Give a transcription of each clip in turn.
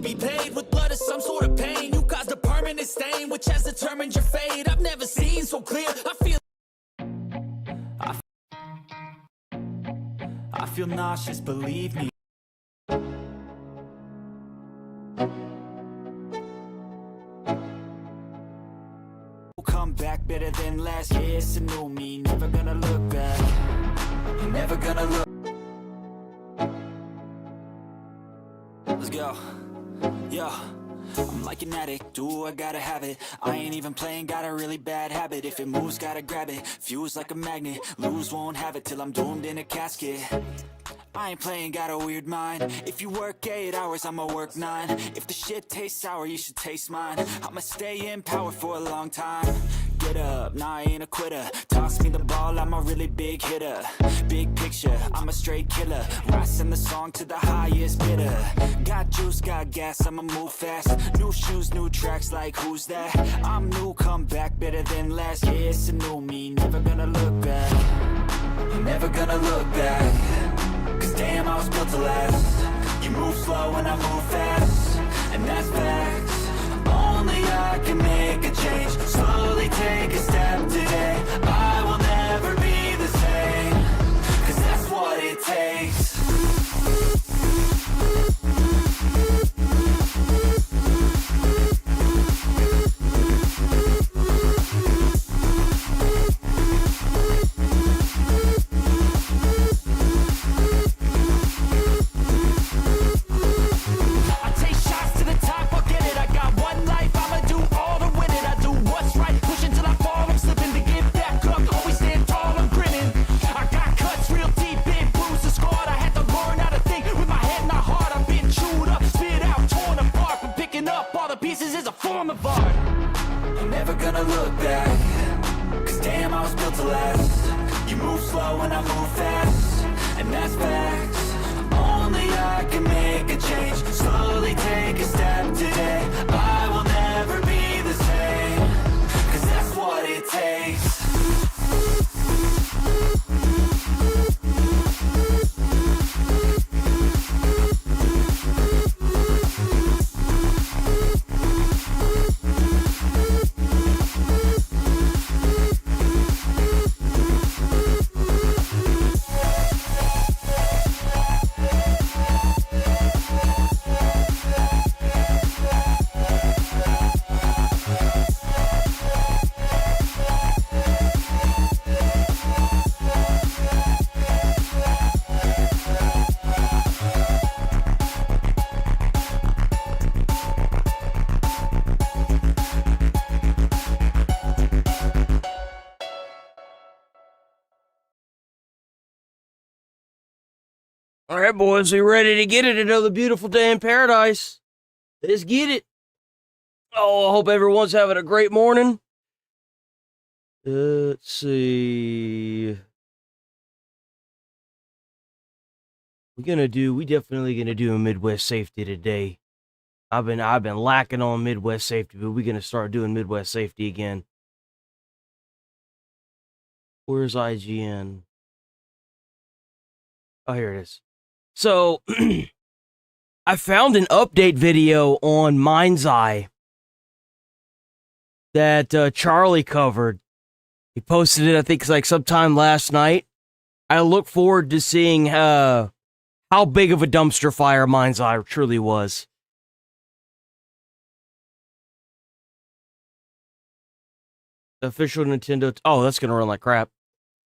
be paid with blood or some sort of pain. You caused a permanent stain, which has determined your fate. I've never seen so clear. I feel nauseous, believe me. Come back better than last. Yeah, it's a new me. Never gonna look back. Never gonna look. Let's go. Yo, I'm like an addict, do I gotta have it. I ain't even playing, got a really bad habit. If it moves, gotta grab it. Fuse like a magnet, lose, won't have it till I'm doomed in a casket. I ain't playing, got a weird mind. If you work 8 hours, I'ma work 9. If the shit tastes sour, you should taste mine. I'ma stay in power for a long time. Get up, nah, I ain't a quitter. Toss me the ball, I'm a really big hitter. Big picture, I'm a straight killer. Rising the song to the highest bidder. Got juice, got gas, I'ma move fast. New shoes, new tracks, like who's that? I'm new, come back better than last. Yeah, it's a new me, never gonna look back. Never gonna look back. Cause damn, I was built to last. You move slow and I move fast, and that's facts. Only I can make a change. Slowly take a step today. I will never be the same. Cause that's what it takes. All right, boys, we ready to get it? Another beautiful day in paradise. Let's get it. Oh, I hope everyone's having a great morning. Let's see. We definitely gonna do a Midwest safety today. I've been lacking on Midwest safety, but we're gonna start doing Midwest safety again. Where's IGN? Oh, here it is. So, I found an update video on Mind's Eye that Charlie covered. He posted it, I think, like sometime last night. I look forward to seeing how big of a dumpster fire Mind's Eye truly was. Official Nintendo. Oh, that's gonna run like crap.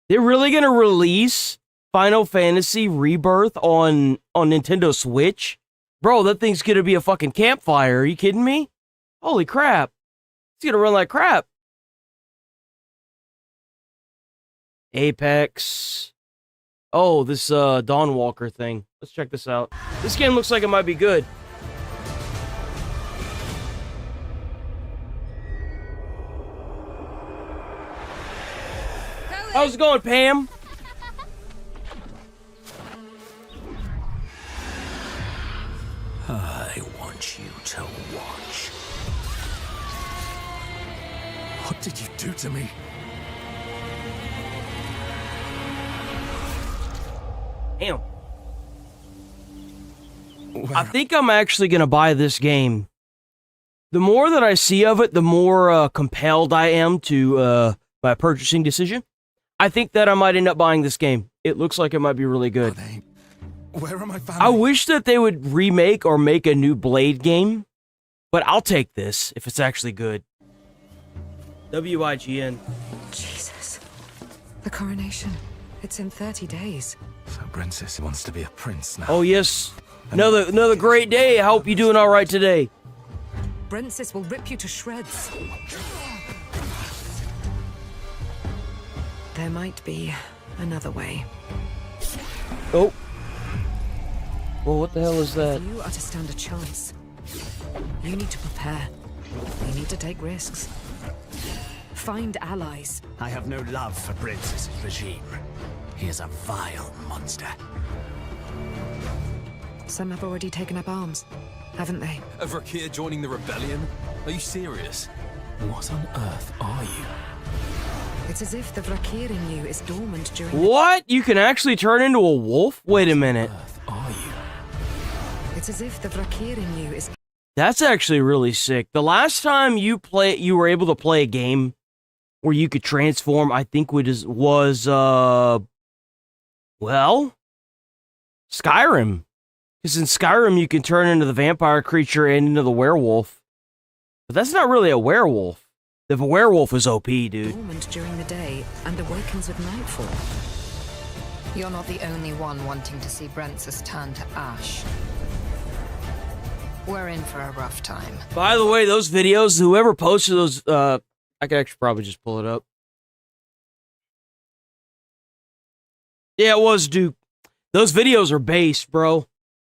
They're really gonna release Final Fantasy Rebirth on Nintendo Switch? Bro, that thing's gonna be a fucking campfire. Are you kidding me? Holy crap. It's gonna run like crap. Apex. Oh, this Dawnwalker thing. Let's check this out. This game looks like it might be good. How's it going, Pam? I want you to watch. What did you do to me? Damn. I think I'm actually going to buy this game. The more that I see of it, the more compelled I am to my purchasing decision. I think that I might end up buying this game. It looks like it might be really good. Where are my family? I wish that they would remake or make a new Blade game, but I'll take this if it's actually good. WIGN. Jesus. The coronation. It's in 30 days. So Princess wants to be a prince now. Oh, yes. Another great day. I hope you're doing all right today. Brensis will rip you to shreds. There might be another way. Oh. Well, what the hell is that? If you are to stand a chance, you need to prepare. You need to take risks. Find allies. I have no love for Princess's regime. He is a vile monster. Some have already taken up arms, haven't they? A Verkir joining the rebellion? Are you serious? What on earth are you? It's as if the Vrakir in you is dormant during What? You can actually turn into a wolf? Wait a minute. What on earth are you? It's as if the Vrakir in you is... That's actually really sick. The last time you were able to play a game where you could transform, I think was well, Skyrim. Because in Skyrim, you can turn into the vampire creature and into the werewolf. But that's not really a werewolf. The werewolf is OP, dude. dormant during the day and awakens with nightfall. You're not the only one wanting to see Brensis turn to ash. We're in for a rough time. By the way, those videos, whoever posted those, I could actually probably just pull it up. Yeah, it was Duke. Those videos are based, bro.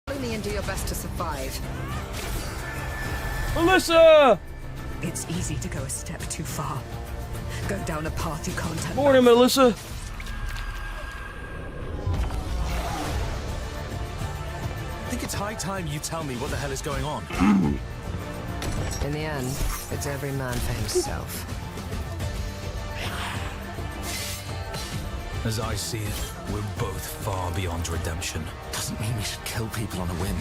Follow me and do your best to survive. Melissa! It's easy to go a step too far. Go down a path you can't turn Morning, back. Melissa. I think it's high time you tell me what the hell is going on. In the end, it's every man for himself. As I see it, we're both far beyond redemption. Doesn't mean we should kill people on a whim.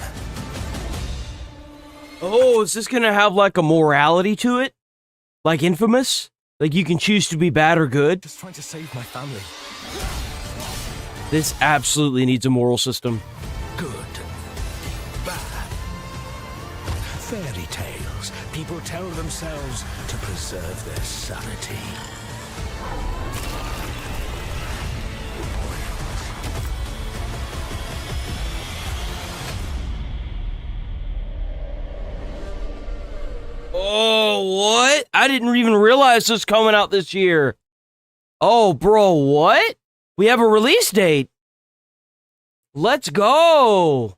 Oh, is this gonna have like a morality to it? Like Infamous? Like you can choose to be bad or good? Just trying to save my family. This absolutely needs a moral system. Good. Bad. Fairy tales. People tell themselves to preserve their sanity. Oh, what? I didn't even realize this was coming out this year. Oh, bro, what? We have a release date. Let's go.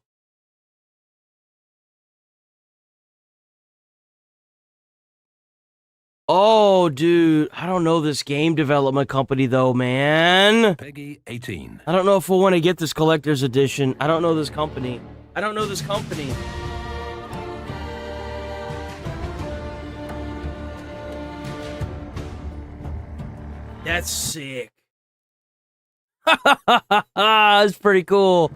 Oh, dude, I don't know this game development company, though, man. Peggy 18. I don't know if we'll want to get this collector's edition. I don't know this company. I don't know this company. That's sick. That's pretty cool.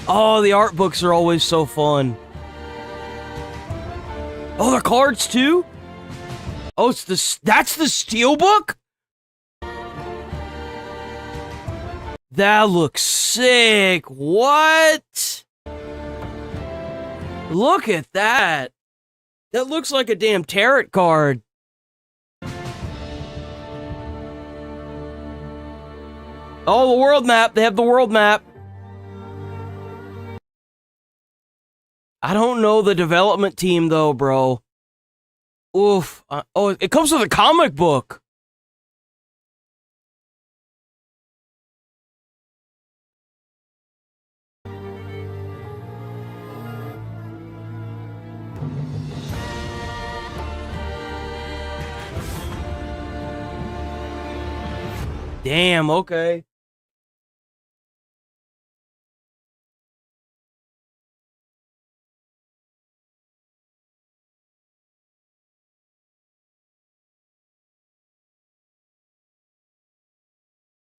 Oh, the art books are always so fun. Oh, the cards too? Oh, that's the steelbook? That looks sick. What? Look at that. That looks like a damn tarot card. Oh, the world map. They have the world map. I don't know the development team, though, bro. Oof. Oh, it comes with a comic book. Damn, okay.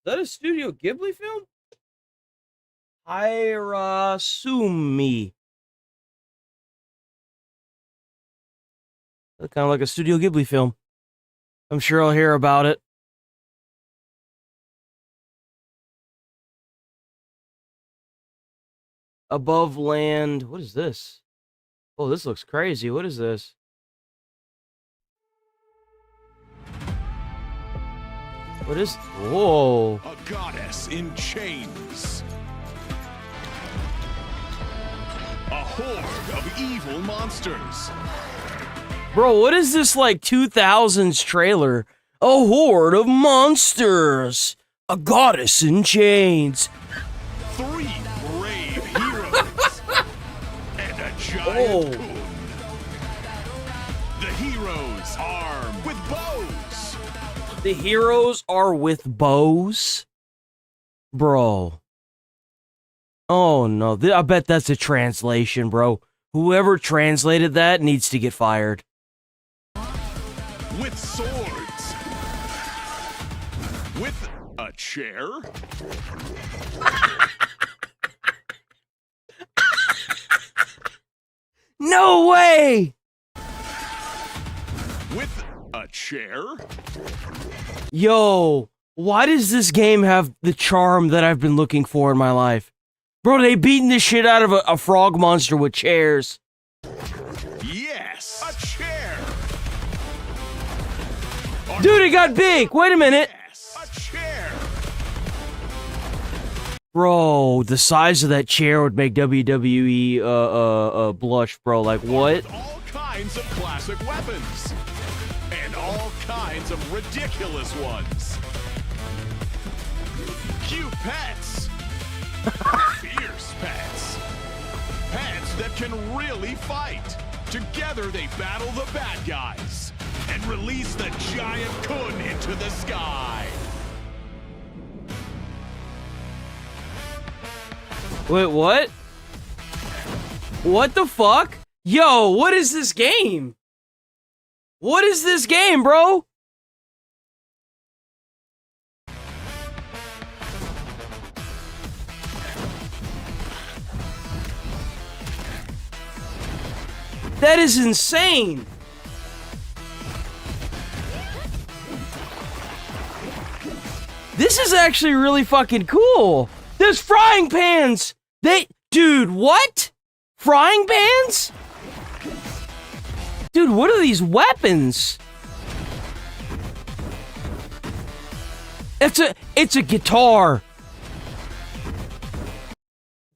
Is that a Studio Ghibli film? Irasumi. Kind of like a Studio Ghibli film. I'm sure I'll hear about it. Above Land. What is this? Oh, this looks crazy. What is this? What is... Whoa. A goddess in chains. A horde of evil monsters. Bro, what is this, like, 2000s trailer? A horde of monsters! A goddess in chains! 3 brave heroes. And a giant coon. The heroes armed with bows. The heroes are with bows? Bro. Oh, no. I bet that's a translation, bro. Whoever translated that needs to get fired. With swords. With a chair. No way! With a chair. Yo, why does this game have the charm that I've been looking for in my life? Bro, they beating the shit out of a frog monster with chairs. Yes, a chair. Dude, it got big! Wait a minute! Yes, a chair. Bro, the size of that chair would make WWE blush, bro. Like, what? All kinds of classic weapons. And all kinds of ridiculous ones. Cute pets. Fierce pets. Pets that can really fight. Together they battle the bad guys and release the giant kun into the sky. Wait, what? What the fuck? Yo, what is this game? What is this game, bro? That is insane. This is actually really fucking cool. There's frying pans. Dude, what? Frying pans? Dude, what are these weapons? It's a guitar.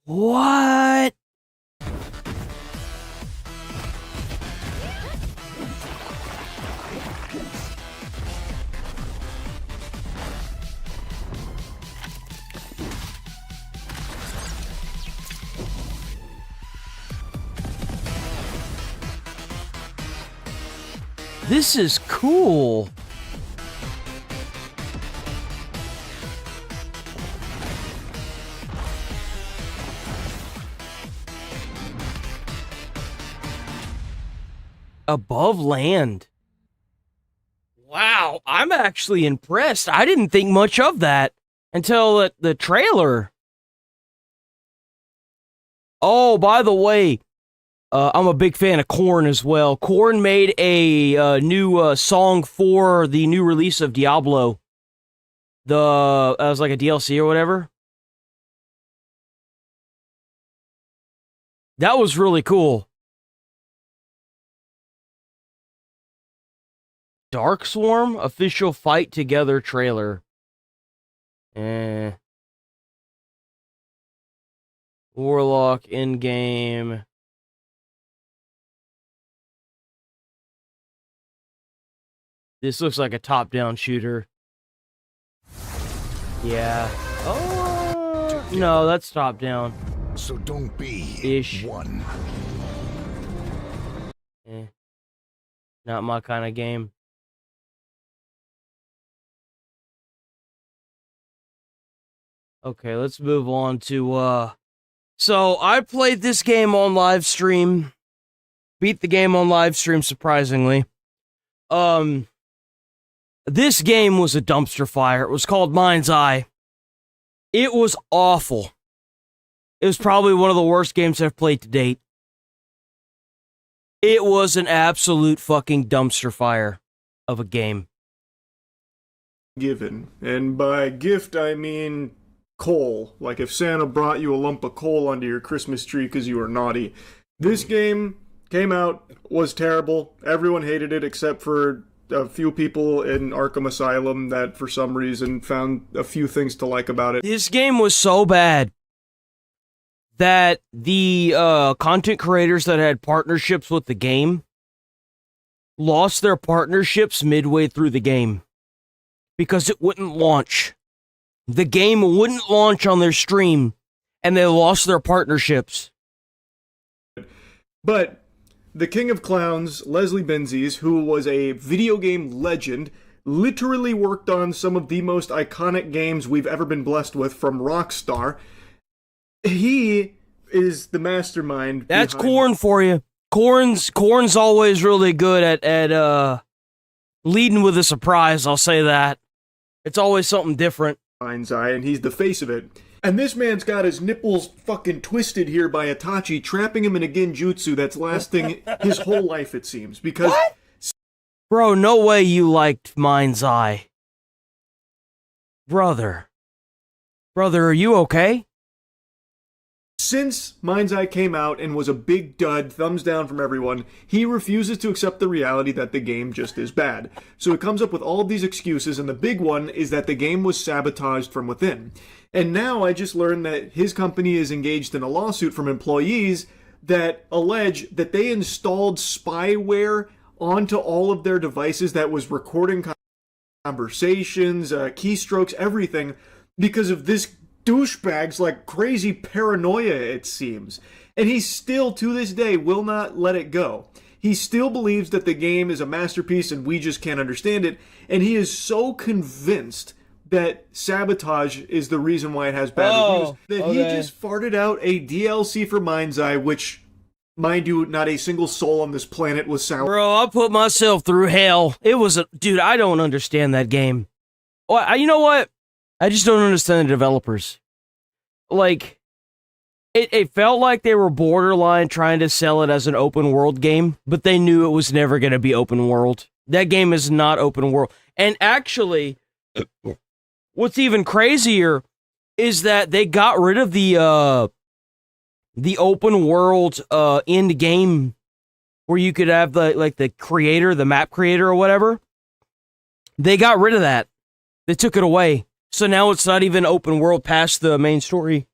What? This is cool. Above Land. Wow, I'm actually impressed. I didn't think much of that until the trailer. Oh, by the way, I'm a big fan of Korn as well. Korn made a new song for the new release of Diablo. It was like a DLC or whatever. That was really cool. Dark Swarm official Fight Together trailer. Warlock in-game. This looks like a top-down shooter. Yeah. Oh, no, that's top-down. So don't be Ish. one. Not my kind of game. Okay, let's move on to, So, I played this game on live stream. Beat the game on live stream, surprisingly. This game was a dumpster fire. It was called Mind's Eye. It was awful. It was probably one of the worst games I've played to date. It was an absolute fucking dumpster fire of a game. Given. And by gift, I mean coal. Like if Santa brought you a lump of coal under your Christmas tree because you were naughty. This game came out, was terrible. Everyone hated it except for a few people in Arkham Asylum that for some reason found a few things to like about it. This game was so bad that the content creators that had partnerships with the game lost their partnerships midway through the game because it wouldn't launch. The game wouldn't launch on their stream, and they lost their partnerships. But the King of Clowns, Leslie Benzies, who was a video game legend, literally worked on some of the most iconic games we've ever been blessed with from Rockstar. He is the mastermind. That's Corn for you. Corn's always really good at leading with a surprise, I'll say that. It's always something different. Mind's Eye, and he's the face of it. And this man's got his nipples fucking twisted here by Itachi, trapping him in a genjutsu that's lasting his whole life, it seems. Because what? Bro, no way you liked Mind's Eye. Brother, are you okay? Since Mind's Eye came out and was a big dud, thumbs down from everyone, he refuses to accept the reality that the game just is bad. So he comes up with all of these excuses, and the big one is that the game was sabotaged from within. And now I just learned that his company is engaged in a lawsuit from employees that allege that they installed spyware onto all of their devices that was recording conversations, keystrokes, everything, because of this douchebag's like crazy paranoia, it seems. And he still, to this day, will not let it go. He still believes that the game is a masterpiece and we just can't understand it. And he is so convinced that sabotage is the reason why it has bad reviews that he just farted out a DLC for Mind's Eye, which, mind you, not a single soul on this planet was sound. Bro, I put myself through hell. It was dude, I don't understand that game. You know what? I just don't understand the developers. Like, it felt like they were borderline trying to sell it as an open world game, but they knew it was never going to be open world. That game is not open world. And actually, what's even crazier is that they got rid of the open world end game where you could have the creator, the map creator or whatever. They got rid of that. They took it away. So now it's not even open world past the main story.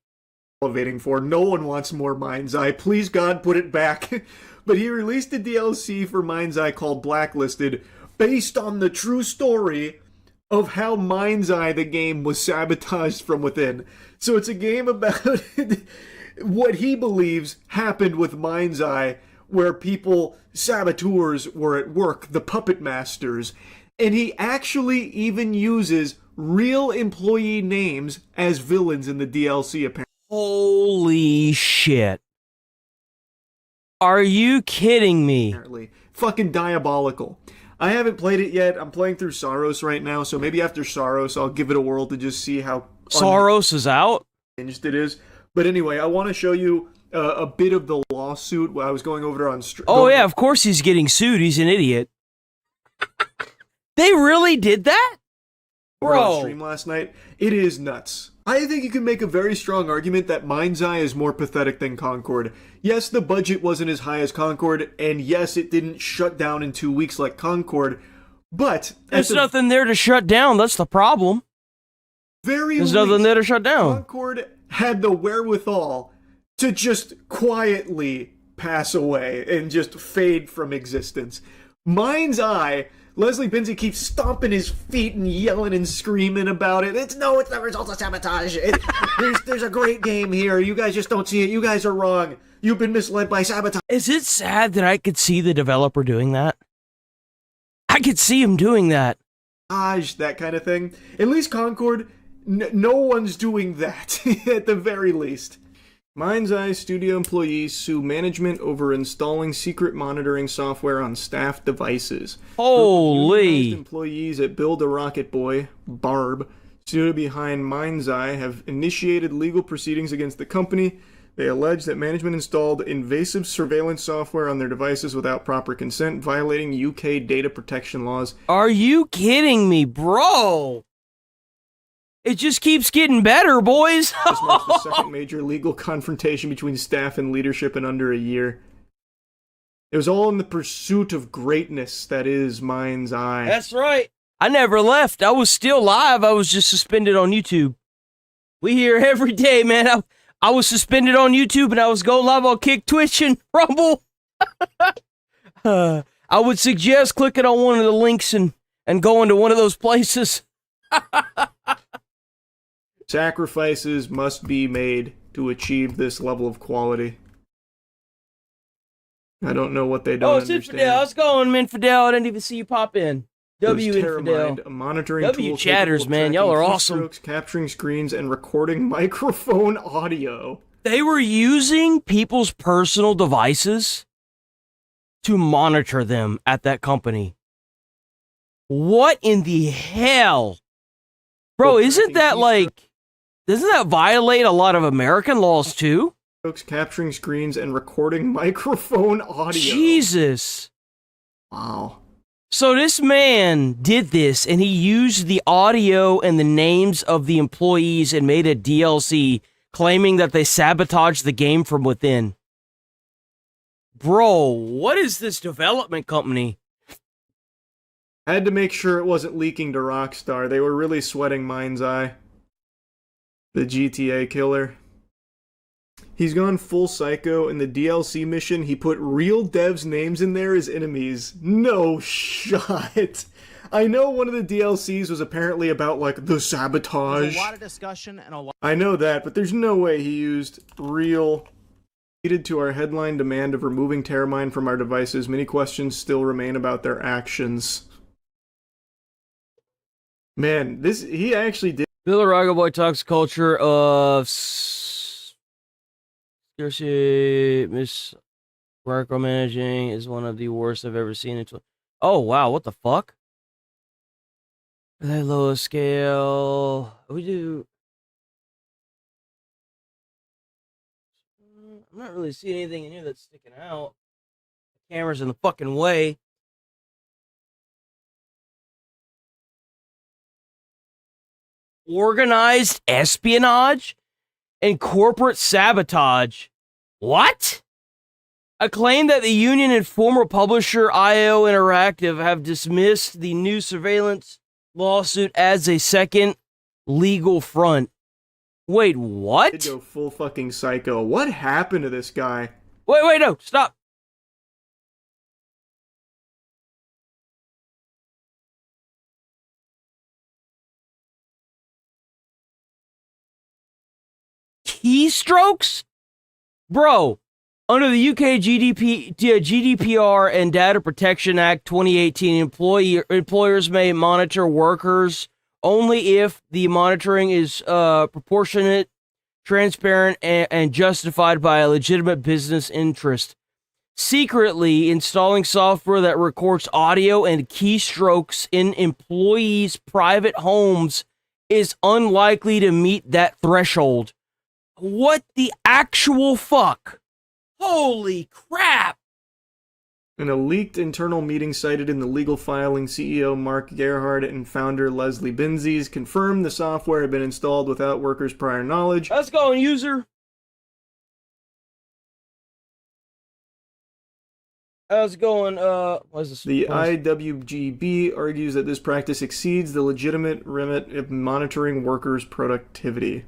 Elevating for. No one wants more Mind's Eye. Please, God, put it back. But he released a DLC for Mind's Eye called Blacklisted, based on the true story of how Mind's Eye, the game, was sabotaged from within. So it's a game about what he believes happened with Mind's Eye, where people, saboteurs, were at work, the puppet masters. And he actually even uses real employee names as villains in the DLC, apparently. Holy shit. Are you kidding me? Apparently. Fucking diabolical. I haven't played it yet. I'm playing through Saros right now, so maybe after Saros I'll give it a whirl to just see how Saros is out? Unhinged it is. But anyway, I want to show you a bit of the lawsuit. I was going over it on Oh yeah, of course he's getting sued. He's an idiot. They really did that? On stream last night. It is nuts. I think you can make a very strong argument that Mind's Eye is more pathetic than Concord. Yes, the budget wasn't as high as Concord, and yes, it didn't shut down in 2 weeks like Concord, but there's nothing there to shut down. That's the problem. There's nothing there to shut down. Concord had the wherewithal to just quietly pass away and just fade from existence. Mind's Eye, Leslie Benzie keeps stomping his feet and yelling and screaming about it. It's the result of sabotage. There's a great game here. You guys just don't see it. You guys are wrong. You've been misled by sabotage. Is it sad that I could see the developer doing that? I could see him doing that. That kind of thing. At least Concord, no one's doing that, at the very least. Mind's Eye studio employees sue management over installing secret monitoring software on staff devices. Holy! Employees at Build a Rocket Boy, Barb, studio behind Mind's Eye, have initiated legal proceedings against the company. They allege that management installed invasive surveillance software on their devices without proper consent, violating UK data protection laws. Are you kidding me, bro? It just keeps getting better, boys. This marks the second major legal confrontation between staff and leadership in under a year. It was all in the pursuit of greatness that is Mind's Eye. That's right. I never left. I was still live. I was just suspended on YouTube. We hear every day, man. I was suspended on YouTube and I was going live on Kick, Twitch, and Rumble. I would suggest clicking on one of the links and going to one of those places. Sacrifices must be made to achieve this level of quality. I don't know what they don't it's understand. Infidel. How's it going, Infidel? I didn't even see you pop in. W Infidel. A monitoring W tool chatters, capable of man. Y'all are tracking awesome. keystrokes, capturing screens, and recording microphone audio. They were using people's personal devices to monitor them at that company. What in the hell? Bro, isn't that like... Doesn't that violate a lot of American laws, too? Capturing screens and recording microphone audio. Jesus. Wow. So this man did this, and he used the audio and the names of the employees and made a DLC claiming that they sabotaged the game from within. Bro, what is this development company? I had to make sure it wasn't leaking to Rockstar. They were really sweating Mind's Eye. The GTA killer. He's gone full psycho. In the DLC mission, he put real devs' names in there as enemies. No shot. I know one of the DLCs was apparently about, like, the sabotage. There's a lot of discussion and a lot... I know that, but there's no way he used real... Leaded to our headline demand of removing Terramine from our devices. Many questions still remain about their actions. Man, he actually did... Bill Boy talks culture of... Scarcity, micromanaging is one of the worst I've ever seen. Oh, wow, what the fuck? That lowest scale... We do... I'm not really seeing anything in here that's sticking out. The camera's in the fucking way. Organized espionage and corporate sabotage. What? A claim that the union and former publisher IO Interactive have dismissed the new surveillance lawsuit as a second legal front. Wait, what? Did go full fucking psycho. What happened to this guy? Wait, no, stop. Keystrokes? Bro, under the UK GDPR and Data Protection Act 2018, employers may monitor workers only if the monitoring is proportionate, transparent, and justified by a legitimate business interest. Secretly installing software that records audio and keystrokes in employees' private homes is unlikely to meet that threshold. What the actual fuck? Holy crap! In a leaked internal meeting cited in the legal filing, CEO Mark Gerhard and founder Leslie Benzies confirmed the software had been installed without workers' prior knowledge. How's it going, user? How's it going? What is this? The IWGB argues that this practice exceeds the legitimate remit of monitoring workers' productivity.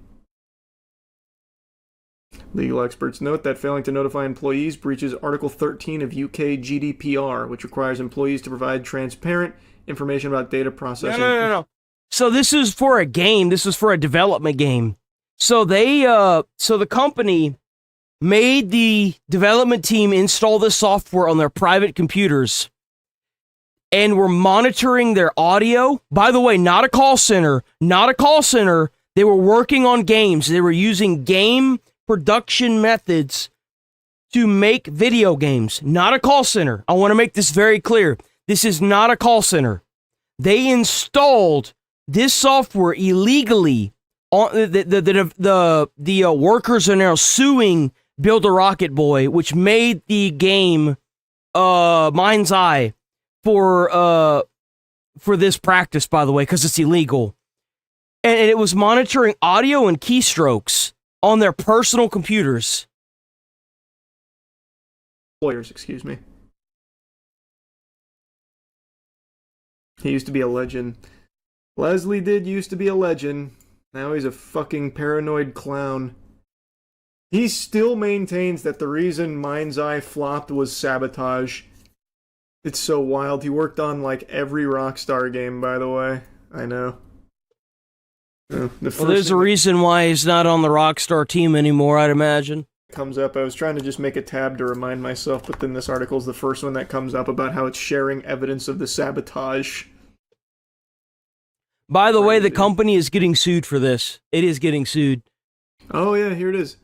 Legal experts note that failing to notify employees breaches Article 13 of UK GDPR, which requires employees to provide transparent information about data processing. No. So this is for a game. This is for a development game. So the company made the development team install this software on their private computers and were monitoring their audio. By the way, not a call center. They were working on games. They were using game production methods to make video games, not a call center. I want to make this very clear. This is not a call center. They installed this software illegally the workers are now suing Build a Rocket Boy, which made the game Mind's Eye for this practice, by the way, because it's illegal. And it was monitoring audio and keystrokes on their personal computers. Lawyers, excuse me. He used to be a legend. Leslie did used to be a legend. Now he's a fucking paranoid clown. He still maintains that the reason Mind's Eye flopped was sabotage. It's so wild. He worked on like every Rockstar game, by the way. I know. Well, there's a reason why he's not on the Rockstar team anymore, I'd imagine. Comes up. I was trying to just make a tab to remind myself, but then this article is the first one that comes up about how it's sharing evidence of the sabotage. By the way, the company is getting sued for this. It is getting sued. Oh yeah, here it is.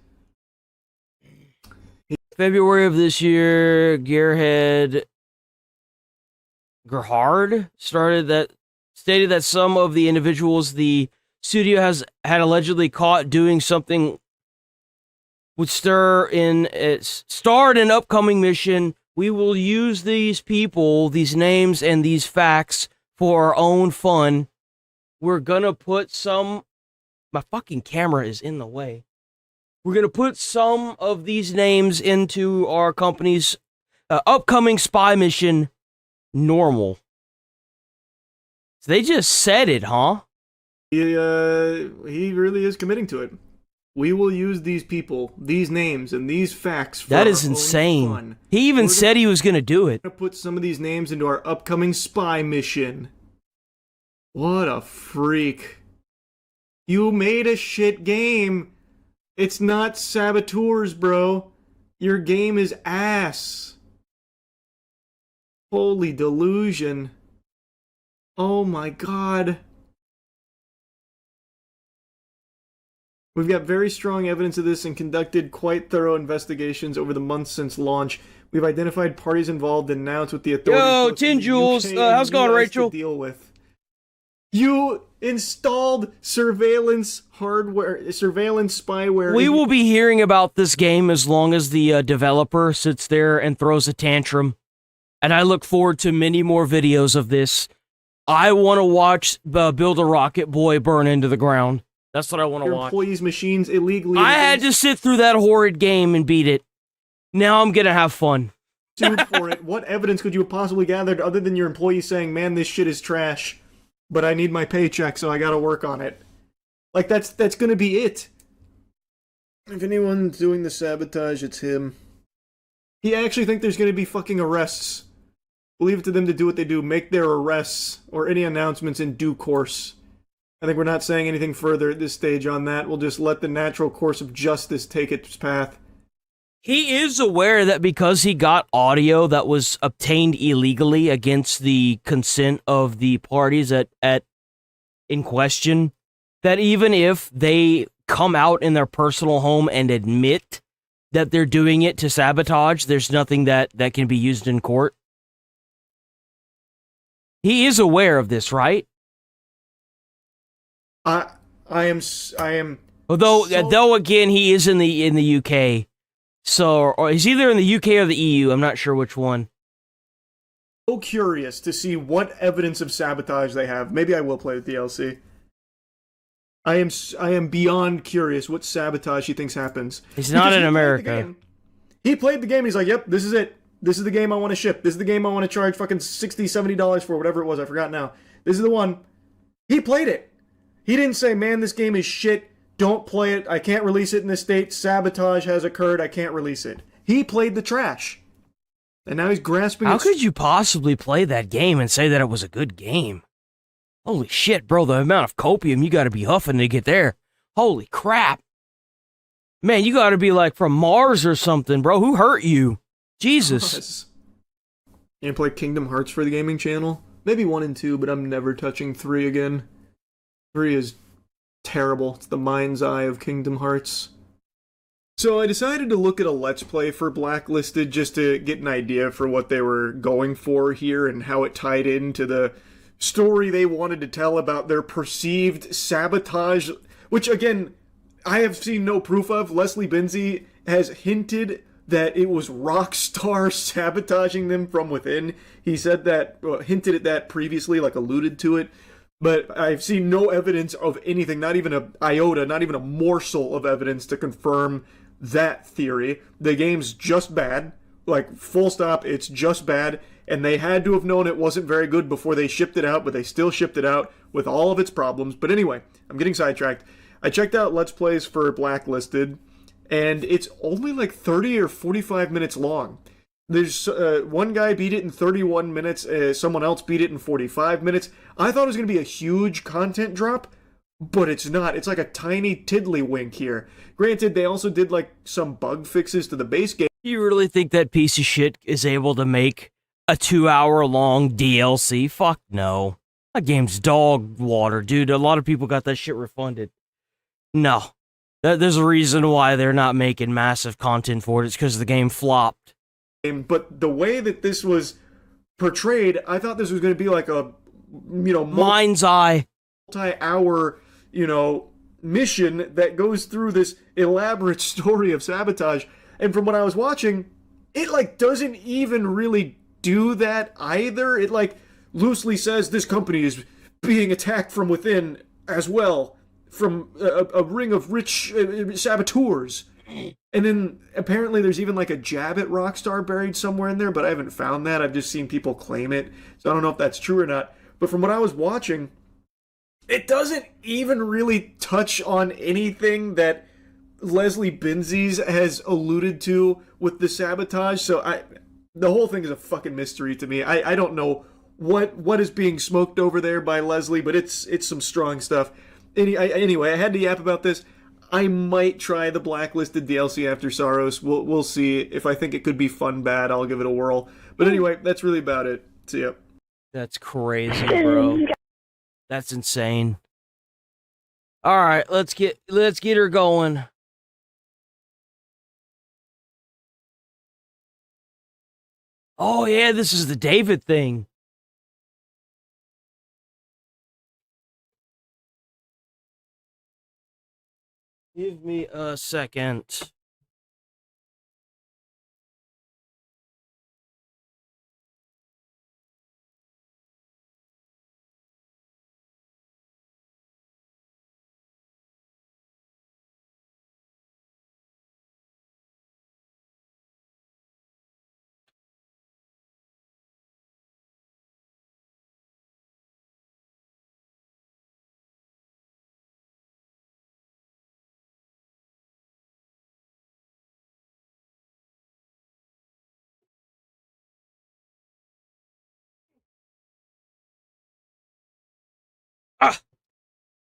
February of this year, Gerhard stated that some of the individuals the studio had allegedly caught doing something would starred in an upcoming mission. We will use these people, these names, and these facts for our own fun. We're gonna put some... My fucking camera is in the way. We're gonna put some of these names into our company's upcoming spy mission, Normal. So they just said it, huh? He really is committing to it. We will use these people, these names, and these facts for that is our insane. own fun. He even said he was gonna do it. We're gonna put some of these names into our upcoming spy mission. What a freak. You made a shit game. It's not saboteurs, bro. Your game is ass. Holy delusion. Oh my god. We've got very strong evidence of this and conducted quite thorough investigations over the months since launch. We've identified parties involved and now it's with the authorities. Yo, 10 Jules. How's it going, Rachel? To deal with. You installed surveillance hardware, surveillance spyware. We will be hearing about this game as long as the developer sits there and throws a tantrum. And I look forward to many more videos of this. I want to watch Build a Rocket Boy burn into the ground. That's what I want to watch. Employees' machines illegally. I had to sit through that horrid game and beat it. Now I'm going to have fun. Sued for it. What evidence could you have possibly gathered other than your employees saying, man, this shit is trash, but I need my paycheck, so I gotta work on it? Like, that's gonna be it. If anyone's doing the sabotage, it's him. He actually think there's gonna be fucking arrests. We'll leave it to them to do what they do, make their arrests, or any announcements in due course. I think we're not saying anything further at this stage on that. We'll just let the natural course of justice take its path. He is aware that because he got audio that was obtained illegally against the consent of the parties in question, that even if they come out in their personal home and admit that they're doing it to sabotage, there's nothing that can be used in court. He is aware of this, right? I am. Though again, he is in the UK. So, or he's either in the UK or the EU. I'm not sure which one. So curious to see what evidence of sabotage they have. Maybe I will play the DLC. I am beyond curious what sabotage he thinks happens. He's not in America. He played the game. He's like, yep, this is it. This is the game I want to ship. This is the game I want to charge fucking $60, $70 for, whatever it was. I forgot now. This is the one. He played it. He didn't say, man, this game is shit. Don't play it. I can't release it in this state. Sabotage has occurred. I can't release it. He played the trash. And now he's grasping... How could you possibly play that game and say that it was a good game? Holy shit, bro. The amount of copium you got to be huffing to get there. Holy crap. Man, you got to be like from Mars or something, bro. Who hurt you? Jesus. You play Kingdom Hearts for the gaming channel? Maybe 1 and 2, but I'm never touching 3 again. 3 is terrible. It's the mind's eye of Kingdom Hearts. So I decided to look at a Let's Play for Blacklisted just to get an idea for what they were going for here and how it tied into the story they wanted to tell about their perceived sabotage. which again, I have seen no proof of. Leslie Benzie has hinted that it was Rockstar sabotaging them from within. He said that, hinted at that previously, like alluded to it. But I've seen no evidence of anything, not even an iota, not even a morsel of evidence to confirm that theory. The game's just bad. Like, full stop, it's just bad. And they had to have known it wasn't very good before they shipped it out, but they still shipped it out with all of its problems. But anyway, I'm getting sidetracked. I checked out Let's Plays for Blacklisted, and it's only like 30 or 45 minutes long. There's one guy beat it in 31 minutes, someone else beat it in 45 minutes. I thought it was going to be a huge content drop, but it's not. It's like a tiny tiddlywink here. Granted, they also did like some bug fixes to the base game. You really think that piece of shit is able to make a 2-hour-long DLC? Fuck no. That game's dog water, dude. A lot of people got that shit refunded. No. There's a reason why they're not making massive content for it. It's because the game flopped. But the way that this was portrayed, I thought this was going to be like a, mind's eye, multi-hour, mission that goes through this elaborate story of sabotage. And from what I was watching, it like doesn't even really do that either. It like loosely says this company is being attacked from within as well, from a ring of rich saboteurs. And then apparently there's even like a jab at Rockstar buried somewhere in there, but I haven't found that. I've just seen people claim it, so I don't know if that's true or not. But from what I was watching, it doesn't even really touch on anything that Leslie Benzies has alluded to with the sabotage. So the whole thing is a fucking mystery to me. I don't know what is being smoked over there by Leslie, but it's some strong stuff. Anyway, I had to yap about this. I might try the Blacklisted DLC after Saros. We'll see. If I think it could be fun bad, I'll give it a whirl. But anyway, that's really about it. See ya. That's crazy, bro. That's insane. All right, let's get her going. Oh yeah, this is the David thing. Give me a second.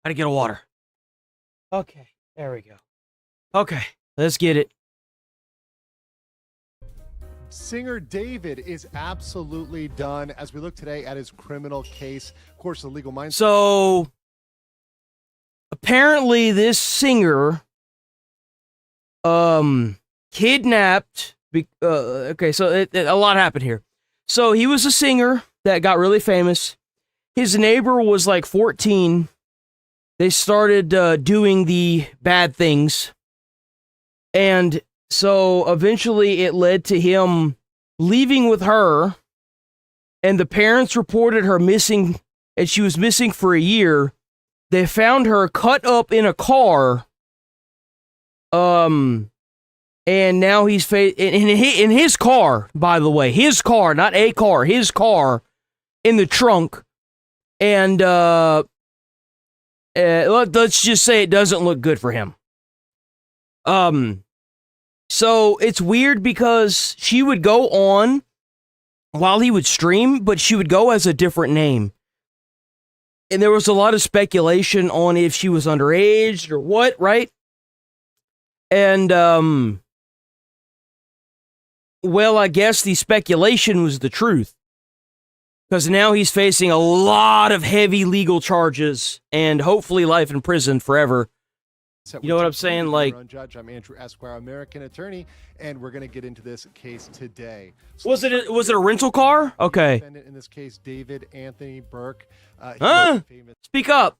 Gotta get a water. Okay, there we go. Okay, let's get it. Singer David is absolutely done as we look today at his criminal case. Of course, the legal mindset. So, apparently this singer, kidnapped, okay, so a lot happened here. So he was a singer that got really famous. His neighbor was like 14. They started doing the bad things. And so eventually it led to him leaving with her. And the parents reported her missing, and she was missing for a year. They found her cut up in a car. And now he's in his car, by the way. His car, not a car. His car in the trunk. And let's just say it doesn't look good for him. So it's weird because she would go on while he would stream, but she would go as a different name. And there was a lot of speculation on if she was underage or what, right? And, well, I guess the speculation was the truth. Because now he's facing a lot of heavy legal charges and hopefully life in prison forever. You know what I'm saying? Like, Judge, I'm Andrew Esquire, American attorney, and we're going to get into this case today. Was it a rental car? Okay. Defendant in this case, David Anthony Burke. Speak up.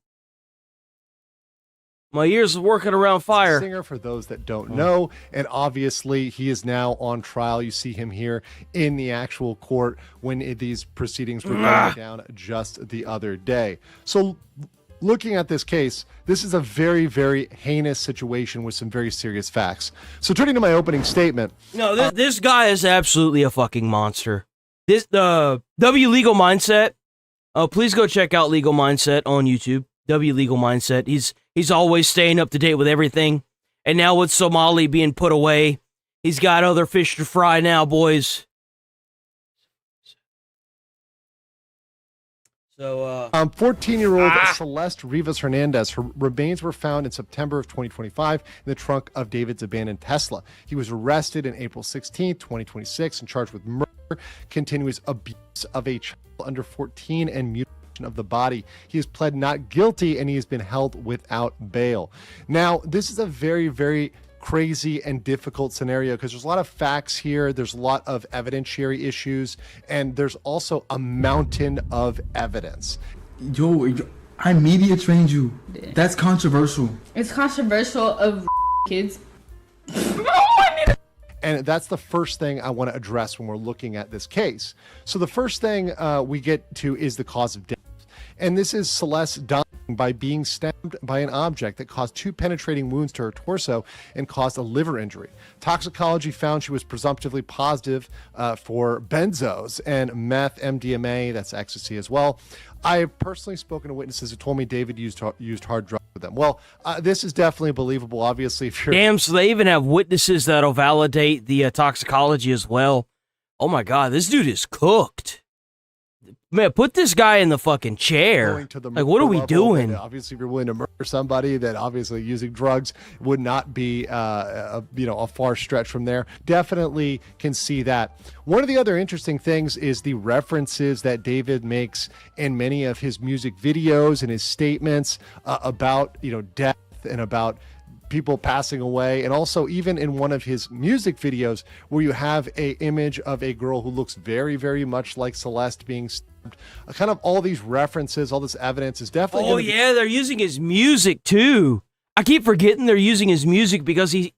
My ears are working around fire. Singer, for those that don't know, and obviously he is now on trial. You see him here in the actual court when these proceedings were going down just the other day. So looking at this case, this is a very, very heinous situation with some very serious facts. So turning to my opening statement. No, this guy is absolutely a fucking monster. This W Legal Mindset. Please go check out Legal Mindset on YouTube. W Legal Mindset. He's always staying up to date with everything. And now with Somali being put away, he's got other fish to fry now, boys. So, 14-year-old Celeste Rivas Hernandez. Her remains were found in September of 2025 in the trunk of David's abandoned Tesla. He was arrested in April 16, 2026, and charged with murder, continuous abuse of a child under 14, and mutilation of the body. He has pled not guilty, and he has been held without bail. Now, this is a very, very crazy and difficult scenario because there's a lot of facts here, there's a lot of evidentiary issues, and there's also a mountain of evidence. Yo, I media trained you. That's controversial. It's controversial of kids. And that's the first thing I want to address when we're looking at this case. So the first thing we get to is the cause of death. And this is Celeste dying by being stabbed by an object that caused 2 penetrating wounds to her torso and caused a liver injury. Toxicology found she was presumptively positive for benzos and meth, MDMA, that's ecstasy as well. I have personally spoken to witnesses who told me David used hard drugs with them. Well, this is definitely believable. Obviously, if you're... Damn, so they even have witnesses that'll validate the toxicology as well. Oh my god, this dude is cooked. Man, put this guy in the fucking chair. Like, what are we doing? Obviously, if you're willing to murder somebody, that obviously using drugs would not be, a far stretch from there. Definitely can see that. One of the other interesting things is the references that David makes in many of his music videos and his statements about, death and about people passing away, and also even in one of his music videos where you have a image of a girl who looks very, very much like Celeste being stabbed. Kind of all these references, all this evidence is definitely... Oh yeah, they're using his music too. I keep forgetting they're using his music because he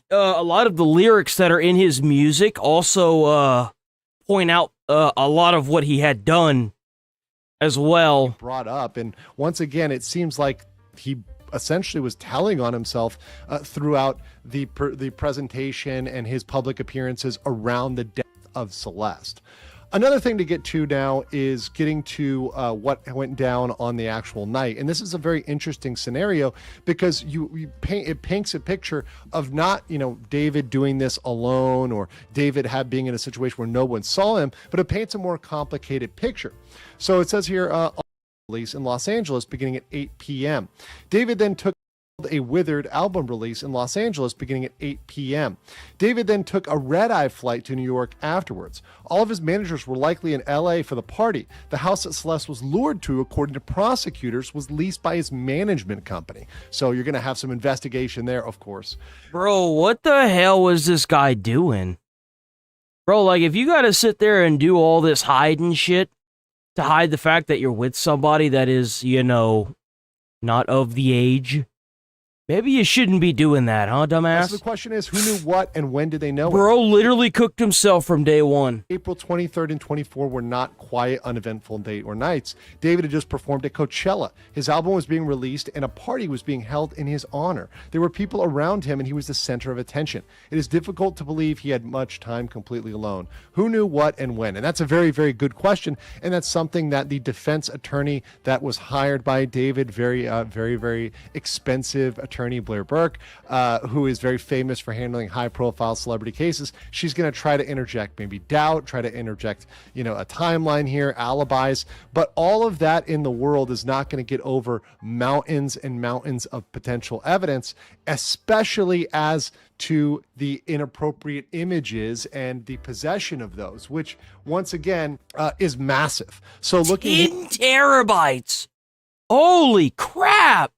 a lot of the lyrics that are in his music also point out a lot of what he had done as well. Brought up, and once again, it seems like he essentially was telling on himself throughout the presentation and his public appearances around the death of Celeste. Another thing to get to now is getting to what went down on the actual night. And this is a very interesting scenario because it paints a picture of not, David doing this alone or David being in a situation where no one saw him, but it paints a more complicated picture. So it says here, release in Los Angeles beginning at 8 p.m. David then took a Withered album release in Los Angeles beginning at 8 p.m. David then took a red-eye flight to New York afterwards. All of his managers were likely in LA for the party. The house that Celeste was lured to, according to prosecutors, was leased by his management company. So you're going to have some investigation there, of course. Bro, what the hell was this guy doing? Bro, like, if you got to sit there and do all this hiding shit to hide the fact that you're with somebody that is, not of the age, maybe you shouldn't be doing that, huh, dumbass? So the question is, who knew what and when did they know Bro literally cooked himself from day one. April 23rd and 24 were not quiet, uneventful day or nights. David had just performed at Coachella. His album was being released and a party was being held in his honor. There were people around him and he was the center of attention. It is difficult to believe he had much time completely alone. Who knew what and when? And that's a very, very good question. And that's something that the defense attorney that was hired by David, very, very expensive attorney, Blair Burke, who is very famous for handling high-profile celebrity cases, she's going to try to interject maybe doubt, try to interject, a timeline here, alibis, but all of that in the world is not going to get over mountains and mountains of potential evidence, especially as to the inappropriate images and the possession of those, which once again is massive. So looking 10 terabytes. Holy crap.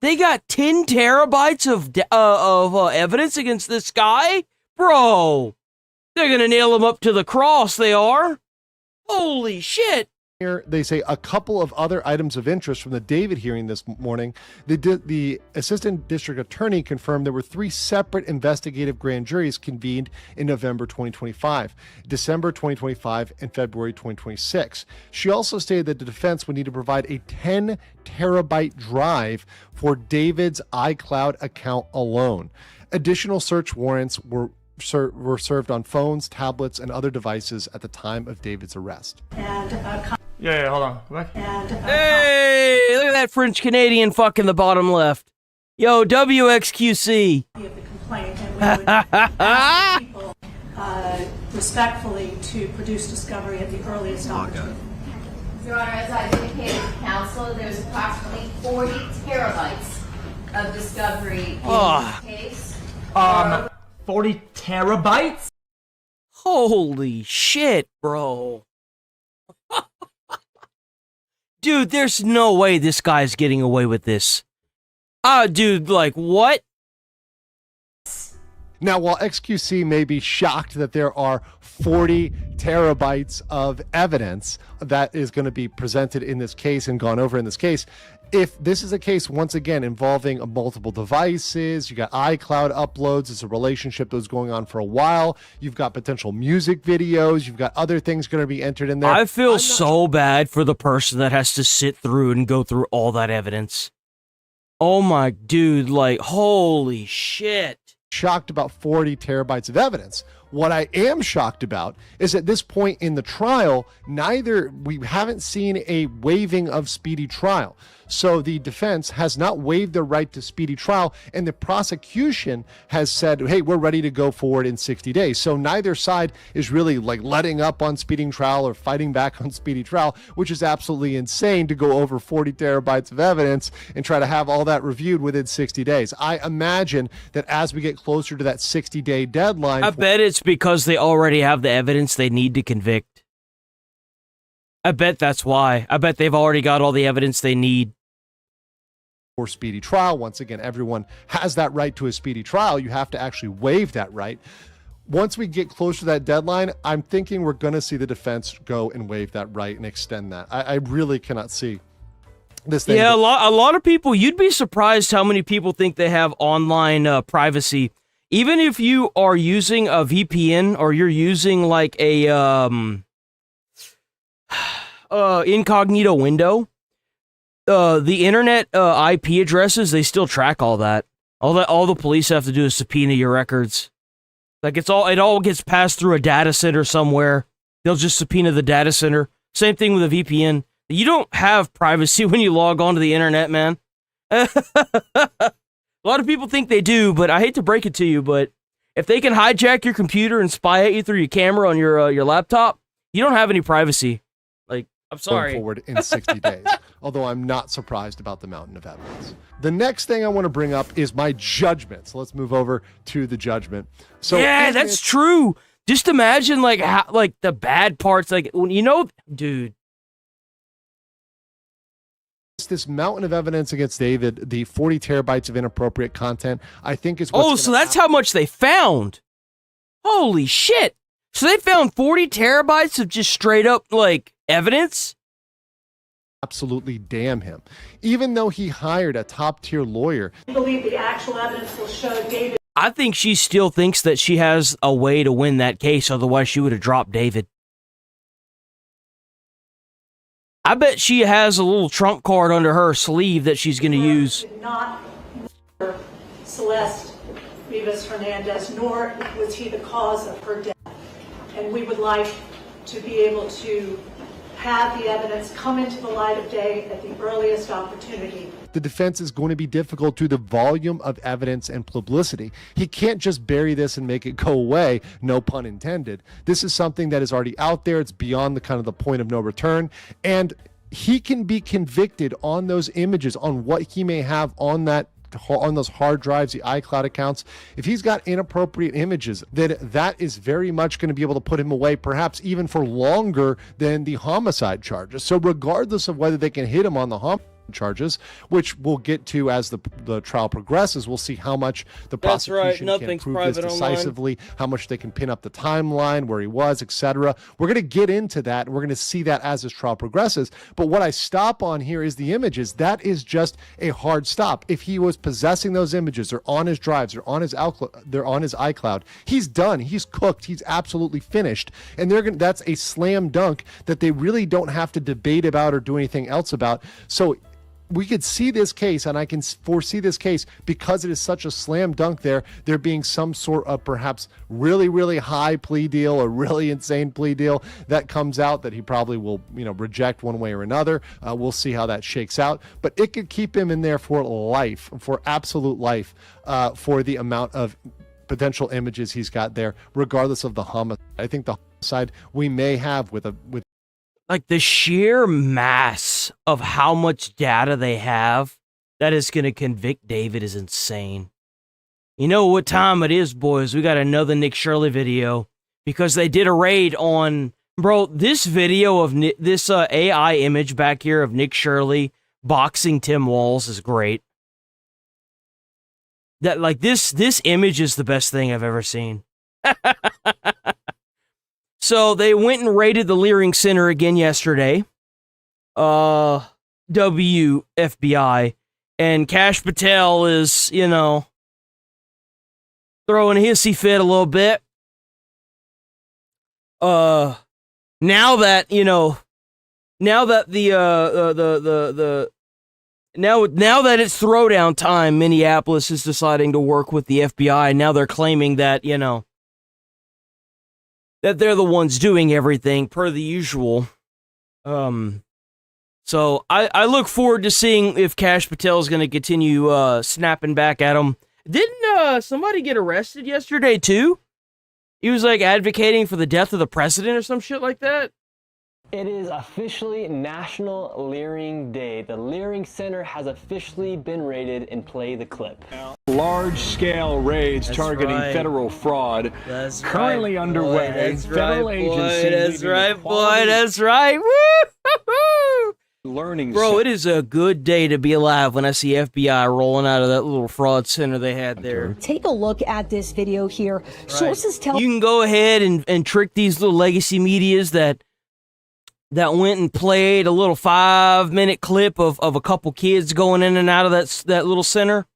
They got 10 terabytes of evidence against this guy? Bro, they're going to nail him up to the cross, they are. Holy shit. Here, they say a couple of other items of interest from the David hearing this morning. The assistant district attorney confirmed there were 3 separate investigative grand juries convened in November 2025, December 2025, and February 2026. She also stated that the defense would need to provide a 10 terabyte drive for David's iCloud account alone. Additional search warrants were served on phones, tablets, and other devices at the time of David's arrest. Yeah, hold on. What? Hey, look at that French Canadian fuck in the bottom left. Yo, WXQC. Of the complaint, and we would ask people respectfully to produce discovery at the earliest opportunity. Your Honor, as I indicated to counsel, there's approximately 40 terabytes of discovery in this case. 40 terabytes? Holy shit, bro. Dude, there's no way this guy's getting away with this. Dude, like, what? Now, while XQC may be shocked that there are 40 terabytes of evidence that is going to be presented in this case and gone over in this case, if this is a case, once again, involving multiple devices, you got iCloud uploads, it's a relationship that was going on for a while, you've got potential music videos, you've got other things going to be entered in there. I feel so bad for the person that has to sit through and go through all that evidence. Oh my dude, like, holy shit. Shocked about 40 terabytes of evidence. What I am shocked about is at this point in the trial, we haven't seen a waiving of speedy trial. So the defense has not waived their right to speedy trial, and the prosecution has said, hey, we're ready to go forward in 60 days. So neither side is really like letting up on speeding trial or fighting back on speedy trial, which is absolutely insane to go over 40 terabytes of evidence and try to have all that reviewed within 60 days. I imagine that as we get closer to that 60-day deadline... I bet it's because they already have the evidence they need to convict. I bet that's why. I bet they've already got all the evidence they need. For speedy trial. Once again, everyone has that right to a speedy trial. You have to actually waive that right. Once we get closer to that deadline, I'm thinking we're going to see the defense go and waive that right and extend that. I really cannot see this thing. Yeah, a lot of people, you'd be surprised how many people think they have online privacy. Even if you are using a VPN or you're using like a incognito window, the internet IP addresses, they still track all that. All the police have to do is subpoena your records. Like it all gets passed through a data center somewhere. They'll just subpoena the data center. Same thing with a VPN. You don't have privacy when you log onto the internet, man. A lot of people think they do, but I hate to break it to you, but if they can hijack your computer and spy at you through your camera on your laptop, you don't have any privacy. Like, I'm sorry. Going forward in 60 days. Although I'm not surprised about the mountain of evidence. The next thing I want to bring up is my judgment. So let's move over to the judgment. So yeah, that's true. Just imagine like how, like the bad parts, like dude. This mountain of evidence against David, the 40 terabytes of inappropriate content, I think is so that's how much they found. Holy shit. So they found 40 terabytes of just straight up like evidence? Absolutely damn him. Even though he hired a top-tier lawyer. I believe the actual evidence will show David. I think she still thinks that she has a way to win that case, otherwise she would have dropped David. I bet she has a little trump card under her sleeve that she's going to use. Did not murder Celeste Rivas Hernandez, nor was he the cause of her death. And we would like to be able to have the evidence come into the light of day at the earliest opportunity. The defense is going to be difficult due to the volume of evidence and publicity. He can't just bury this and make it go away, no pun intended. This is something that is already out there. It's beyond the point of no return. And he can be convicted on those images, on what he may have on those hard drives, the iCloud accounts. If he's got inappropriate images, then that is very much going to be able to put him away, perhaps even for longer than the homicide charges. So regardless of whether they can hit him on the charges, which we'll get to as the trial progresses. We'll see how much the prosecution can prove this decisively, how much they can pin up the timeline, where he was, etc. We're going to get into that, and we're going to see that as this trial progresses. But what I stop on here is the images. That is just a hard stop. If he was possessing those images, or on his drives, or on his they're on his iCloud, he's done. He's cooked. He's absolutely finished. And that's a slam dunk that they really don't have to debate about or do anything else about. So we could see this case, and I can foresee this case because it is such a slam dunk there being some sort of perhaps really, really high plea deal, a really insane plea deal that comes out that he probably will, reject one way or another. We'll see how that shakes out, but it could keep him in there for life, for absolute life, for the amount of potential images he's got there, regardless of the homicide. I think the homicide we may have with like the sheer mass of how much data they have that is going to convict David is insane. You know what time it is, boys? We got another Nick Shirley video because they did a raid on, bro, this video of this AI image back here of Nick Shirley boxing Tim Walz is great. That like this image is the best thing I've ever seen. So they went and raided the Leering Center again yesterday. WFBI. And Kash Patel is, throwing a hissy fit a little bit. Now that it's throwdown time, Minneapolis is deciding to work with the FBI. Now they're claiming that, that they're the ones doing everything per the usual. So I look forward to seeing if Kash Patel is going to continue snapping back at him. Didn't somebody get arrested yesterday too? He was like advocating for the death of the president or some shit like that. It is officially National Leering Day. The Leering Center has officially been raided, and play the clip. Large-scale raids targeting federal fraud currently underway. Federal agencies. That's right, boy. That's right. Woo! Learning. Bro, it is a good day to be alive when I see FBI rolling out of that little fraud center they had there. Take a look at this video here. Right. Sources tell you can go ahead and trick these little legacy medias that went and played a little 5-minute clip of a couple kids going in and out of that little center.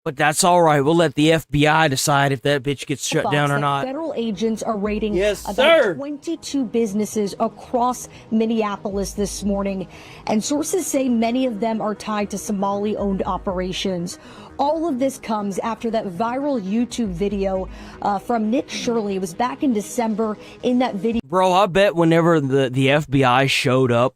But that's all right. We'll let the FBI decide if that bitch gets shut down or not. Federal agents are raiding about 22 businesses across Minneapolis this morning. And sources say many of them are tied to Somali-owned operations. All of this comes after that viral YouTube video from Nick Shirley. It was back in December. In that video, bro, I bet whenever the FBI showed up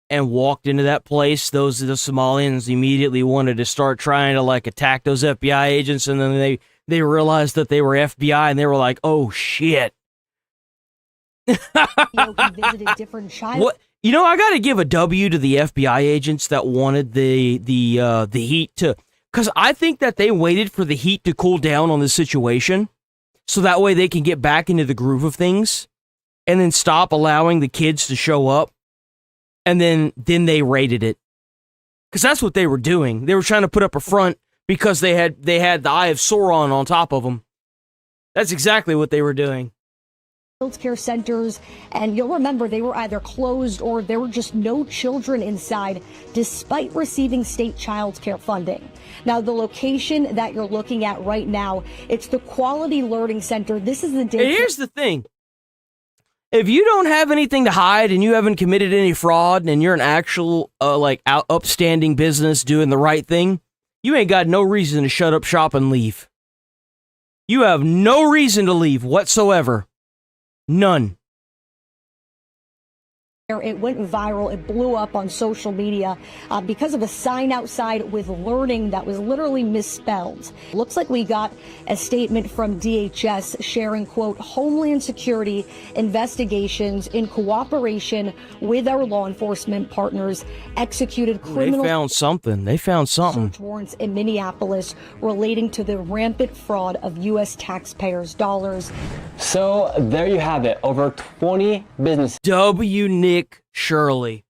and walked into that place, the Somalians immediately wanted to start trying to attack those FBI agents, and then they realized that they were FBI, and they were like, "Oh shit!" he visited different child. What? I got to give a W to the FBI agents that wanted the heat to. Because I think that they waited for the heat to cool down on the situation so that way they can get back into the groove of things and then stop allowing the kids to show up. And then they raided it. Because that's what they were doing. They were trying to put up a front because they had the Eye of Sauron on top of them. That's exactly what they were doing. Care centers, and you'll remember they were either closed or there were just no children inside despite receiving state child care funding. Now the location that you're looking at right now, it's the Quality Learning Center. This is the day. Here's the thing. If you don't have anything to hide and you haven't committed any fraud and you're an actual upstanding business doing the right thing, you ain't got no reason to shut up shop and leave. You have no reason to leave whatsoever. None. It went viral. It blew up on social media because of a sign outside with learning that was literally misspelled. Looks like we got a statement from DHS sharing, quote, Homeland Security investigations in cooperation with our law enforcement partners executed criminal. They found something. Search warrants in Minneapolis relating to the rampant fraud of U.S. taxpayers' dollars. So there you have it. Over 20 businesses. Nick Shirley.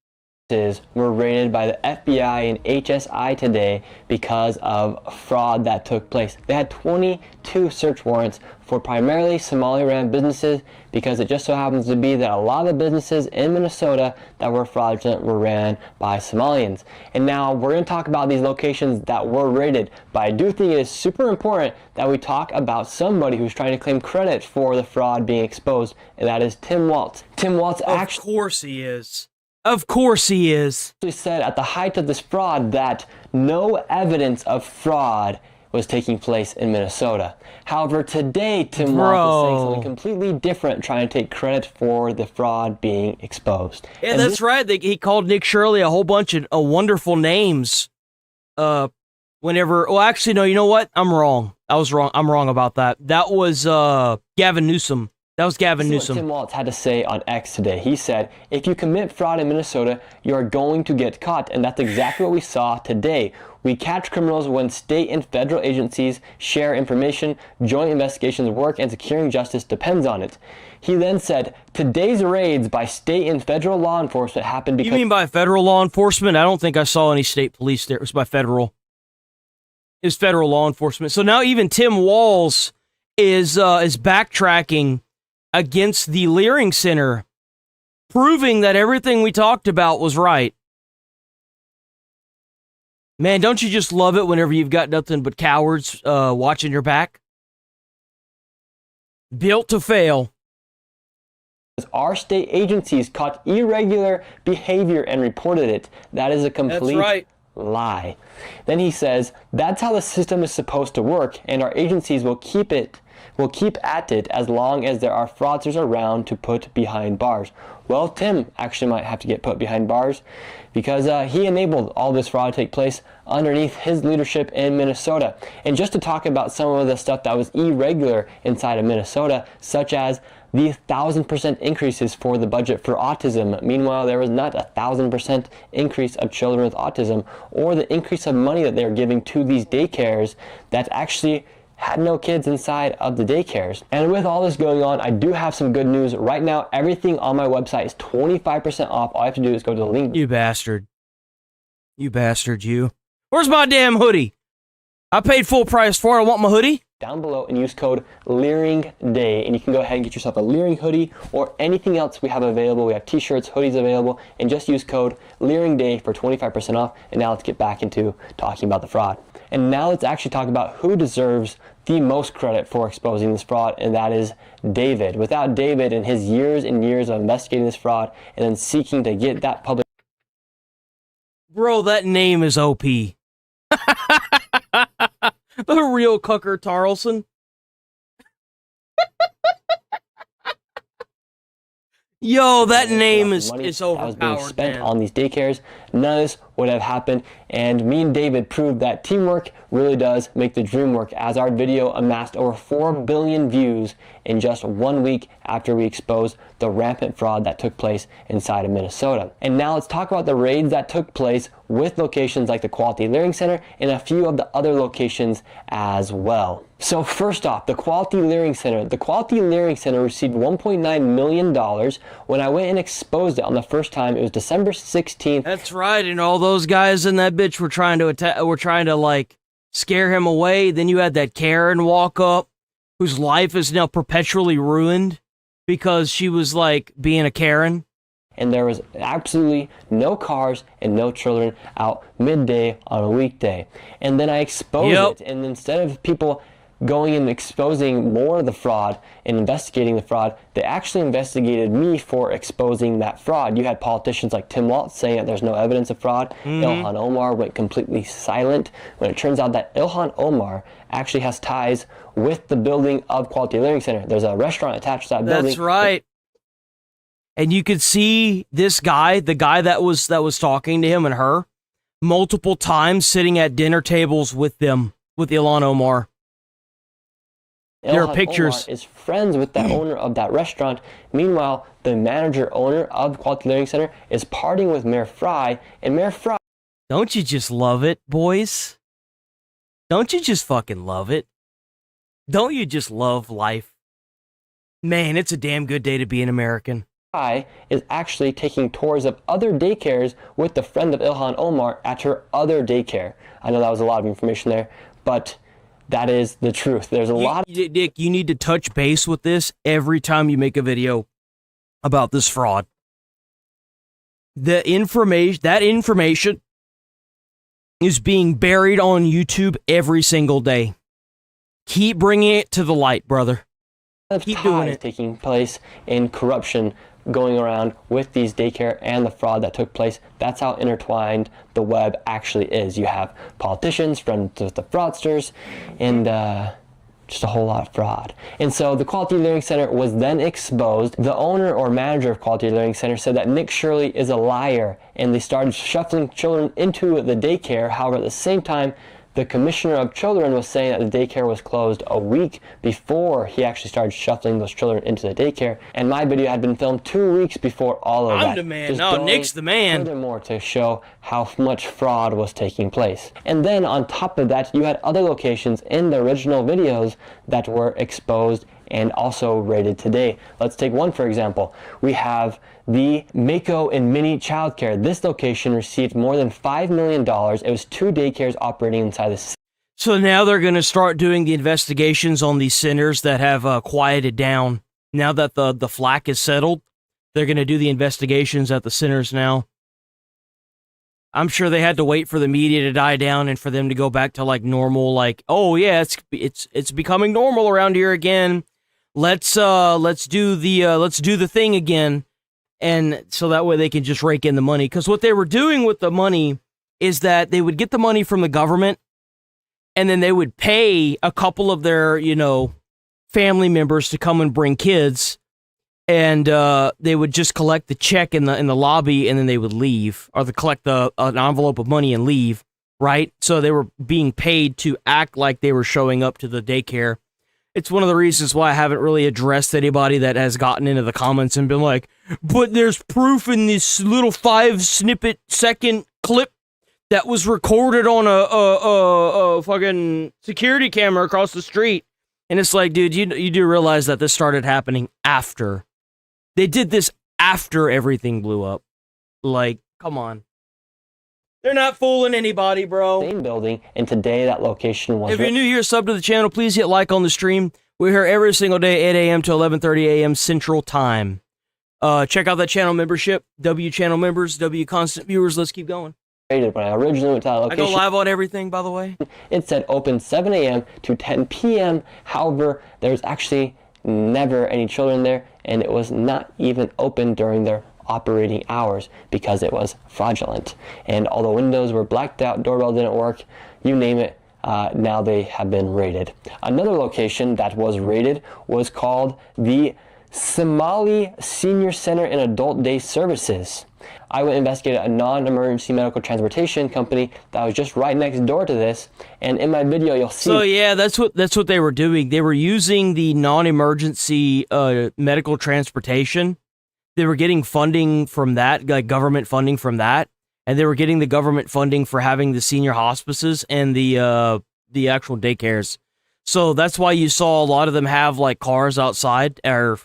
were raided by the FBI and HSI today because of fraud that took place. They had 22 search warrants for primarily Somali-ran businesses because it just so happens to be that a lot of the businesses in Minnesota that were fraudulent were ran by Somalians. And now we're going to talk about these locations that were raided, but I do think it is super important that we talk about somebody who's trying to claim credit for the fraud being exposed, and that is Tim Waltz. Tim Waltz actually... Of course he is. Of course he is. Said at the height of this fraud that no evidence of fraud was taking place in Minnesota. However, today Tim Waltz is saying something completely different, trying to take credit for the fraud being exposed. Yeah, and that's right. He called Nick Shirley a whole bunch of wonderful names. Whenever, well, actually, no. You know what? I'm wrong. I was wrong. I'm wrong about that. That was Gavin Newsom. That was Gavin Newsom. What Tim Waltz had to say on X today. He said, if you commit fraud in Minnesota, you are going to get caught. And that's exactly what we saw today. We catch criminals when state and federal agencies share information, joint investigations work, and securing justice depends on it. He then said, today's raids by state and federal law enforcement happened because... You mean by federal law enforcement? I don't think I saw any state police there. It was by federal. It was federal law enforcement. So now even Tim Walz is backtracking against the Leering Center, proving that everything we talked about was right. Man, don't you just love it whenever you've got nothing but cowards watching your back? Built to fail. Our state agencies caught irregular behavior and reported it. That is a complete lie. Then he says, that's how the system is supposed to work, and our agencies will keep at it as long as there are fraudsters around to put behind bars. Well, Tim actually might have to get put behind bars because he enabled all this fraud to take place underneath his leadership in Minnesota. And just to talk about some of the stuff that was irregular inside of Minnesota, such as the 1,000% increases for the budget for autism. Meanwhile, there was not 1,000% increase of children with autism, or the increase of money that they were giving to these daycares that actually had no kids inside of the daycares. And with all this going on, I do have some good news. Right now, everything on my website is 25% off. All I have to do is go to the link. You bastard. You bastard, you. Where's my damn hoodie? I paid full price for it. I want my hoodie. Down below and use code LeeringDay, and you can go ahead and get yourself a Leering hoodie or anything else we have available. We have t-shirts, hoodies available, and just use code LeeringDay for 25% off. And now let's get back into talking about the fraud. And now let's actually talk about who deserves the most credit for exposing this fraud, and that is David. Without David and his years and years of investigating this fraud and then seeking to get that public... Bro, that name is OP. The real Cucker Tarlson. Yo, that name is overpowered. That was being spent on these daycares. None of this would have happened, and me and David proved that teamwork really does make the dream work, as our video amassed over 4 billion views in just 1 week after we exposed the rampant fraud that took place inside of Minnesota. And now let's talk about the raids that took place with locations like the Quality Leering Center and a few of the other locations as well. So first off, the Quality Leering Center. The Quality Leering Center received $1.9 million. When I went and exposed it on the first time, it was December 16th. That's right, and all those guys in that bitch were trying to like scare him away. Then you had that Karen walk up, whose life is now perpetually ruined because she was like being a Karen. And there was absolutely no cars and no children out midday on a weekday. And then I exposed it, and instead of people going and exposing more of the fraud and investigating the fraud, they actually investigated me for exposing that fraud. You had politicians like Tim Waltz saying that there's no evidence of fraud. Ilhan Omar went completely silent when it turns out that Ilhan Omar actually has ties with the building of Quality Leering Center. There's a restaurant attached to that building. That's right. And you could see this guy, the guy that was talking to him and her, multiple times sitting at dinner tables with them, with Ilhan Omar. There are pictures. Omar is friends with the owner of that restaurant. Meanwhile, the owner of Quality Leering Center is partying with Mayor Fry, and Mayor Fry... Don't you just love it, boys? Don't you just fucking love it? Don't you just love life? Man, it's a damn good day to be an American. guy is actually taking tours of other daycares with the friend of Ilhan Omar at her other daycare. I know that was a lot of information there, but that is the truth. There's a lot. Dick, you need to touch base with this every time you make a video about this fraud. That information is being buried on YouTube every single day. Keep bringing it to the light, brother. Keep doing it. Taking place in corruption going around with these daycare and the fraud that took place. That's how intertwined the web actually is. You have politicians, friends with the fraudsters, and just a whole lot of fraud. And so the Quality Learning Center was then exposed. The owner or manager of Quality Learning Center said that Nick Shirley is a liar, and they started shuffling children into the daycare. However, at the same time, the commissioner of children was saying that the daycare was closed a week before he actually started shuffling those children into the daycare. And my video had been filmed 2 weeks before all of that. I'm the man. No, Nick's the man. Furthermore, to show how much fraud was taking place. And then on top of that, you had other locations in the original videos that were exposed and also rated today. Let's take one for example. We have the Mako and Mini Childcare. This location received more than $5 million. It was 2 daycares operating inside the. So now they're going to start doing the investigations on these centers that have quieted down. Now that the flack is settled, they're going to do the investigations at the centers now. I'm sure they had to wait for the media to die down and for them to go back to like normal, like, oh yeah, it's becoming normal around here again. Let's do the thing again. And so that way they can just rake in the money. Because what they were doing with the money is that they would get the money from the government and then they would pay a couple of their, family members to come and bring kids. And they would just collect the check in the lobby and then they would leave. Or they collect an envelope of money and leave, right? So they were being paid to act like they were showing up to the daycare. It's one of the reasons why I haven't really addressed anybody that has gotten into the comments and been like, but there's proof in this little 5-second clip that was recorded on a fucking security camera across the street. And it's like, dude, you do realize that this started happening after. They did this after everything blew up. Like, come on. They're not fooling anybody, bro. Same building, and today that location was. If you're new here, sub to the channel, please hit like on the stream. We're here every single day, 8 a.m. to 11:30 a.m. Central Time. Check out that channel membership. W channel members, W constant viewers. Let's keep going. When I originally went to that location, I go live on everything, by the way. It said open 7 a.m. to 10 p.m. However, there's actually never any children there, and it was not even open during their operating hours because it was fraudulent. And all the windows were blacked out, doorbell didn't work, you name it, now they have been raided. Another location that was raided was called the Somali Senior Center and Adult Day Services. I went and investigated a non-emergency medical transportation company that was just right next door to this, and in my video you'll see. So yeah, that's what they were doing. They were using the non-emergency medical transportation. They were getting funding from that, like government funding from that, and they were getting the government funding for having the senior hospices and the actual daycares. So that's why you saw a lot of them have like cars outside, or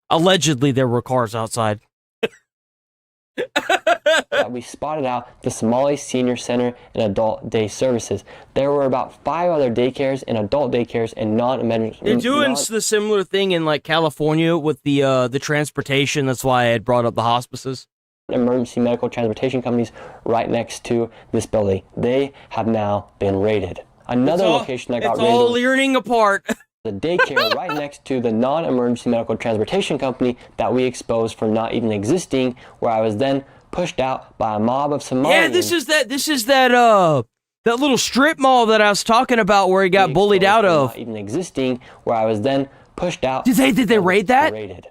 allegedly there were cars outside. We spotted out the Somali Senior Center and Adult Day Services. There were about 5 other daycares and adult daycares and non-emergency. They're doing the similar thing in like California with the transportation. That's why I had brought up the hospices. Emergency medical transportation companies right next to this building. They have now been raided. Another location that got raided. It's all learning apart. The daycare right next to the non-emergency medical transportation company that we exposed for not even existing, where I was then pushed out by a mob of Somalians. Yeah, this is that little strip mall that I was talking about where he got bullied out of. Not even existing, where I was then pushed out. Did they raid that? Raided.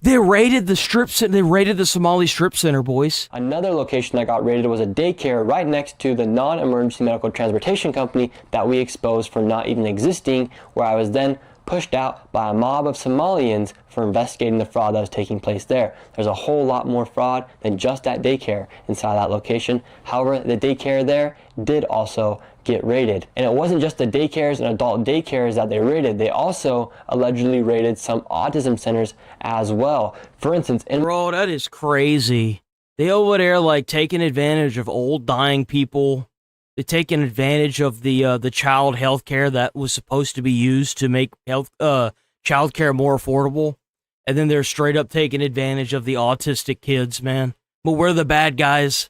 They raided the strip center. They raided the Somali strip center, boys. Another location that got raided was a daycare right next to the non-emergency medical transportation company that we exposed for not even existing, where I was then pushed out by a mob of Somalians for investigating the fraud that was taking place there. There's a whole lot more fraud than just that daycare inside that location. However, the daycare there did also get raided. And it wasn't just the daycares and adult daycares that they raided. They also allegedly raided some autism centers as well. For instance, Bro, that is crazy. They over there like taking advantage of old dying people. They're taking advantage of the child health care that was supposed to be used to make child care more affordable. And then they're straight up taking advantage of the autistic kids, man. But we're the bad guys.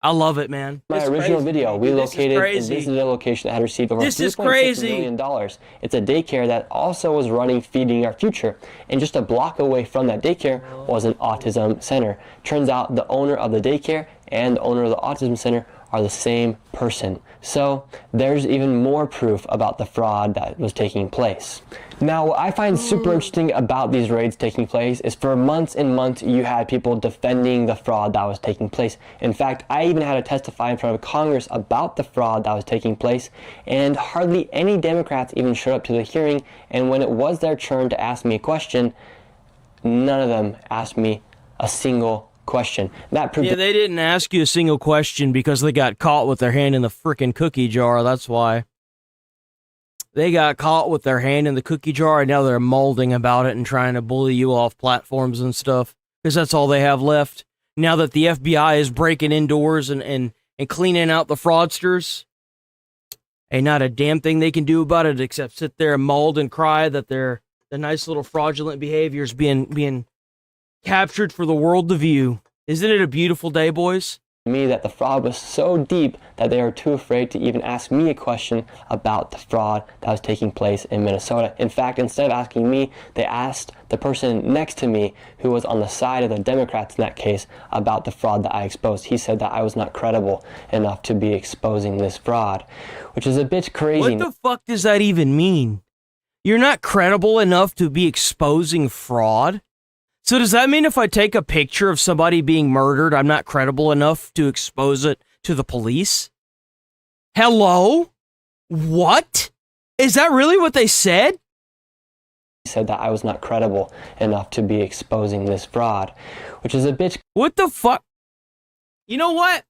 I love it, man. My original video, we located and visited a location that had received over $3.6 million. It's a daycare that also was running Feeding Our Future. And just a block away from that daycare was an autism center. Turns out the owner of the daycare and the owner of the autism center are the same person. So there's even more proof about the fraud that was taking place. Now, what I find super interesting about these raids taking place is for months and months you had people defending the fraud that was taking place. In fact, I even had to testify in front of Congress about the fraud that was taking place, and hardly any Democrats even showed up to the hearing, and when it was their turn to ask me a question, none of them asked me a single question. That yeah, they didn't ask you a single question because they got caught with their hand in the frickin' cookie jar, that's why. They got caught with their hand in the cookie jar, and now they're molding about it and trying to bully you off platforms and stuff, because that's all they have left. Now that the FBI is breaking indoors and cleaning out the fraudsters, ain't not a damn thing they can do about it except sit there and mold and cry that the nice little fraudulent behavior is being captured for the world to view. Isn't it a beautiful day, boys? Me that the fraud was so deep that they were too afraid to even ask me a question about the fraud that was taking place in Minnesota. In fact, instead of asking me, they asked the person next to me who was on the side of the Democrats in that case about the fraud that I exposed. He said that I was not credible enough to be exposing this fraud, which is a bit crazy. What the fuck does that even mean? You're not credible enough to be exposing fraud? So does that mean if I take a picture of somebody being murdered, I'm not credible enough to expose it to the police? Hello? What? Is that really what they said? He said that I was not credible enough to be exposing this fraud, which is a bit... What the fuck? You know what?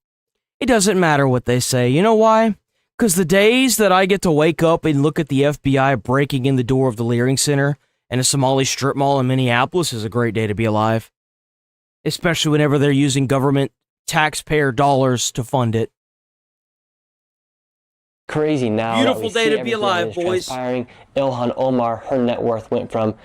It doesn't matter what they say. You know why? Because the days that I get to wake up and look at the FBI breaking in the door of the Leering Center and a Somali strip mall in Minneapolis is a great day to be alive. Especially whenever they're using government taxpayer dollars to fund it. Crazy now. Beautiful day to be alive, boys. Ilhan Omar, her net worth went from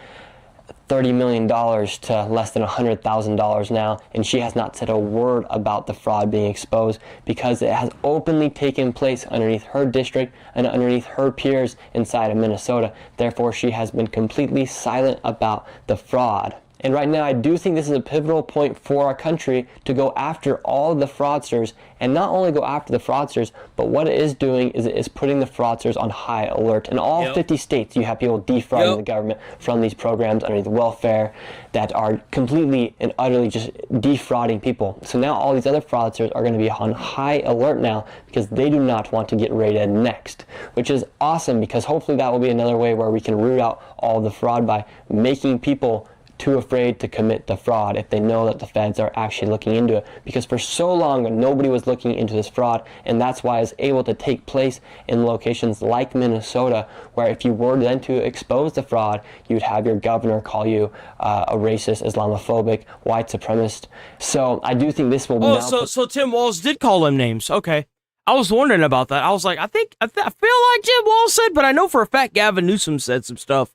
$30 million to less than $100,000 now, and she has not said a word about the fraud being exposed because it has openly taken place underneath her district and underneath her peers inside of Minnesota. Therefore, she has been completely silent about the fraud. And right now, I do think this is a pivotal point for our country to go after all of the fraudsters, and not only go after the fraudsters, but what it is doing is it is putting the fraudsters on high alert. In all 50 states, you have people defrauding the government from these programs underneath welfare that are completely and utterly just defrauding people. So now all these other fraudsters are going to be on high alert now because they do not want to get raided next, which is awesome because hopefully that will be another way where we can root out all the fraud by making people too afraid to commit the fraud if they know that the feds are actually looking into it, because for so long nobody was looking into this fraud, and that's why it's able to take place in locations like Minnesota, where if you were then to expose the fraud, you'd have your governor call you a racist, Islamophobic, white supremacist. So I do think this will so Tim Walz did call him names. Okay, I was wondering about that. I was like, I feel like Tim Walz said, but I know for a fact Gavin Newsom said some stuff.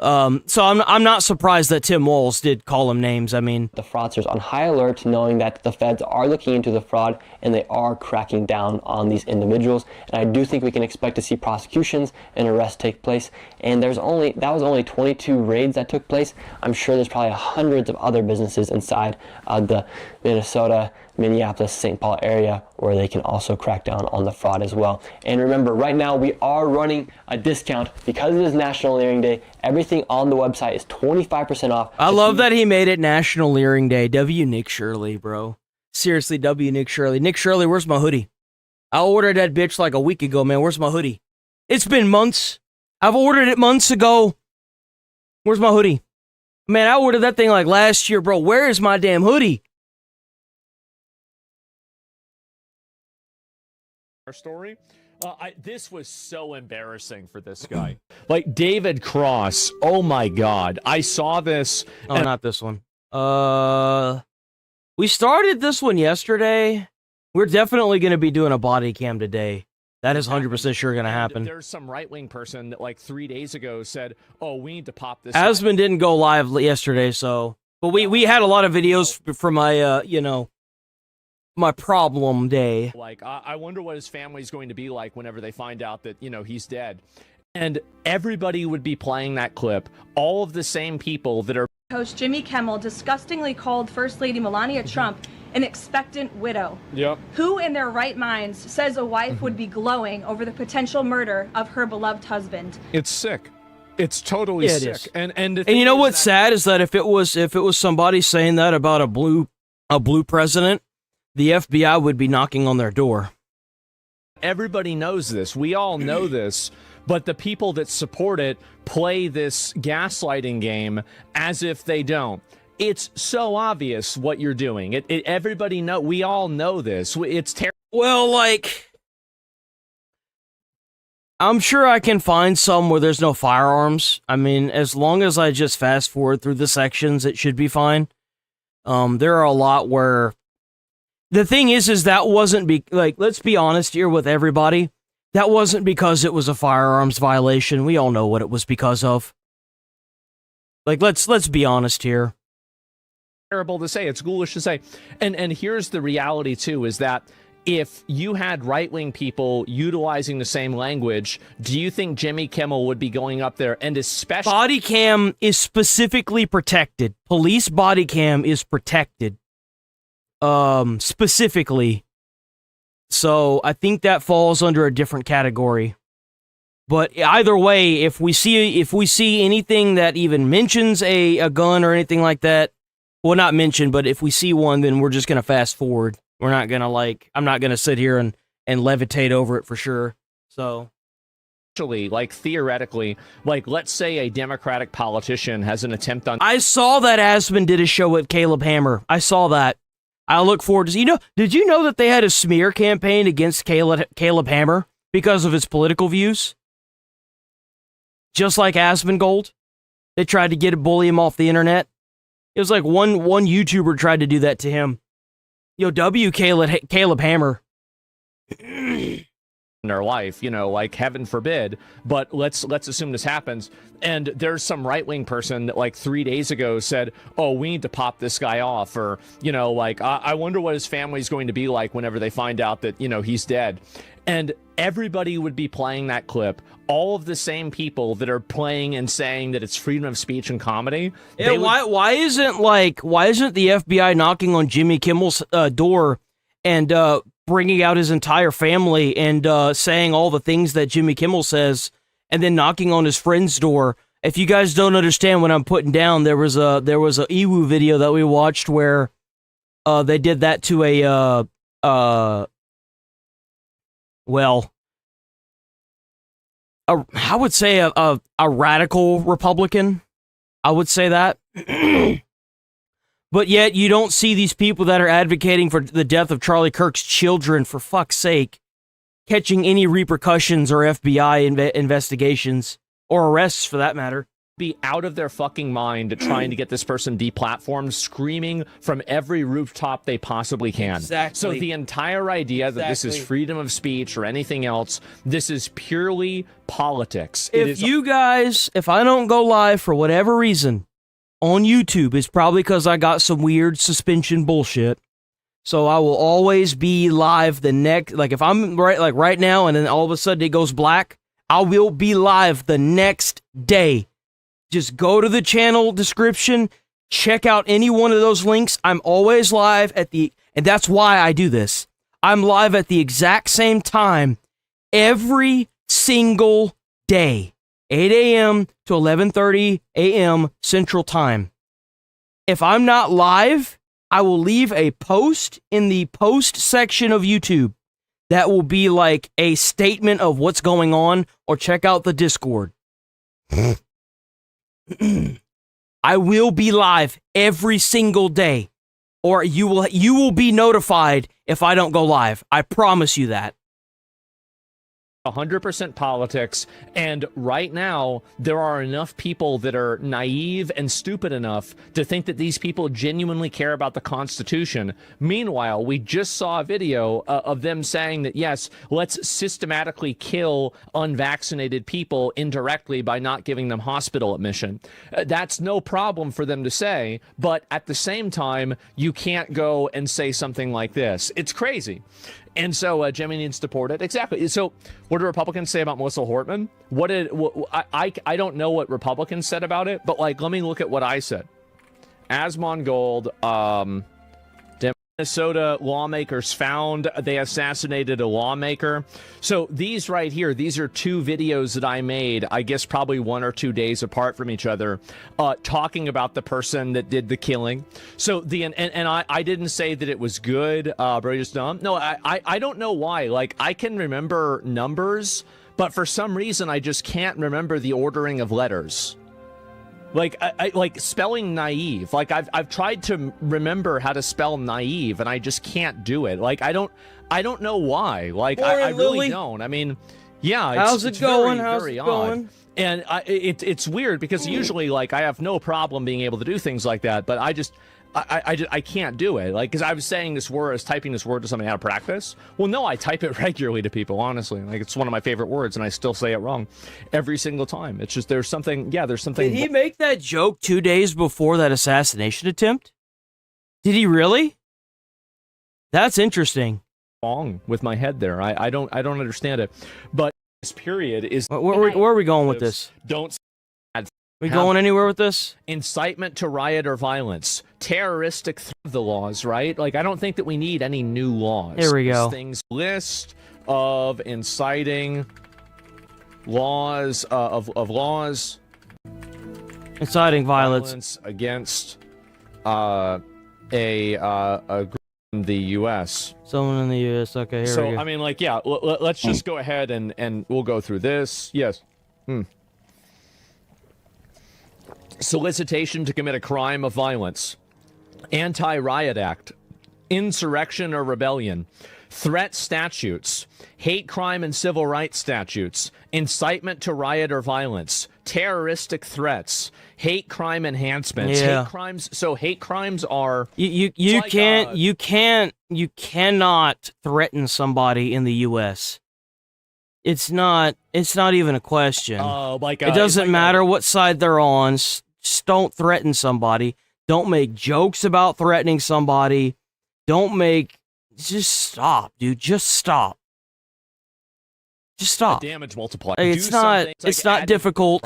So I'm not surprised that Tim Walz did call him names. I mean, the fraudsters on high alert, knowing that the feds are looking into the fraud and they are cracking down on these individuals. And I do think we can expect to see prosecutions and arrests take place. And that was only 22 raids that took place. I'm sure there's probably hundreds of other businesses inside the Minnesota, Minneapolis, St. Paul area where they can also crack down on the fraud as well. And remember, right now we are running a discount because it is National Leering Day. Everything on the website is 25% off. I love that he made it National Leering Day. W. Nick Shirley, bro. Seriously, W. Nick Shirley. Nick Shirley, where's my hoodie? I ordered that bitch like a week ago, man. Where's my hoodie? It's been months. I've ordered it months ago. Where's my hoodie? Man, I ordered that thing like last year, bro. Where is my damn hoodie? Story. This was so embarrassing for this guy. Like David Cross. Oh my God. I saw this. Oh, not this one. We started this one yesterday. We're definitely going to be doing a body cam today. That is 100% sure going to happen. There's some right-wing person that like 3 days ago said, "Oh, we need to pop this." Asmund didn't go live yesterday, so but we had a lot of videos for my my problem day. Like, I wonder what his family's going to be like whenever they find out that, he's dead. And everybody would be playing that clip. All of the same people that are... Host Jimmy Kimmel disgustingly called First Lady Melania Trump an expectant widow. Yep. Who in their right minds says a wife would be glowing over the potential murder of her beloved husband? It's sick. It's totally sick. Is. And you know what's sad is that if it was somebody saying that about a blue president, the FBI would be knocking on their door. Everybody knows this. We all know this. But the people that support it play this gaslighting game as if they don't. It's so obvious what you're doing. Everybody know. We all know this. It's terrible. Well, like, I'm sure I can find some where there's no firearms. I mean, as long as I just fast forward through the sections, it should be fine. There are a lot where... The thing is that wasn't let's be honest here with everybody. That wasn't because it was a firearms violation. We all know what it was because of. Like, let's be honest here. Terrible to say. It's ghoulish to say. And here's the reality too, is that if you had right-wing people utilizing the same language, do you think Jimmy Kimmel would be going up there and especially... Body cam is specifically protected. Police body cam is protected. Specifically. So I think that falls under a different category. But either way, if we see anything that even mentions a gun or anything like that, well, not mention, but if we see one, then we're just gonna fast forward. We're not gonna I'm not gonna sit here and levitate over it for sure. So, like theoretically, like let's say a Democratic politician has an attempt on... I saw that Asmund did a show with Caleb Hammer. I saw that. I look forward to... did you know that they had a smear campaign against Caleb Hammer because of his political views? Just like Asmongold. They tried to bully him off the internet. It was like one YouTuber tried to do that to him. Caleb Hammer. In their life, like heaven forbid, but let's assume this happens. And there's some right-wing person that like 3 days ago said, "Oh, we need to pop this guy off," or I wonder what his family's going to be like whenever they find out that he's dead. And everybody would be playing that clip. All of the same people that are playing and saying that it's freedom of speech and comedy. Yeah, why isn't the FBI knocking on Jimmy Kimmel's door and bringing out his entire family and saying all the things that Jimmy Kimmel says, and then knocking on his friend's door? If you guys don't understand what I'm putting down, there was a Ewu video that we watched where they did that to I would say a radical Republican. I would say that. But yet you don't see these people that are advocating for the death of Charlie Kirk's children, for fuck's sake, catching any repercussions or FBI investigations, or arrests for that matter. Be out of their fucking mind trying to get this person deplatformed, screaming from every rooftop they possibly can. Exactly. So the entire idea that this is freedom of speech or anything else, this is purely politics. If I don't go live for whatever reason on YouTube, it's probably because I got some weird suspension bullshit. So I will always be live the next, like if I'm right now and then all of a sudden it goes black, I will be live the next day. Just go to the channel description, check out any one of those links. I'm always live and that's why I do this. I'm live at the exact same time every single day, 8 a.m. to 11:30 a.m. Central Time. If I'm not live, I will leave a post in the post section of YouTube that will be like a statement of what's going on, or check out the Discord. I will be live every single day, or you will be notified if I don't go live. I promise you that. 100% politics, and right now there are enough people that are naive and stupid enough to think that these people genuinely care about the Constitution. Meanwhile, we just saw a video of them saying that, yes, let's systematically kill unvaccinated people indirectly by not giving them hospital admission. That's no problem for them to say, but at the same time, you can't go and say something like this. It's crazy. And so Jimmy needs to deport it. Exactly. So what do Republicans say about Melissa Hortman? I don't know what Republicans said about it, but like, let me look at what I said. Asmon Gold, Minnesota lawmakers found they assassinated a lawmaker. So these right here, these are two videos that I made, I guess probably 1 or 2 days apart from each other, talking about the person that did the killing. So I didn't say that it was good, bro, just dumb. No, I don't know why. Like, I can remember numbers, but for some reason I just can't remember the ordering of letters. Like, I like spelling naive. Like, I've tried to remember how to spell naive, and I just can't do it. Like, I don't know why. Like, I really don't. I mean, yeah. How's it going? How's it going? And it's weird because usually, like, I have no problem being able to do things like that, but I can't do it. Like, because I was saying this word, I was typing this word to somebody out of practice. Well, no, I type it regularly to people, honestly. Like, it's one of my favorite words, and I still say it wrong every single time. It's just, there's something. Did he make that joke 2 days before that assassination attempt? Did he really? That's interesting. Wrong with my head there. I don't understand it. But this period is. Where are we going with this? Don't. We going anywhere with this? Incitement to riot or violence. Terroristic of the laws, right? Like, I don't think that we need any new laws. Here we go. Things list of inciting laws of laws. Inciting violence against a group in the U.S. Someone in the U.S. Okay, here we go. I mean, like, yeah. Let's just go ahead and we'll go through this. Yes. Solicitation to commit a crime of violence, anti-riot act, insurrection or rebellion, threat statutes, hate crime and civil rights statutes, incitement to riot or violence, terroristic threats, hate crime enhancements, Yeah. hate crimes. So hate crimes are you cannot threaten somebody in the U.S. It's not even a question. It doesn't matter what side they're on. Just don't threaten somebody. Don't make jokes about threatening somebody. Just stop, dude. Just stop. Just stop. Damage multiplier. It's not difficult.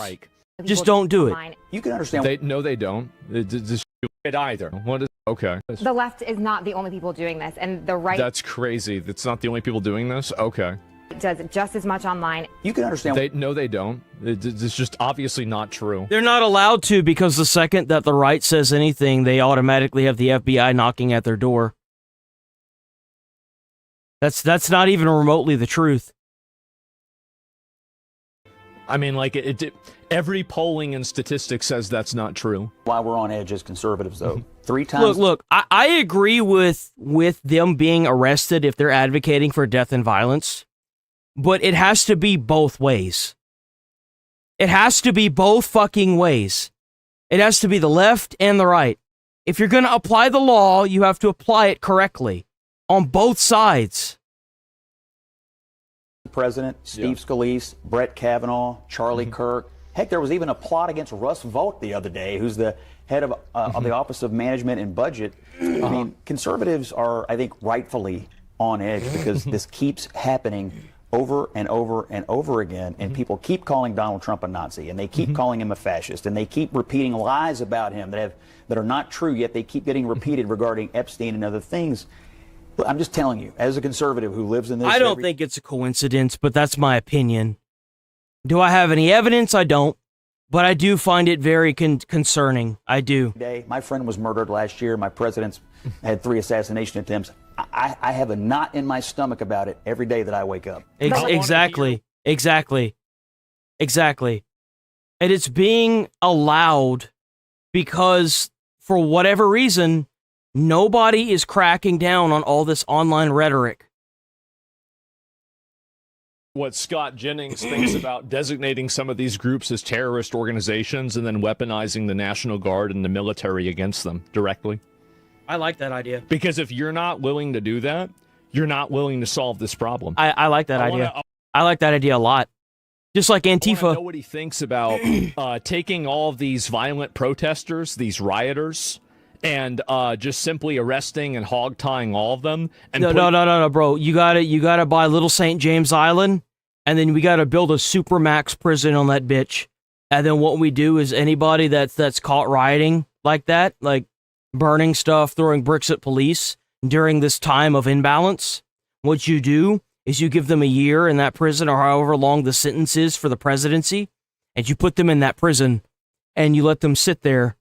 Just don't do it. You can understand. No, they don't. Just do it either. What is okay? The left is not the only people doing this, and the right. That's crazy. That's not the only people doing this. Okay. Does just as much online. You can understand. No, they don't. It's just obviously not true. They're not allowed to, because the second that the right says anything, they automatically have the FBI knocking at their door. That's not even remotely the truth. I mean, like, every polling and statistic says that's not true. Why we're on edge as conservatives, though. 3 times. Look. I agree with them being arrested if they're advocating for death and violence. But it has to be both ways. It has to be both fucking ways. It has to be the left and the right. If you're going to apply the law, you have to apply it correctly on both sides. President, Steve Scalise, Brett Kavanaugh, Charlie Kirk. Heck, there was even a plot against Russ Vought the other day, who's the head of the Office of Management and Budget. I mean, conservatives are, I think, rightfully on edge because this keeps happening over and over and over again, and people keep calling Donald Trump a Nazi, and they keep calling him a fascist, and they keep repeating lies about him that are not true, yet they keep getting repeated regarding Epstein and other things. But I'm just telling you, as a conservative who lives in this... I don't think it's a coincidence, but that's my opinion. Do I have any evidence? I don't. But I do find it very concerning. I do. My friend was murdered last year. My president's had 3 assassination attempts. I have a knot in my stomach about it every day that I wake up. Exactly. And it's being allowed because, for whatever reason, nobody is cracking down on all this online rhetoric. What Scott Jennings thinks about designating some of these groups as terrorist organizations and then weaponizing the National Guard and the military against them directly. I like that idea. Because if you're not willing to do that, you're not willing to solve this problem. I like that idea. I like that idea a lot. Just like Antifa. I know what he thinks about taking all of these violent protesters, these rioters, and just simply arresting and hog-tying all of them. And No, bro. You gotta buy Little St. James Island, and then we gotta build a supermax prison on that bitch. And then what we do is anybody that's caught rioting like that, like burning stuff, throwing bricks at police during this time of imbalance, what you do is you give them a year in that prison or however long the sentence is for the presidency, and you put them in that prison, and you let them sit there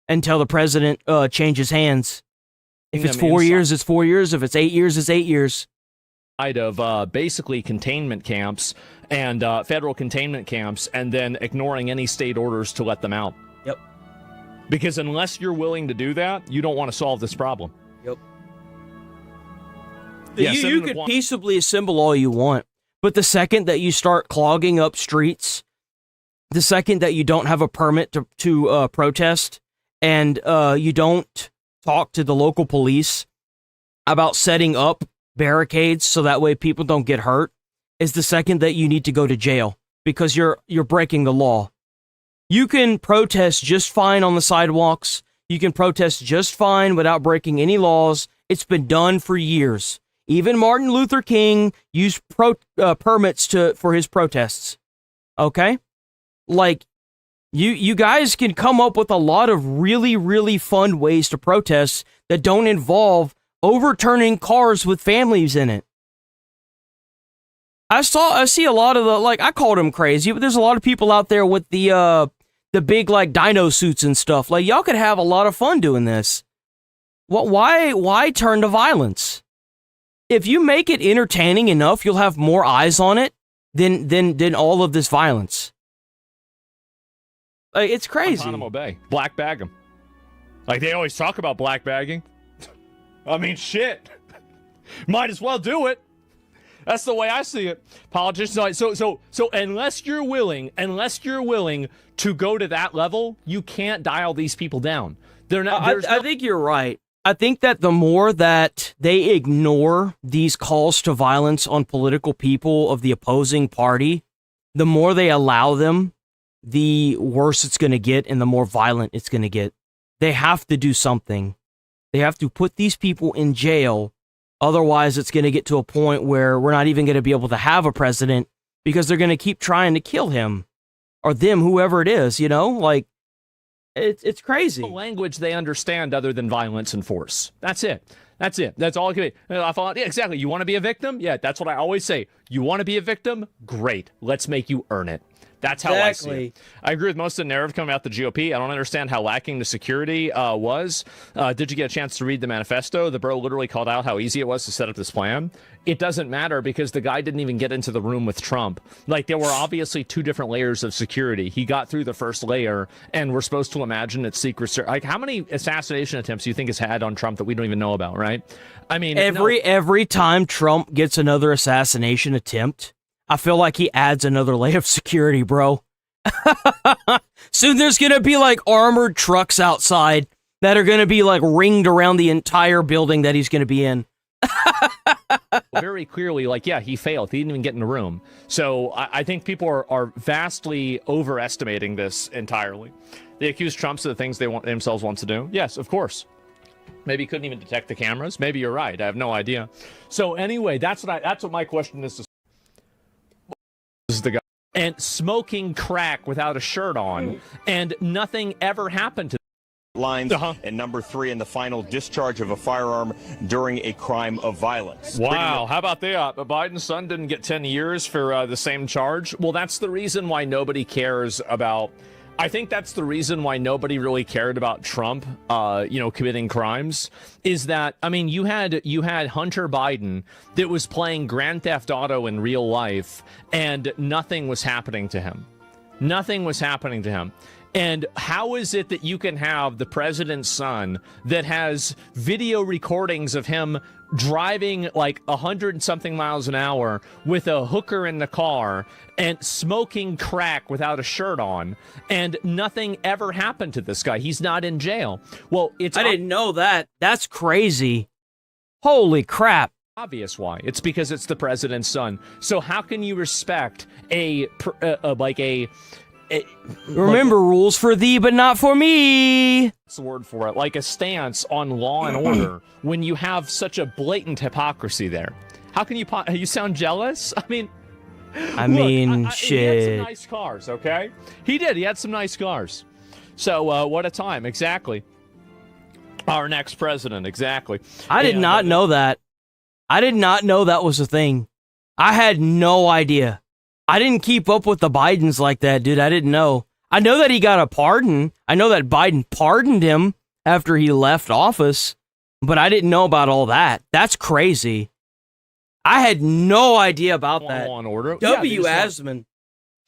until the president changes hands. If it's 4 years, it's 4 years. If it's 8 years, it's 8 years. Of basically containment camps and federal containment camps, and then ignoring any state orders to let them out. Yep. Because unless you're willing to do that, you don't want to solve this problem. Yep. Yeah, you could peaceably assemble all you want, but the second that you start clogging up streets, the second that you don't have a permit to protest, and you don't talk to the local police about setting up barricades so that way people don't get hurt, is the second that you need to go to jail because you're breaking the law. You can protest just fine on the sidewalks. You can protest just fine without breaking any laws. It's been done for years. Even Martin Luther King used permits for his protests. Okay? Like, you guys can come up with a lot of really, really fun ways to protest that don't involve overturning cars with families in it. I see a lot of I called them crazy, but there's a lot of people out there with the big, like, dino suits and stuff. Like, y'all could have a lot of fun doing this. Why turn to violence? If you make it entertaining enough, you'll have more eyes on it than all of this violence. Like, it's crazy. Guantanamo Bay. Black bag them. Like, they always talk about black bagging. I mean, shit. Might as well do it. That's the way I see it. Politicians, so unless you're willing to go to that level, you can't dial these people down. They're not. I think you're right. I think that the more that they ignore these calls to violence on political people of the opposing party, the more they allow them, the worse it's going to get and the more violent it's going to get. They have to do something. They have to put these people in jail. Otherwise, it's going to get to a point where we're not even going to be able to have a president because they're going to keep trying to kill him or them, whoever it is, you know? Like, it's crazy. Language they understand other than violence and force. That's it. That's all it can be. I thought, yeah, exactly. You want to be a victim? Yeah, that's what I always say. You want to be a victim? Great. Let's make you earn it. That's how I see it. I agree with most of the narrative coming out the GOP. I don't understand how lacking the security was. Did you get a chance to read the manifesto? The bro literally called out how easy it was to set up this plan. It doesn't matter because the guy didn't even get into the room with Trump. Like, there were obviously two different layers of security. He got through the first layer, and we're supposed to imagine it's secret. Like, how many assassination attempts do you think has had on Trump that we don't even know about, right? I mean, every time Trump gets another assassination attempt, I feel like he adds another layer of security, bro. Soon there's going to be, like, armored trucks outside that are going to be, like, ringed around the entire building that he's going to be in. Very clearly, like, yeah, he failed. He didn't even get in the room. So I think people are vastly overestimating this entirely. They accuse Trump of the things they themselves want to do. Yes, of course. Maybe he couldn't even detect the cameras. Maybe you're right. I have no idea. So anyway, that's what my question is. This is the guy. And smoking crack without a shirt on, and nothing ever happened to lines, and number 3 in the final discharge of a firearm during a crime of violence. Wow, how about that? Biden's son didn't get 10 years for the same charge. Well, that's the reason why nobody cares about... I think that's the reason why nobody really cared about Trump, committing crimes, is that, I mean, you had Hunter Biden that was playing Grand Theft Auto in real life, and nothing was happening to him. Nothing was happening to him. And how is it that you can have the president's son that has video recordings of him driving like 100-something miles an hour with a hooker in the car and smoking crack without a shirt on, and nothing ever happened to this guy? He's not in jail. Well, I didn't know that. That's crazy. Holy crap. Obvious why. It's because it's the president's son. So how can you respect remember, rules for thee, but not for me. That's the word for it. Like a stance on law and order when you have such a blatant hypocrisy there. How can you sound jealous? I mean, shit. He had some nice cars, okay? He did. He had some nice cars. So what a time. Exactly. Our next president. Exactly. I did not know that. I did not know that was a thing. I had no idea. I didn't keep up with the Bidens like that, dude. I didn't know. I know that he got a pardon. I know that Biden pardoned him after he left office, but I didn't know about all that. That's crazy. I had no idea about that. Law and order. W. Asman.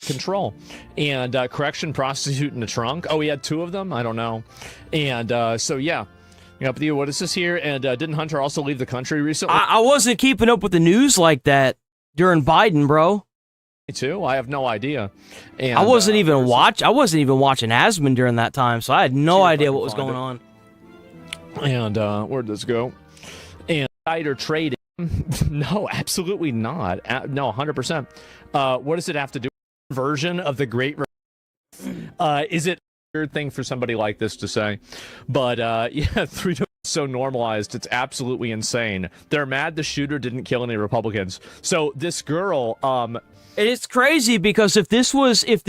Control. And correction prostitute in the trunk. Oh, he had 2 of them? I don't know. And so, yeah. Up with you. What is this here? And didn't Hunter also leave the country recently? I wasn't keeping up with the news like that during Biden, bro. Me too. I have no idea. And I wasn't even watching Asman during that time, so I had no idea what was going on. And where'd this go? And insider trading? No, absolutely not. No, 100%. What does it have to do with the version of the Great? Is it a weird thing for somebody like this to say? But yeah, 3 to so normalized, it's absolutely insane. They're mad the shooter didn't kill any Republicans. So this girl, it's crazy because if this was a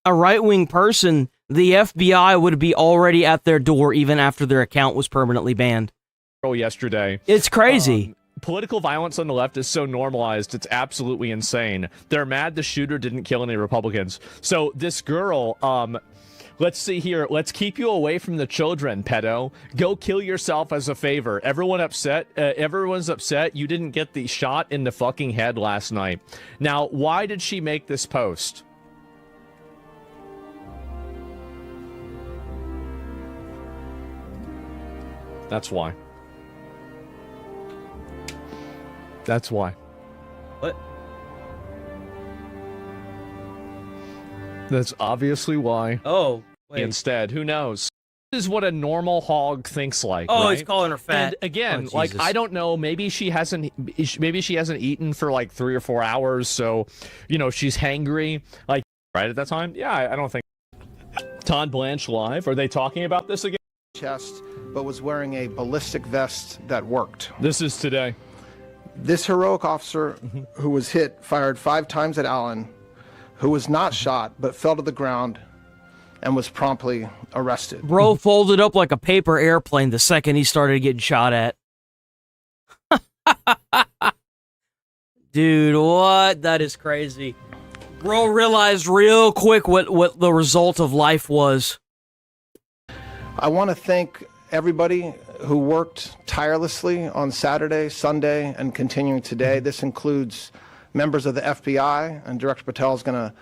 right-wing person, the FBI would be already at their door even after their account was permanently banned. Yesterday, it's crazy. Political violence on the left is so normalized, it's absolutely insane. They're mad the shooter didn't kill any Republicans. So this girl, let's see here. Let's keep you away from the children, pedo. Go kill yourself as a favor. Everyone's upset you didn't get the shot in the fucking head last night. Now, why did she make this post? That's why. That's why. What? That's obviously why. Oh, wait. Instead, who knows? This is what a normal hog thinks like. Oh, right? he's calling her fat. And again, Oh, like, I don't know. Maybe she hasn't eaten for like 3 or 4 hours, so she's hangry. Like right at that time. Yeah, I don't think. Todd Blanche live. Are they talking about this again? Chest, but was wearing a ballistic vest that worked. This is today. This heroic officer who was hit fired 5 times at Allen, who was not shot but fell to the ground and was promptly arrested. Bro folded up like a paper airplane the second he started getting shot at. Dude, what? That is crazy. Bro realized real quick what the result of life was. I want to thank everybody who worked tirelessly on Saturday, Sunday, and continuing today. This includes members of the FBI, and Director Patel is going to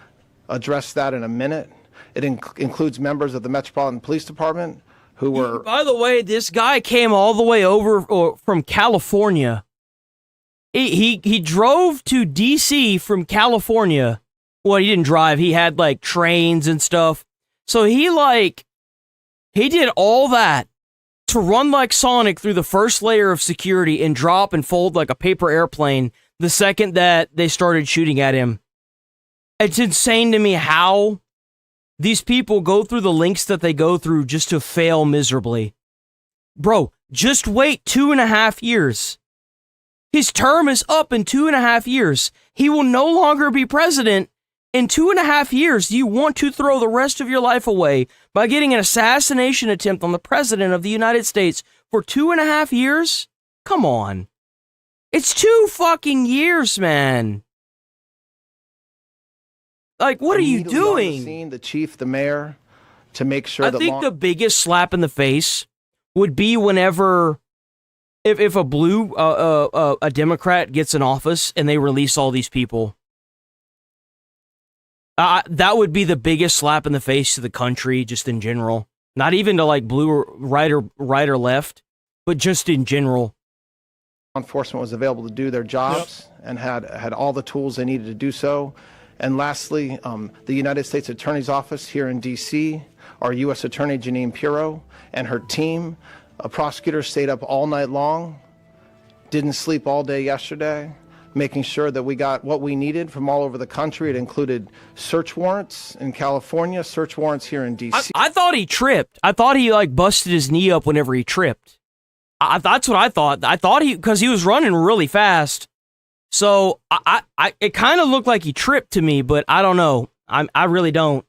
address that in a minute. It includes members of the Metropolitan Police Department who were... By the way, this guy came all the way over from California. He drove to D.C. from California. Well, he didn't drive. He had, like, trains and stuff. So he did all that to run like Sonic through the first layer of security and drop and fold like a paper airplane the second that they started shooting at him. It's insane to me how these people go through the lengths that they go through just to fail miserably. Bro, just wait 2.5 years. His term is up in 2.5 years. He will no longer be president. In 2.5 years, do you want to throw the rest of your life away by getting an assassination attempt on the president of the United States for 2.5 years? Come on. It's 2 fucking years, man. Like, what are you doing? Scene, the chief, the mayor, to make sure I think the biggest slap in the face would be whenever, if a blue, a Democrat gets in office and they release all these people. That would be the biggest slap in the face to the country, just in general. Not even to like blue or right or left, but just in general. Law enforcement was available to do their jobs and had all the tools they needed to do so. And lastly, the United States Attorney's Office here in D.C., our U.S. Attorney Jeanine Pirro and her team, a prosecutor stayed up all night long, didn't sleep all day yesterday, making sure that we got what we needed from all over the country. It included search warrants in California, search warrants here in D.C. I thought he tripped. I thought he like busted his knee up whenever he tripped. That's what I thought. I thought because he was running really fast. So it kind of looked like he tripped to me, but I don't know. I really don't.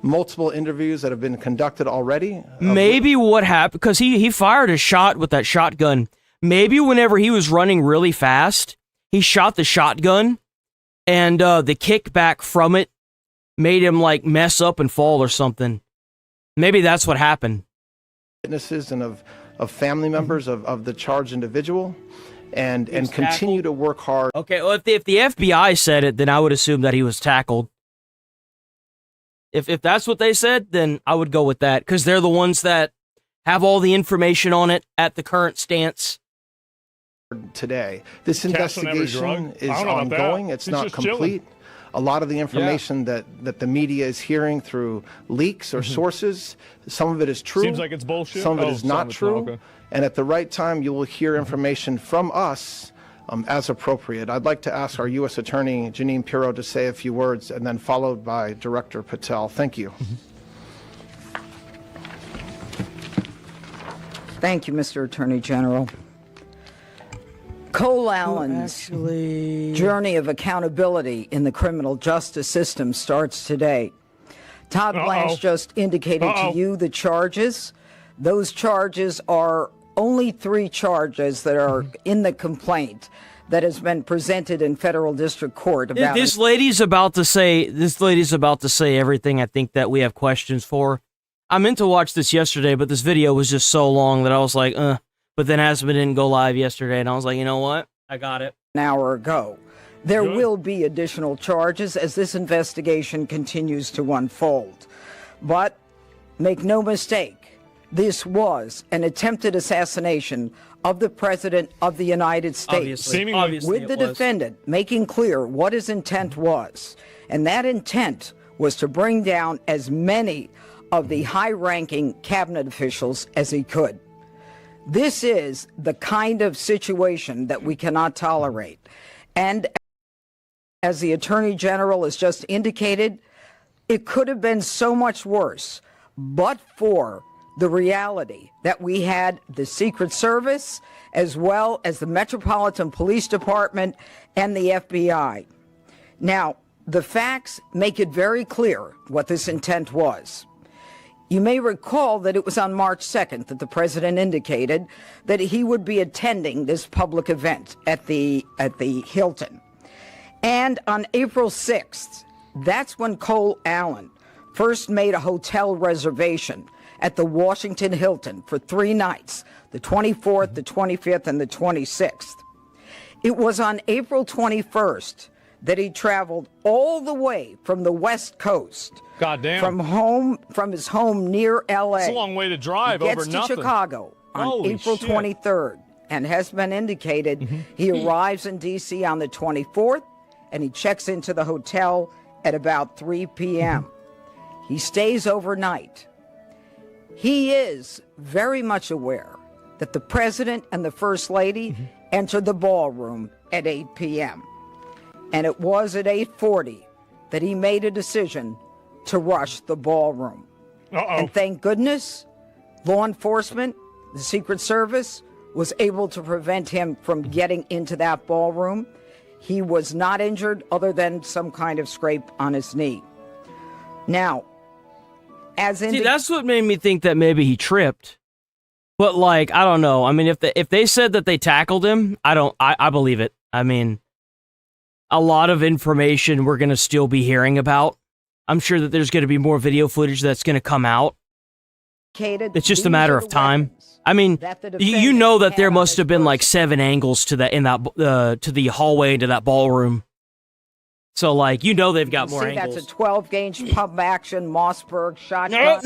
Multiple interviews that have been conducted already. Maybe what happened, because he fired a shot with that shotgun. Maybe whenever he was running really fast, he shot the shotgun, and the kickback from it made him like mess up and fall or something. Maybe that's what happened. Witnesses and of family members of the charged individual, and continue to work hard. Okay, well, if the FBI said it, then I would assume that he was tackled. If that's what they said, then I would go with that, because they're the ones that have all the information on it at the current stance. Today, this investigation is ongoing. It's not complete. A lot of the information that the media is hearing through leaks or sources, some of it is true. Seems like it's bullshit. Some of it is not true. Okay. And at the right time, you will hear information from us as appropriate. I'd like to ask our U.S. Attorney, Jeanine Pirro, to say a few words, and then followed by Director Patel. Thank you. Thank you, Mr. Attorney General. Cole Allen's journey of accountability in the criminal justice system starts today. Todd Blanche just indicated to you the charges. Those charges are only 3 charges that are in the complaint that has been presented in federal district court. About This lady's about to say everything I think that we have questions for. I meant to watch this yesterday, but this video was just so long that I was like, But then Asma didn't go live yesterday, and I was like, you know what? I got it. An hour ago. There will be additional charges as this investigation continues to unfold. But make no mistake, this was an attempted assassination of the President of the United States. Obviously with the defendant making clear what his intent was. And that intent was to bring down as many of the high-ranking cabinet officials as he could. This is the kind of situation that we cannot tolerate. And as the Attorney General has just indicated, it could have been so much worse, but for the reality that we had the Secret Service, as well as the Metropolitan Police Department and the FBI. Now, the facts make it very clear what this intent was. You may recall that it was on March 2nd that the president indicated that he would be attending this public event at the Hilton. And on April 6th, that's when Cole Allen first made a hotel reservation at the Washington Hilton for 3 nights, the 24th, the 25th, and the 26th. It was on April 21st that he traveled all the way from the West Coast. Goddamn. From his home near L.A. It's a long way to drive over nothing. Gets to Chicago on Holy April shit. 23rd, and has been indicated he arrives in D.C. on the 24th, and he checks into the hotel at about 3 p.m. He stays overnight. He is very much aware that the president and the first lady entered the ballroom at 8 p.m. And it was at 8:40 that he made a decision to rush the ballroom. And thank goodness, law enforcement, the Secret Service, was able to prevent him from getting into that ballroom. He was not injured other than some kind of scrape on his knee. Now, See, that's what made me think that maybe he tripped. But like, I don't know. I mean, if they said that they tackled him, I believe it. I mean, a lot of information we're going to still be hearing about. I'm sure that there's going to be more video footage that's going to come out. It's just a matter of time. I mean, you know that there must have been like 7 angles to that to the hallway into that ballroom. So, like, you know they've got more See, angles. that's a 12-gauge pump action Mossberg shotgun.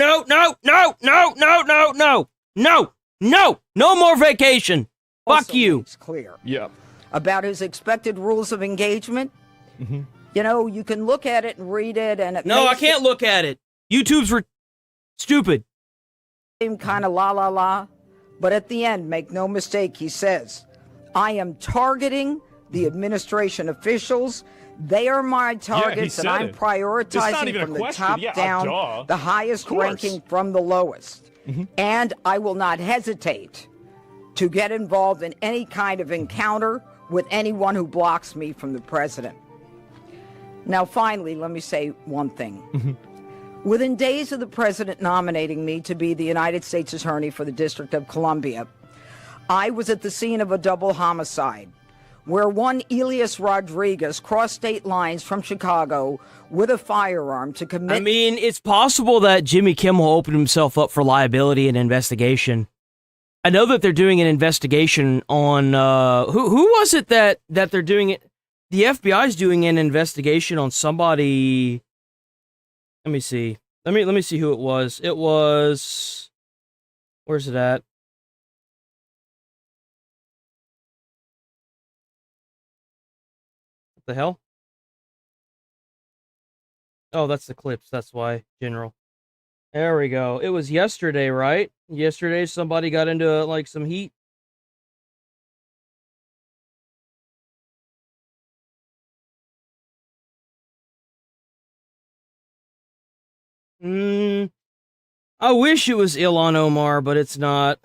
No more vacation. Fuck you. It's clear. Yeah. About his expected rules of engagement. Mm-hmm. You know, you can look at it and read it, and it No, I can't look at it. YouTube's stupid. Kind of la. But at the end, make no mistake, he says, I am targeting the administration officials. They are my targets, and I'm prioritizing from the top down, the highest ranking from the lowest. And I will not hesitate to get involved in any kind of encounter with anyone who blocks me from the president. Now, finally, let me say one thing. Within days of the president nominating me to be the United States Attorney for the District of Columbia, I was at the scene of a double homicide where one Elias Rodriguez crossed state lines from Chicago with a firearm to commit... I mean, it's possible that Jimmy Kimmel opened himself up for liability and investigation. I know that they're doing an investigation on... who was it that they're doing it? The FBI's doing an investigation on somebody... Let me see. Let me see who it was. It was... Where's it at? What the hell? Oh, that's the clips. That's why. General. There we go. It was yesterday, right? Yesterday, somebody got into, like, some heat. I wish it was Ilhan Omar, but it's not.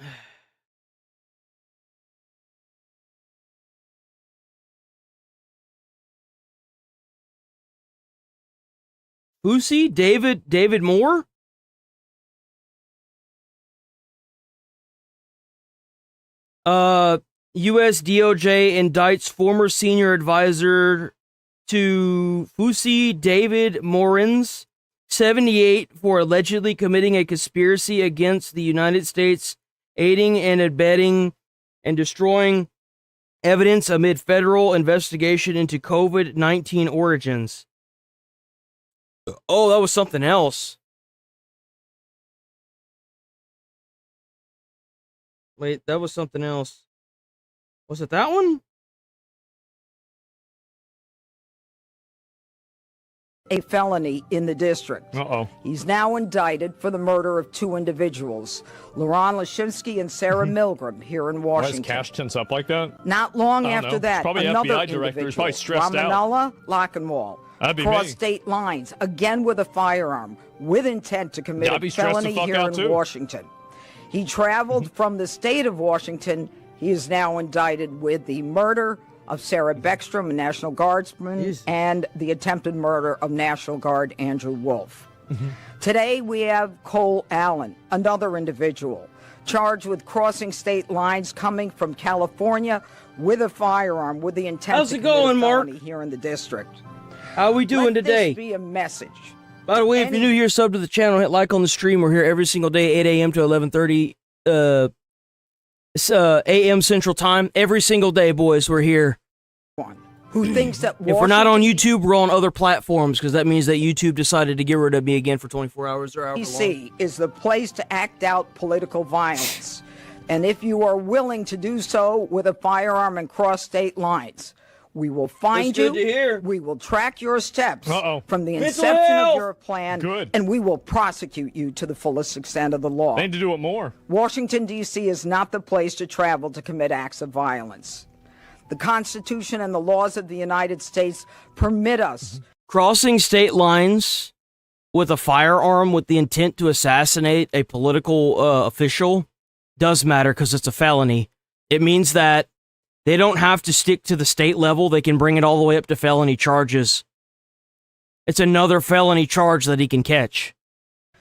Boosie? David Moore? U.S. DOJ indicts former senior advisor to Fusi David Morins, 78, for allegedly committing a conspiracy against the United States, aiding and abetting and destroying evidence amid federal investigation into COVID-19 origins. Oh, that was something else. Wait, that was something else. Was it that one? A felony in the district. He's now indicted for the murder of two individuals, Laron Lashinsky and Sarah Milgram, here in Why is Washington. Cash tense up like that? Not long I don't after know. that, It's probably another FBI director. He's probably stressed out. Ramanella Lockenwall That'd be crossed me. state lines, again with a firearm, with intent to commit I'd be a stressed the felony fuck here out, in too. Washington. He traveled from the state of Washington. He is now indicted with the murder of Sarah Beckstrom, a National Guardsman, and the attempted murder of National Guard Andrew Wolf. Today we have Cole Allen, another individual, charged with crossing state lines coming from California with a firearm with the intent How's to it commit going, a Mark? felony here in the district. How are we doing Let today? This be a message. By the way, if you're new here, sub to the channel, hit like on the stream. We're here every single day, 8 a.m. to 11:30 a.m. Central Time. Every single day, boys, we're here. Who thinks that If we're not on YouTube, we're on other platforms, because that means that YouTube decided to get rid of me again for 24 hours or however long. DC is the place to act out political violence. And if you are willing to do so with a firearm and cross state lines, we will find That's you. good to hear. We will track your steps from the Mental inception health. of your plan, and we will prosecute you to the fullest extent of the law. They need to do it more. Washington, D.C. is not the place to travel to commit acts of violence. The Constitution and the laws of the United States permit us. Crossing state lines with a firearm with the intent to assassinate a political official does matter, because it's a felony. It means that they don't have to stick to the state level. They can bring it all the way up to felony charges. It's another felony charge that he can catch.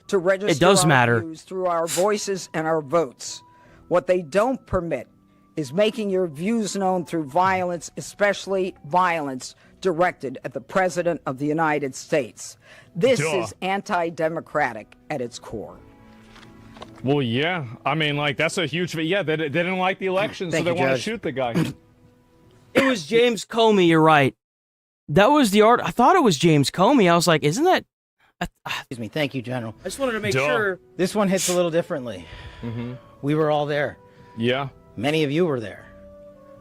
To register It does our matter. views through our voices and our votes. What they don't permit is making your views known through violence, especially violence directed at the President of the United States. This is anti-democratic at its core. Well, yeah. I mean, like, that's a huge... Yeah, they didn't like the election, so Thank they you, want to Judge. shoot the guy. It was James Comey, you're right. That was the art. I thought it was James Comey. I was like, isn't that? Excuse me. Thank you, General. I just wanted to make sure. This one hits a little differently. We were all there. Yeah. Many of you were there.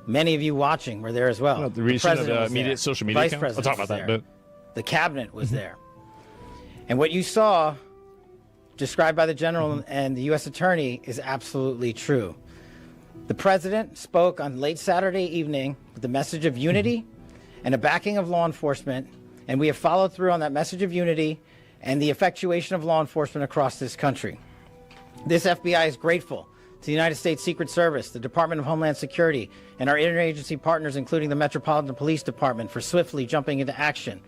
Many of you watching were there as well. The reason of president was immediate there. social media Vice accounts? I'll president talk about was that, there. The cabinet was there. And what you saw, described by the general and the U.S. attorney, is absolutely true. The president spoke on late Saturday evening with the message of unity and a backing of law enforcement, and we have followed through on that message of unity and the effectuation of law enforcement across this country. This FBI is grateful to the United States Secret Service, the Department of Homeland Security, and our interagency partners, including the Metropolitan Police Department, for swiftly jumping into action.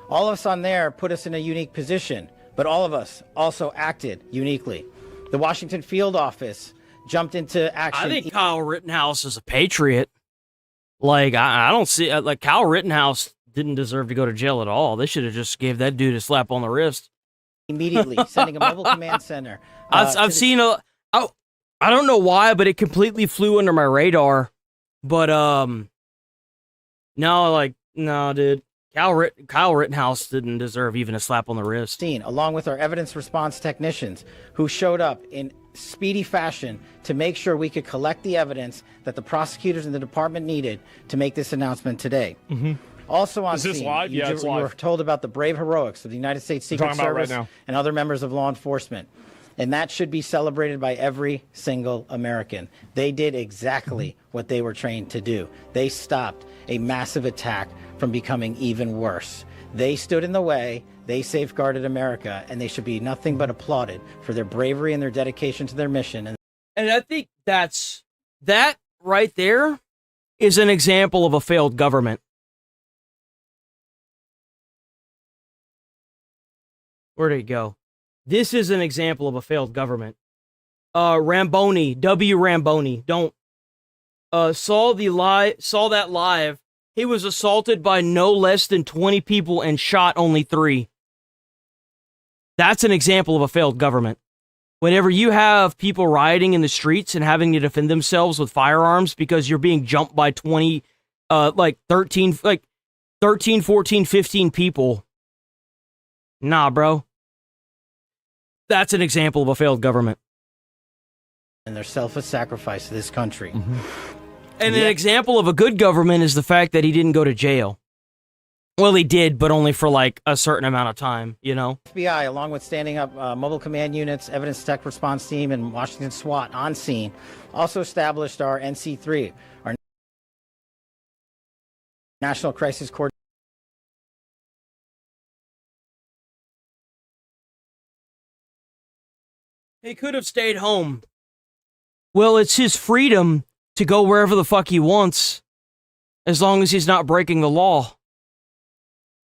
All of us on there put us in a unique position, but all of us also acted uniquely. The Washington field office jumped into action. I think Kyle Rittenhouse is a patriot. Like, I don't see, like, Kyle Rittenhouse didn't deserve to go to jail at all. They should have just gave that dude a slap on the wrist. Immediately, sending a mobile command center. I've seen I don't know why, but it completely flew under my radar. But, no, dude. Kyle Rittenhouse didn't deserve even a slap on the wrist. Along with our evidence response technicians who showed up in speedy fashion to make sure we could collect the evidence that the prosecutors and the department needed to make this announcement today. Also on Is this scene, live? Yeah, it's you were live. told about the brave heroics of the United States Secret talking about right Service now. and other members of law enforcement. And that should be celebrated by every single American. They did exactly what they were trained to do. They stopped a massive attack from becoming even worse. They stood in the way, they safeguarded America, and they should be nothing but applauded for their bravery and their dedication to their mission. And I think that right there is an example of a failed government. Where'd it go? This is an example of a failed government. Ramboni, W. Ramboni, saw that live. He was assaulted by no less than 20 people and shot only 3. That's an example of a failed government. Whenever you have people rioting in the streets and having to defend themselves with firearms because you're being jumped by 13, 14, 15 people. Nah, bro. That's an example of a failed government. And their selfless sacrifice to this country. And an example of a good government is the fact that he didn't go to jail. Well, he did, but only for like a certain amount of time, you know? FBI, along with standing up mobile command units, evidence tech response team, and Washington SWAT on scene, also established our NC3, our National Crisis Coordination. He could have stayed home. Well, it's his freedom to go wherever the fuck he wants, as long as he's not breaking the law.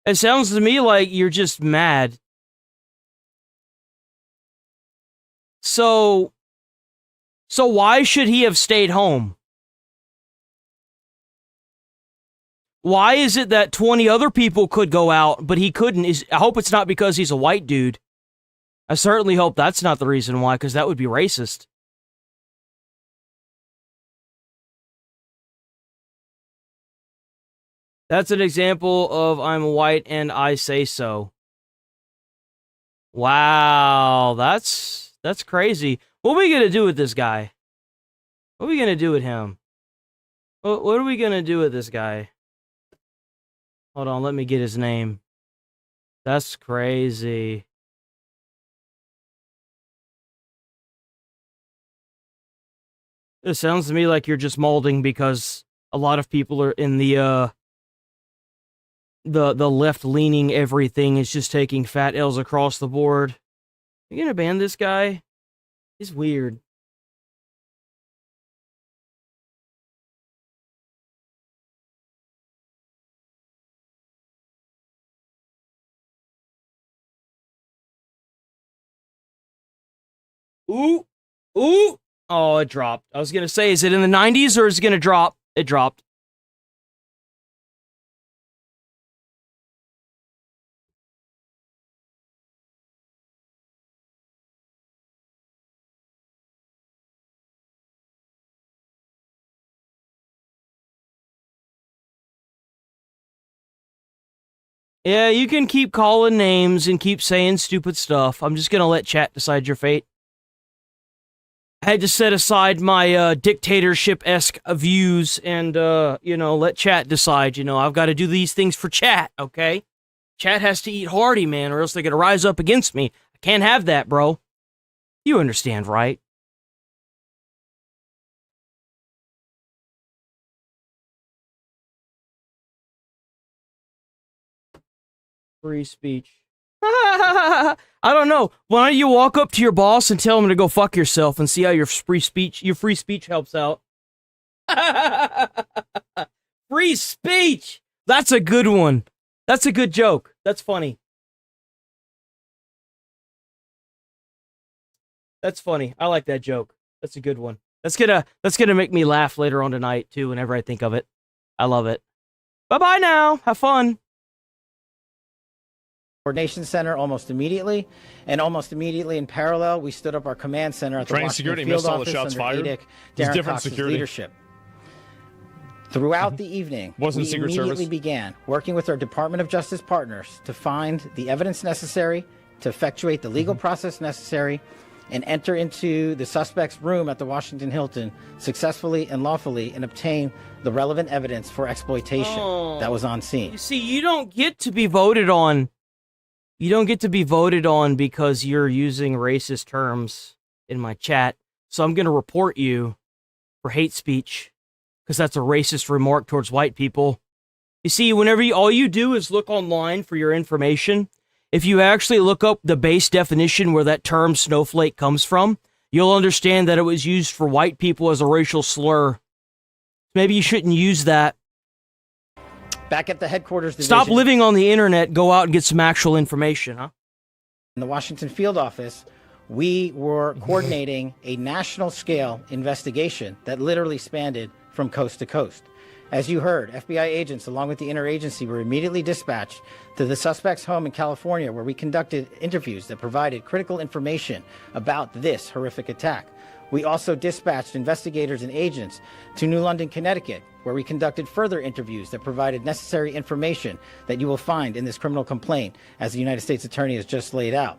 It sounds to me like you're just mad. So why should he have stayed home? Why is it that 20 other people could go out, but he couldn't? I hope it's not because he's a white dude. I certainly hope that's not the reason why, because that would be racist. That's an example of I'm white and I say so. Wow, that's crazy. What are we going to do with this guy? What are we going to do with him? What are we going to do with this guy? Hold on, let me get his name. That's crazy. It sounds to me like you're just molding because a lot of people are in the left-leaning everything is just taking fat L's across the board. You gonna ban this guy? He's weird. Ooh! Ooh! Oh, it dropped. I was gonna say, is it in the 90s or is it gonna drop? It dropped. Yeah, you can keep calling names and keep saying stupid stuff. I'm just going to let chat decide your fate. I had to set aside my dictatorship-esque views and, let chat decide. I've got to do these things for chat, okay? Chat has to eat hearty, man, or else they're going to rise up against me. I can't have that, bro. You understand, right? Free speech. I don't know. Why don't you walk up to your boss and tell him to go fuck yourself and see how your free speech helps out? Free speech. That's a good one. That's a good joke. That's funny. That's funny. I like that joke. That's a good one. That's gonna make me laugh later on tonight too whenever I think of it. I love it. Bye-bye now. Have fun. Coordination center almost immediately, and almost immediately in parallel, we stood up our command center at the Training Washington security field missed all the office shots under fired. ADIC, It's Darren different Cox's security. leadership. Throughout the evening, Wasn't we Secret immediately Service. began working with our Department of Justice partners to find the evidence necessary to effectuate the legal process necessary and enter into the suspect's room at the Washington Hilton successfully and lawfully and obtain the relevant evidence for exploitation that was on scene. You see, you don't get to be voted on. You don't get to be voted on because you're using racist terms in my chat. So I'm going to report you for hate speech because that's a racist remark towards white people. You see, whenever all you do is look online for your information, if you actually look up the base definition where that term snowflake comes from, you'll understand that it was used for white people as a racial slur. Maybe you shouldn't use that. Back at the headquarters division, Stop living on the internet. Go out and get some actual information, huh? in the Washington field office, we were coordinating a national scale investigation that literally spanned from coast to coast. As you heard, FBI agents, along with the interagency, were immediately dispatched to the suspect's home in California, where we conducted interviews that provided critical information about this horrific attack. We also dispatched investigators and agents to New London, Connecticut, where we conducted further interviews that provided necessary information that you will find in this criminal complaint, as the United States Attorney has just laid out.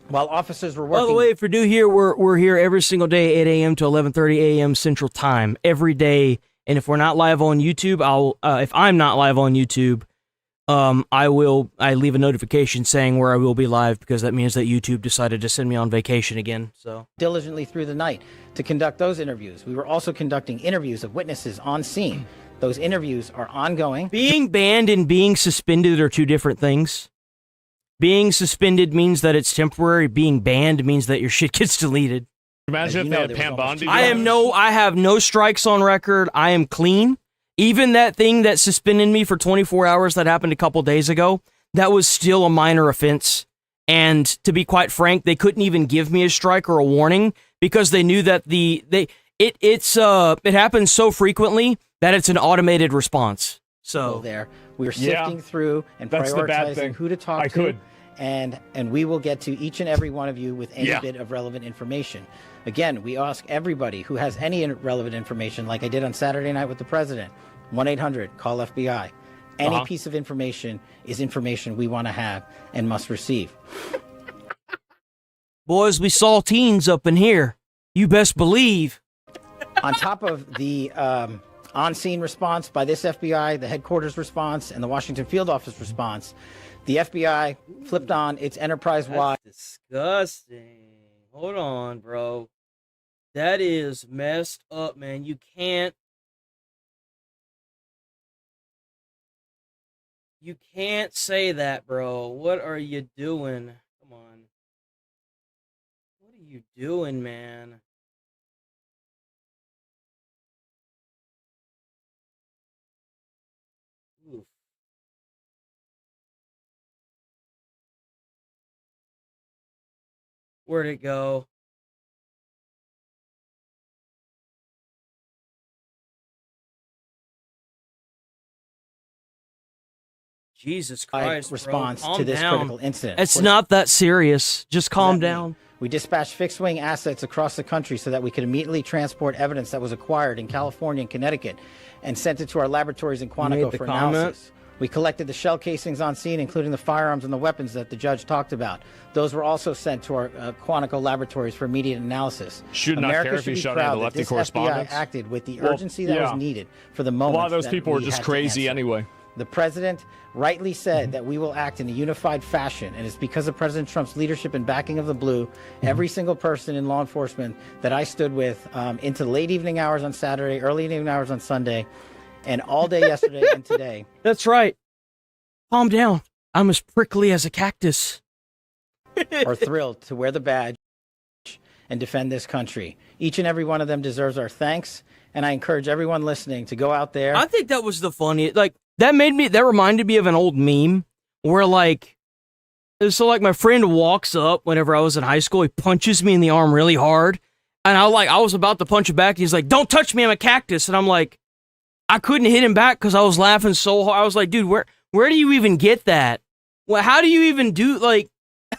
While officers were working... By the way, if you're new here, we're here every single day, 8 a.m. to 11:30 a.m. Central Time, every day. And if we're not live on YouTube, if I'm not live on YouTube, I leave a notification saying where I will be live, because that means that YouTube decided to send me on vacation again. So diligently through the night to conduct those interviews. We were also conducting interviews of witnesses on scene. Those interviews are ongoing. Being banned and being suspended are two different things. Being suspended means that it's temporary. Being banned means that your shit gets deleted. Imagine if they had Pam Bondi. I have no strikes on record. I am clean. Even that thing that suspended me for 24 hours that happened a couple days ago, that was still a minor offense. And to be quite frank, they couldn't even give me a strike or a warning because they knew that it happens so frequently that it's an automated response. So there, we were sifting through and prioritizing who to talk to. And we will get to each and every one of you with any bit of relevant information. Again, we ask everybody who has any relevant information, like I did on Saturday night with the president, 1-800-CALL-FBI. Any piece of information is information we want to have and must receive. Boys, we saw teens up in here. You best believe. On top of the on-scene response by this FBI, the headquarters response, and the Washington field office response, the FBI flipped on its enterprise-wide... That's disgusting. Hold on, bro. That is messed up, man. You can't say that, bro. What are you doing? Come on. What are you doing, man? Oof. Where'd it go? Jesus Christ, response bro. to this Calm critical down. incident. It's not that serious. Just calm down. We dispatched fixed-wing assets across the country so that we could immediately transport evidence that was acquired in California and Connecticut and sent it to our laboratories in Quantico for analysis. We collected the shell casings on scene, including the firearms and the weapons that the judge talked about. Those were also sent to our Quantico laboratories for immediate analysis. Should not America care if should he be shot proud any of the that lefty this correspondents. FBI acted with the urgency that was needed for the moment. A lot of those that people were we just had to crazy answer. anyway. The president rightly said that we will act in a unified fashion, and it's because of President Trump's leadership and backing of the blue, every single person in law enforcement that I stood with into late evening hours on Saturday, early evening hours on Sunday, and all day yesterday and today. That's right. Calm down. I'm as prickly as a cactus. Are thrilled to wear the badge and defend this country. Each and every one of them deserves our thanks, and I encourage everyone listening to go out there. I think that was the funniest. Like, that reminded me of an old meme where, like, so, like, my friend walks up whenever I was in high school. He punches me in the arm really hard, and I was about to punch him back. And he's like, "Don't touch me, I'm a cactus." And I'm like, I couldn't hit him back because I was laughing so hard. I was like, dude, where do you even get that? Well, how do you even do, like...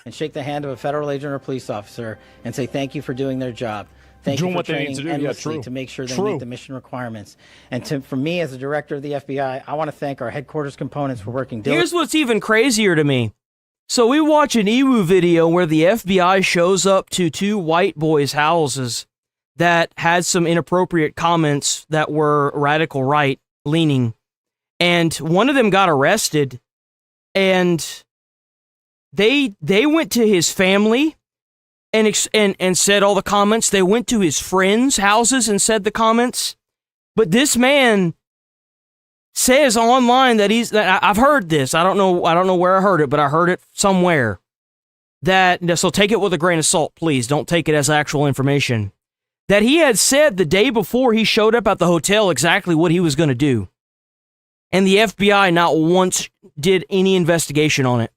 And shake the hand of a federal agent or police officer and say thank you for doing their job. Thank Doing you for what they need training to do. endlessly Yeah, to make sure they True. meet the mission requirements. And for me, as the director of the FBI, I want to thank our headquarters components for working diligently. Here's what's even crazier to me. So we watch an EWU video where the FBI shows up to two white boys' houses that had some inappropriate comments that were radical right leaning. And one of them got arrested, and they went to his family and said all the comments. They went to his friends' houses and said the comments. But this man says online that I've heard this. I don't know where I heard it, but I heard it somewhere. So take it with a grain of salt, please. Don't take it as actual information. That he had said the day before he showed up at the hotel exactly what he was going to do. And the FBI not once did any investigation on it.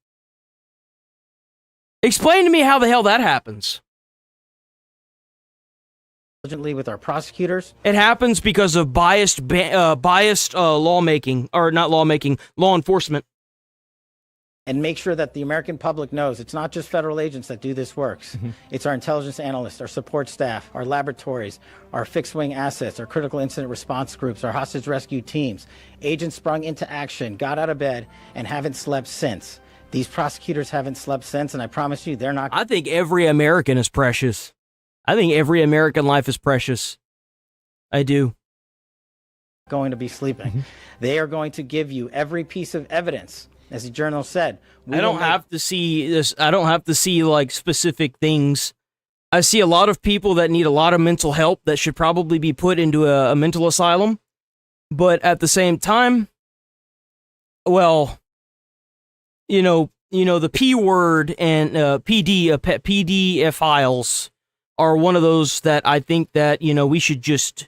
Explain to me how the hell that happens. With our prosecutors. It happens because of biased lawmaking, or not lawmaking, law enforcement. And make sure that the American public knows it's not just federal agents that do this work. It's our intelligence analysts, our support staff, our laboratories, our fixed-wing assets, our critical incident response groups, our hostage rescue teams. Agents sprung into action, got out of bed, and haven't slept since. These prosecutors haven't slept since, and I promise you they're not... I think every American is precious. I think every American life is precious. I do. ...going to be sleeping. They are going to give you every piece of evidence. As the journal said, I don't have to see this. I don't have to see like specific things. I see a lot of people that need a lot of mental help that should probably be put into a mental asylum. But at the same time, well, you know, the P word and PD files are one of those that I think that, we should just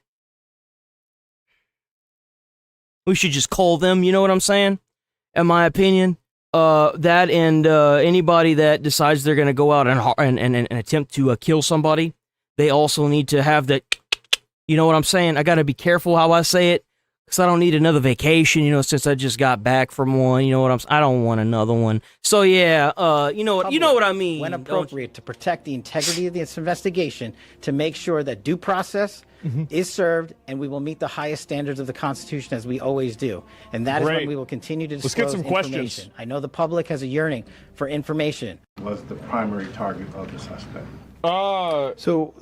call them, you know what I'm saying? In my opinion, that and anybody that decides they're going to go out and attempt to kill somebody, they also need to have that, you know what I'm saying? I got to be careful how I say it, because I don't need another vacation, since I just got back from one, you know what I'm saying? I don't want another one. So yeah, you know what I mean. When appropriate, to protect the integrity of this investigation, to make sure that due process is served, and we will meet the highest standards of the Constitution, as we always do. And that is when we will continue to disclose information. I know the public has a yearning for information. Was the primary target of the suspect. So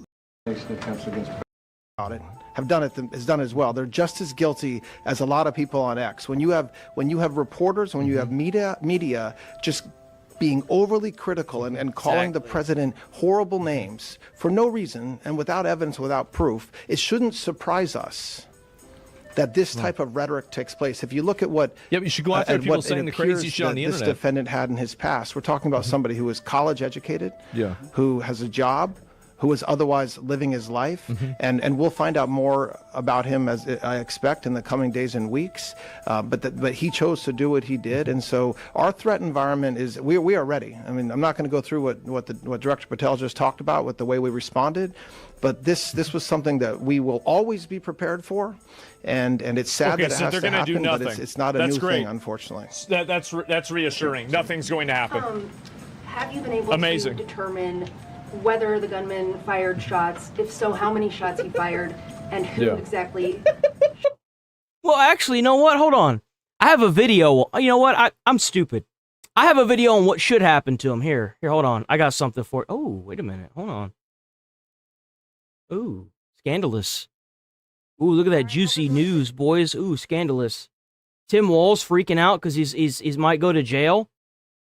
attempts against audit have done it has done as well. They're just as guilty as a lot of people on X. When you have reporters, when you have media just being overly critical and calling the president horrible names for no reason and without evidence, without proof, it shouldn't surprise us that this type of rhetoric takes place. If you look at what you should go after people saying the crazy shit on the internet. This defendant had in his past, we're talking about somebody who is college educated, who has a job, who is otherwise living his life, and we'll find out more about him, as I expect, in the coming days and weeks. But he chose to do what he did, and so our threat environment is we are ready. I mean, I'm not going to go through what Director Patel just talked about with the way we responded, but this was something that we will always be prepared for, and it's sad that it has to happen, but it's not a new thing, unfortunately. That's reassuring. Nothing's going to happen. Have you been able to determine whether the gunman fired shots? If so, how many shots he fired, and who exactly? Well, actually, you know what? Hold on. I have a video. You know what? I'm stupid. I have a video on what should happen to him. Here, hold on. I got something for. Oh, wait a minute. Hold on. Ooh, scandalous. Ooh, look at that juicy news, boys. Ooh, scandalous. Tim Walz freaking out because he's might go to jail.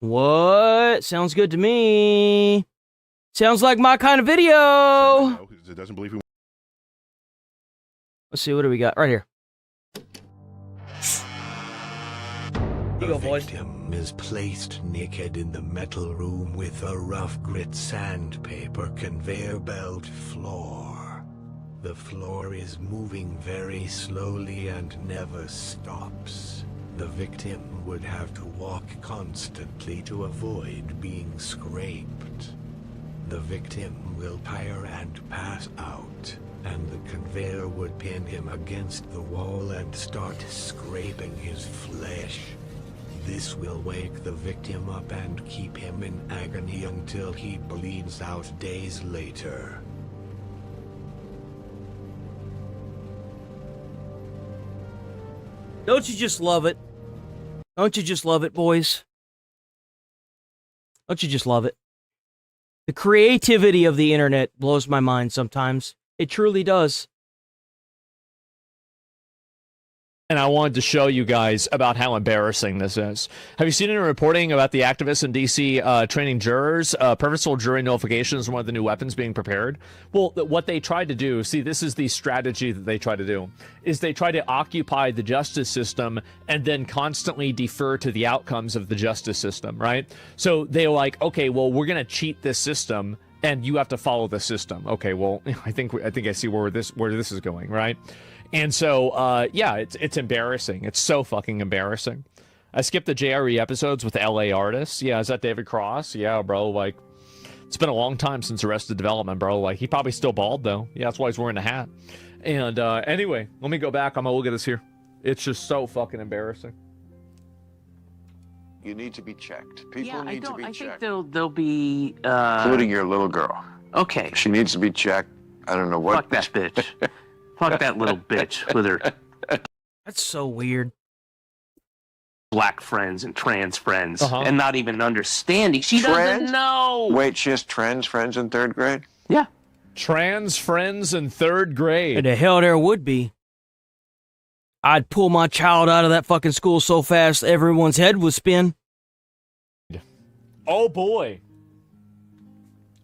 What? Sounds good to me. Sounds like my kind of video. It doesn't believe he. Let's see, what do we got right here? Here you go, boys. The victim is placed naked in the metal room with a rough grit sandpaper conveyor belt floor. The floor is moving very slowly and never stops. The victim would have to walk constantly to avoid being scraped. The victim will tire and pass out, and the conveyor would pin him against the wall and start scraping his flesh. This will wake the victim up and keep him in agony until he bleeds out days later. Don't you just love it? Don't you just love it, boys? Don't you just love it? The creativity of the internet blows my mind sometimes. It truly does. And I wanted to show you guys about how embarrassing this is. Have you seen any reporting about the activists in D.C. Training jurors? Purposeful jury nullification is one of the new weapons being prepared. Well, what they tried to do, see, this is the strategy that they try to do, is they try to occupy the justice system and then constantly defer to the outcomes of the justice system, right? So they're like, okay, well, we're going to cheat this system and you have to follow the system. Okay, well, I think I see where this is going, right? And so, yeah, it's embarrassing. It's so fucking embarrassing. I skipped the JRE episodes with the LA artists. Yeah, is that David Cross? Yeah, bro, like, it's been a long time since Arrested Development, bro. Like, he probably still bald, though. Yeah, that's why he's wearing a hat. And anyway, let me go back. I'm going to look at this here. It's just so fucking embarrassing. You need to be checked. People need to be checked. I think they'll be... Including your little girl. Okay. She needs to be checked. I don't know what... Fuck that bitch. Fuck that little bitch with her That's so weird. black friends and trans friends and not even understanding. She doesn't know. Wait, she has trans friends in 3rd grade? Yeah. Trans friends in 3rd grade. And the hell there would be. I'd pull my child out of that fucking school so fast everyone's head would spin. Oh boy.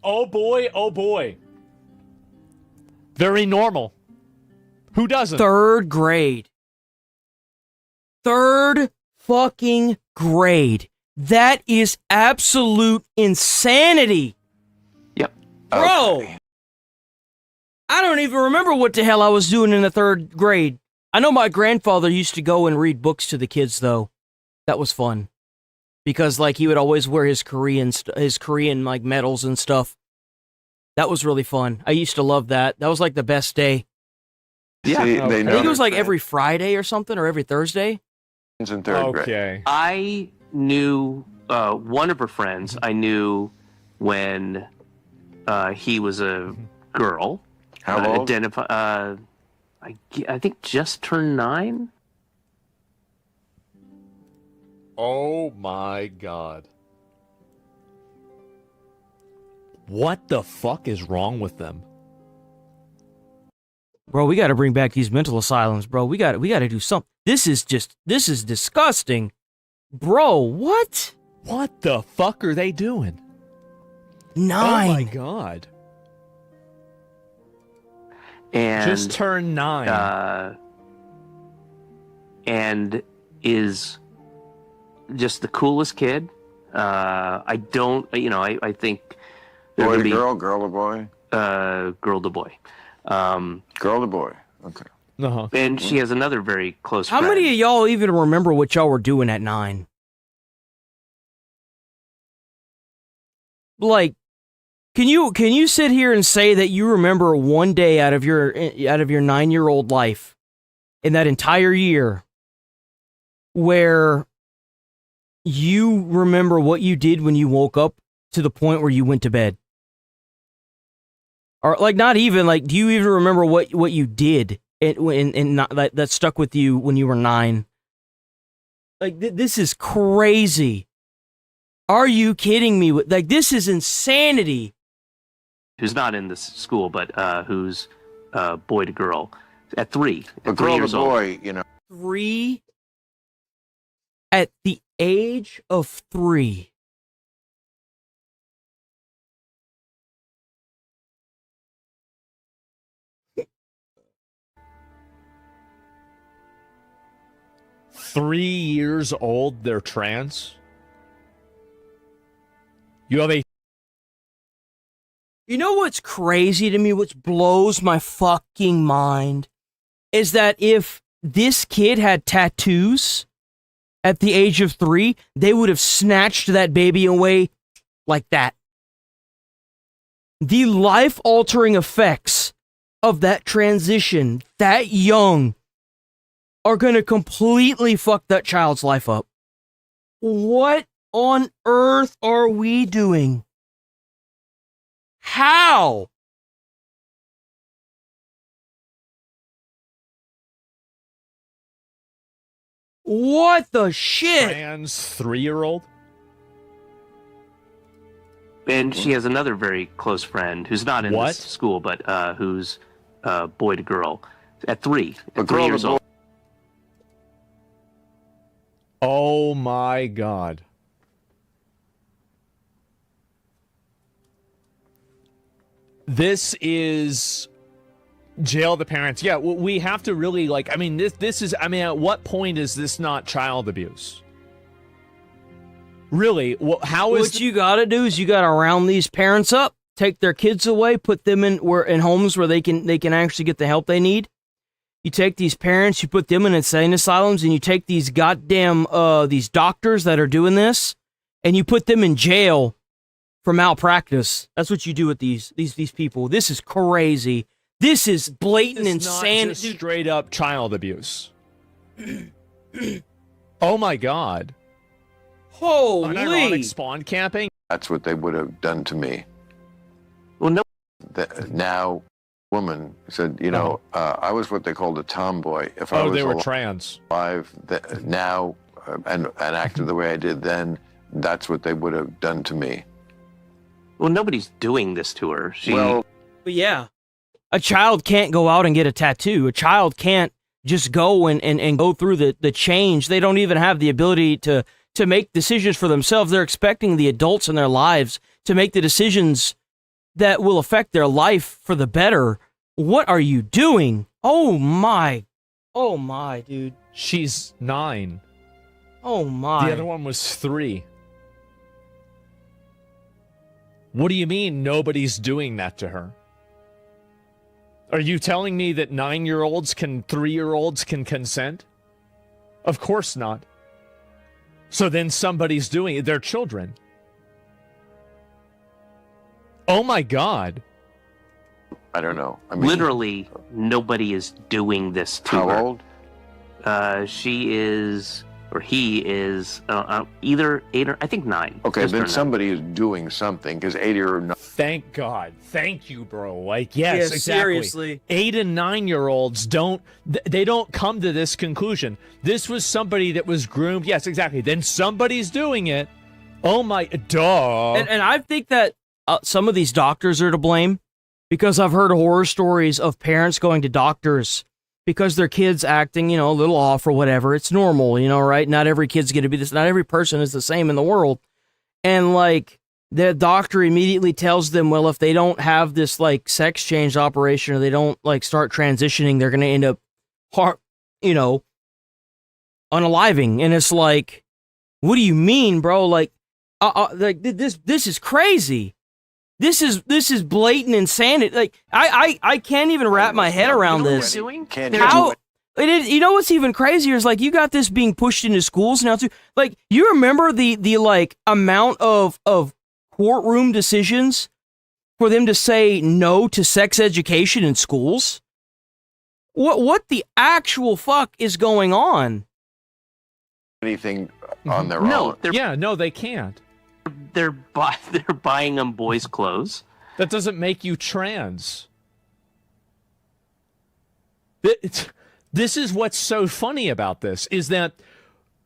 Oh boy, oh boy. Very normal. Who doesn't? 3rd grade. 3rd fucking grade. That is absolute insanity. Yep. Bro. Okay. I don't even remember what the hell I was doing in the 3rd grade. I know my grandfather used to go and read books to the kids, though. That was fun. Because, like, he would always wear his Korean, like, medals and stuff. That was really fun. I used to love that. That was, like, the best day. Yeah, See, I think it was like every Friday or something, or every Thursday. In 3rd grade. Okay. I knew one of her friends. I knew when he was a girl. How old? I think just turned 9. Oh my god. What the fuck is wrong with them? Bro, we got to bring back these mental asylums, bro. We got to do something. This is disgusting. Bro, what? What the fuck are they doing? 9. Oh my god. And just turned 9. And is just the coolest kid. I think boy to girl, girl to boy. Girl to boy. Girl to boy. Okay. And she has another very close How friend. many of y'all even remember what y'all were doing at 9? Like, can you sit here and say that you remember one day out of your 9-year-old life in that entire year where you remember what you did when you woke up to the point where you went to bed? Or, like, not even, like, do you even remember what you did and not, that stuck with you when you were 9? Like, this is crazy. Are you kidding me? Like, this is insanity. Who's not in this school, but who's boy to girl at 3. A at 3 girl years to old. boy, you know. 3 at the age of 3. Years old, they're trans. You have a. You know what's crazy to me, what blows my fucking mind, is that if this kid had tattoos at the age of 3, they would have snatched that baby away like that. The life-altering effects of that transition, that young, are going to completely fuck that child's life up. What on earth are we doing? How? What the shit? Trans 3-year-old? And she has another very close friend who's not in this school, but who's boy to girl at 3. At 3 years old. Oh my God. This is jail the parents. Yeah, we have to really, like, I mean, this is, I mean, at what point is this not child abuse? Really? How is... What you gotta do is you gotta round these parents up, take their kids away, put them in homes where they can actually get the help they need. You take these parents, you put them in insane asylums, and you take these goddamn these doctors that are doing this, and you put them in jail for malpractice. That's what you do with these people. This is crazy. This is blatant insanity. Not just straight up child abuse. Oh my God. Holy. Unironic spawn camping. That's what they would have done to me. Well, no. Now, woman said, you know, I was what they called a tomboy. If I was they were trans. Alive now and acted the way I did then, that's what they would have done to me. Well, nobody's doing this to her. But yeah, a child can't go out and get a tattoo. A child can't just go and go through the change. They don't even have the ability to make decisions for themselves. They're expecting the adults in their lives to make the decisions that will affect their life for the better. What are you doing? Oh my, dude. She's 9. Oh my. The other one was 3. What do you mean nobody's doing that to her? Are you telling me that 9-year-olds 3-year-olds can consent? Of course not. So then somebody's doing it. They're children. Oh my God. I don't know. I mean, literally, nobody is doing this to her. How old? She is, or he is, either 8 or, I think 9. Okay, then somebody is doing something, because 8 or 9. Thank God. Thank you, bro. Like, yes, exactly. Seriously. 8 and 9-year-olds they don't come to this conclusion. This was somebody that was groomed. Yes, exactly. Then somebody's doing it. Oh my, duh. And I think that some of these doctors are to blame, because I've heard horror stories of parents going to doctors because their kid's acting, a little off or whatever. It's normal, right? Not every kid's going to be this. Not every person is the same in the world. And like, the doctor immediately tells them, well, if they don't have this like sex change operation, or they don't like start transitioning, they're going to end up unaliving. And it's like, what do you mean, bro? Like this is crazy. This is blatant insanity. Like I can't even wrap my head around this. How? You know what's even crazier is like you got this being pushed into schools now too. Like you remember the like amount of courtroom decisions for them to say no to sex education in schools? What the actual fuck is going on? Anything on their own? No, they can't. They're buying them boys' clothes. That doesn't make you trans. This is what's so funny about this, is that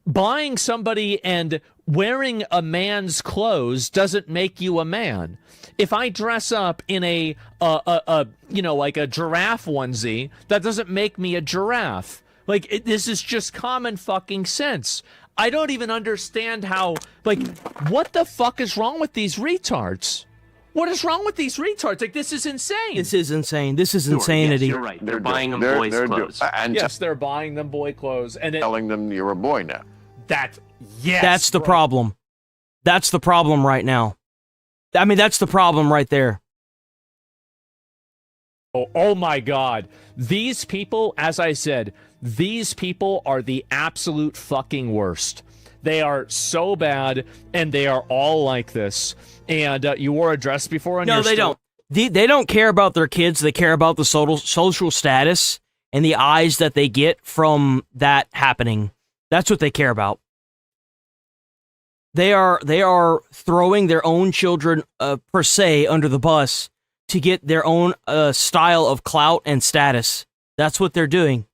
buying somebody and wearing a man's clothes doesn't make you a man. If I dress up in a like a giraffe onesie, that doesn't make me a giraffe. Like, this is just common fucking sense. I don't even understand how, like, what the fuck is wrong with these retards? What is wrong with these retards? Like, this is insane. This is insane. This is insanity. Yes, you're right. They're buying them boys' clothes. Yes, they're buying them boy clothes. And telling them you're a boy now. That's the problem. That's the problem right now. I mean, that's the problem right there. Oh my God. These people, as I said, these people are the absolute fucking worst. They are so bad, and they are all like this. And you wore a dress before? No, they don't. They don't care about their kids. They care about the social status and the eyes that they get from that happening. That's what they care about. They are throwing their own children, per se, under the bus to get their own style of clout and status. That's what they're doing.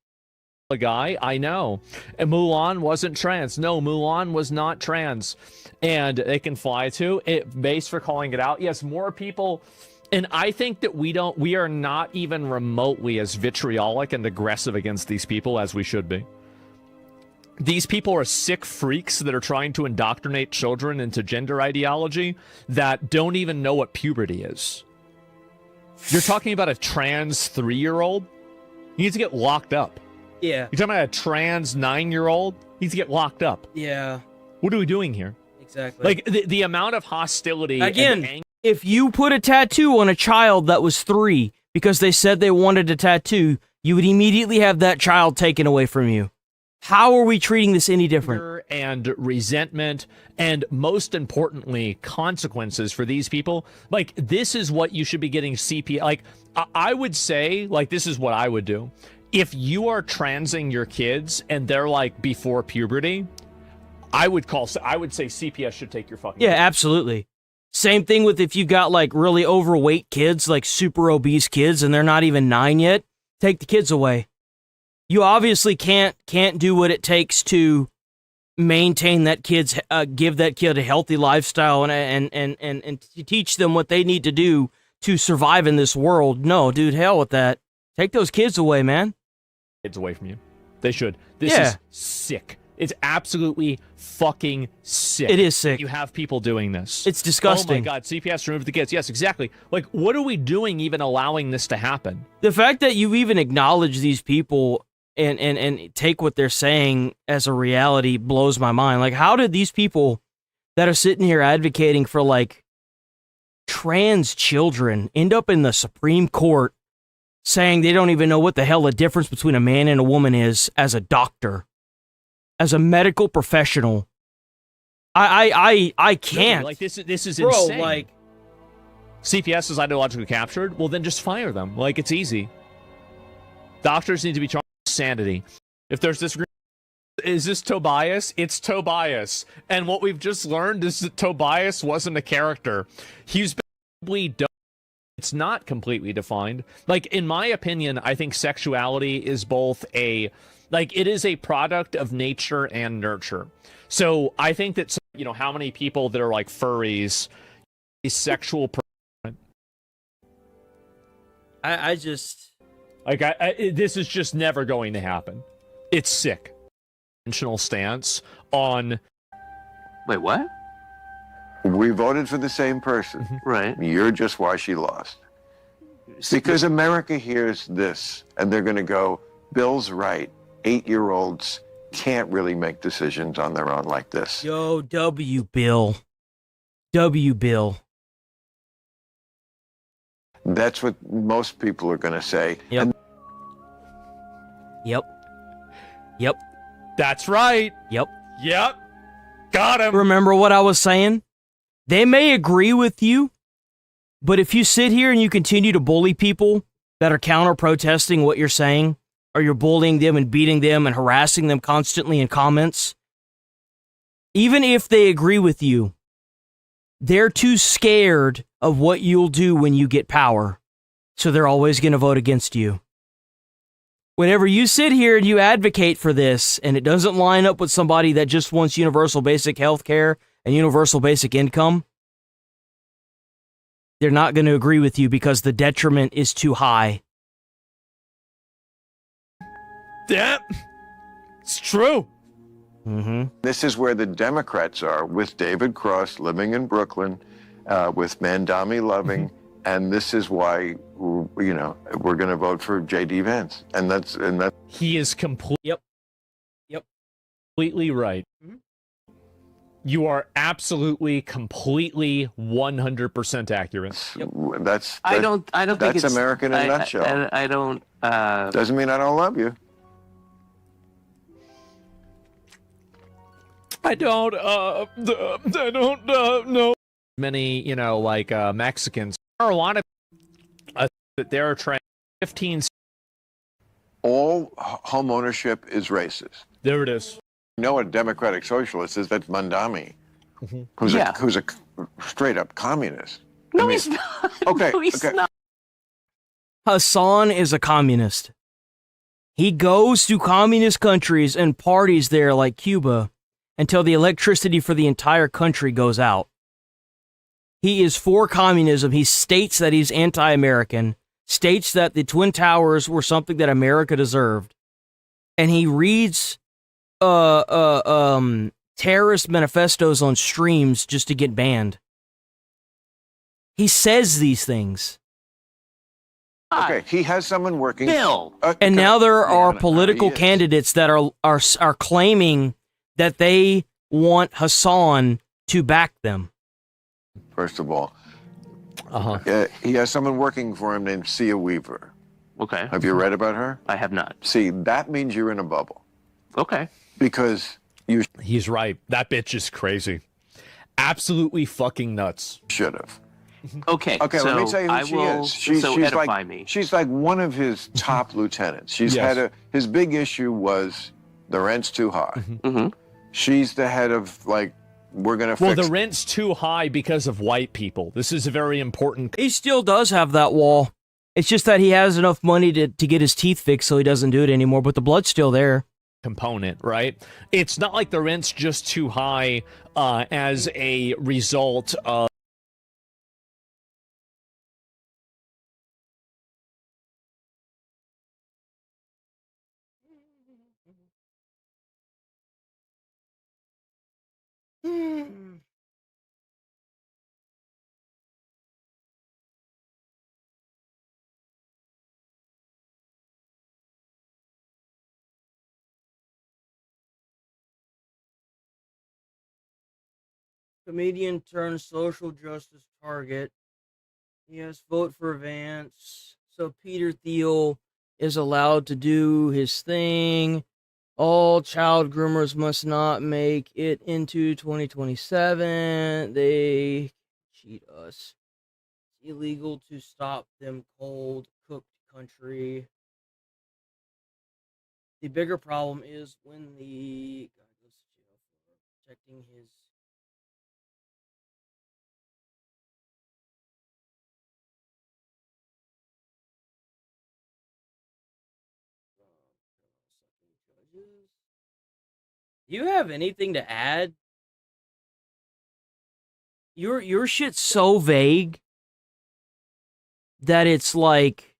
A guy, I know. And Mulan wasn't trans. No, Mulan was not trans. And they can fly to it. Base for calling it out. Yes, more people. And I think that we are not even remotely as vitriolic and aggressive against these people as we should be. These people are sick freaks that are trying to indoctrinate children into gender ideology that don't even know what puberty is. You're talking about a trans 3-year-old? He needs to get locked up. Yeah. You're talking about a trans 9-year-old? He needs to get locked up. Yeah. What are we doing here? Exactly. Like, the amount of hostility... Again, if you put a tattoo on a child that was 3 because they said they wanted a tattoo, you would immediately have that child taken away from you. How are we treating this any different? And resentment, and most importantly, consequences for these people. Like, this is what you should be getting CPS. Like, I would say, like, this is what I would do. If you are transing your kids and they're like before puberty, I would say CPS should take your fucking kids. Absolutely. Same thing with if you got like really overweight kids, like super obese kids, and they're not even 9 yet. Take the kids away. You obviously can't do what it takes to maintain that kid's, give that kid a healthy lifestyle and teach them what they need to do to survive in this world. No, dude, hell with that. Take those kids away, man. Kids away from you. They should. This is sick. It's absolutely fucking sick. It is sick. You have people doing this. It's disgusting. Oh my God, CPS remove the kids. Yes, exactly. Like, what are we doing even allowing this to happen? The fact that you even acknowledge these people and take what they're saying as a reality blows my mind. Like, how did these people that are sitting here advocating for, like, trans children end up in the Supreme Court saying they don't even know what the hell the difference between a man and a woman is as a doctor, as a medical professional? I can't. Like, this is Bro, insane. like, CPS is ideologically captured. Well, then just fire them. Like, it's easy. Doctors need to be charged with insanity. If there's this, is this Tobias? It's Tobias. And what we've just learned is that Tobias wasn't a character. He's basically done. It's not completely defined. Like, in my opinion, I think sexuality is both it is a product of nature and nurture. So I think that, how many people that are like furries, sexual. I just. Like, this is just never going to happen. It's sick. Intentional stance on. Wait, what? We voted for the same person. Right. You're just why she lost. Because America hears this, and they're going to go, Bill's right. 8-year-olds can't really make decisions on their own like this. Yo, W. Bill. W. Bill. That's what most people are going to say. Yep. Yep. That's right. Yep. Got him. Remember what I was saying? They may agree with you, but if you sit here and you continue to bully people that are counter-protesting what you're saying, or you're bullying them and beating them and harassing them constantly in comments, even if they agree with you, they're too scared of what you'll do when you get power, so they're always going to vote against you. Whenever you sit here and you advocate for this, and it doesn't line up with somebody that just wants universal basic health care and universal basic income, they're not going to agree with you because the detriment is too high. Yeah, it's true. This is where the Democrats are, with David Cross living in Brooklyn, with Mandami Loving, and this is why we're going to vote for J.D. Vance, and that's. He is completely right. You are absolutely, completely, 100% accurate. I don't think that's it's America in a nutshell. I don't. Doesn't mean I don't love you. I don't know. Many, Mexicans. Marijuana, that they're trying 15. All home ownership is racist. There it is. You know what a democratic socialist is? That's Mandami, who's a straight up communist. No, he's not. Okay, no, he's not. Hassan is a communist. He goes to communist countries and parties there like Cuba until the electricity for the entire country goes out. He is for communism. He states that he's anti-American, states that the Twin Towers were something that America deserved, and he reads terrorist manifestos on streams just to get banned. He says these things. Okay, he has someone working. Bill. And now there are political candidates that are claiming that they want Hassan to back them. First of all, he has someone working for him named Sia Weaver. Okay. Have you read about her? I have not. See, that means you're in a bubble. Okay. Because He's right. That bitch is crazy. Absolutely fucking nuts. Should have. Okay. Okay, so let me tell you who she is. She's edify like, me. She's like one of his top lieutenants. She's Yes. his big issue was the rent's too high. Mm-hmm. She's the head of we're going to Well, fix the rent's too high because of white people. This is a very important. He still does have that wall. It's just that he has enough money to get his teeth fixed, so he doesn't do it anymore, but the blood's still there. Component, right? It's not like the rent's just too high as a result of Comedian turned social justice target. Yes, vote for Vance. So Peter Thiel is allowed to do his thing. All child groomers must not make it into 2027. They cheat us. It's illegal to stop them cold cooked country. The bigger problem is when the guy goes to jail for protecting his Do you have anything to add? Your shit's so vague that it's like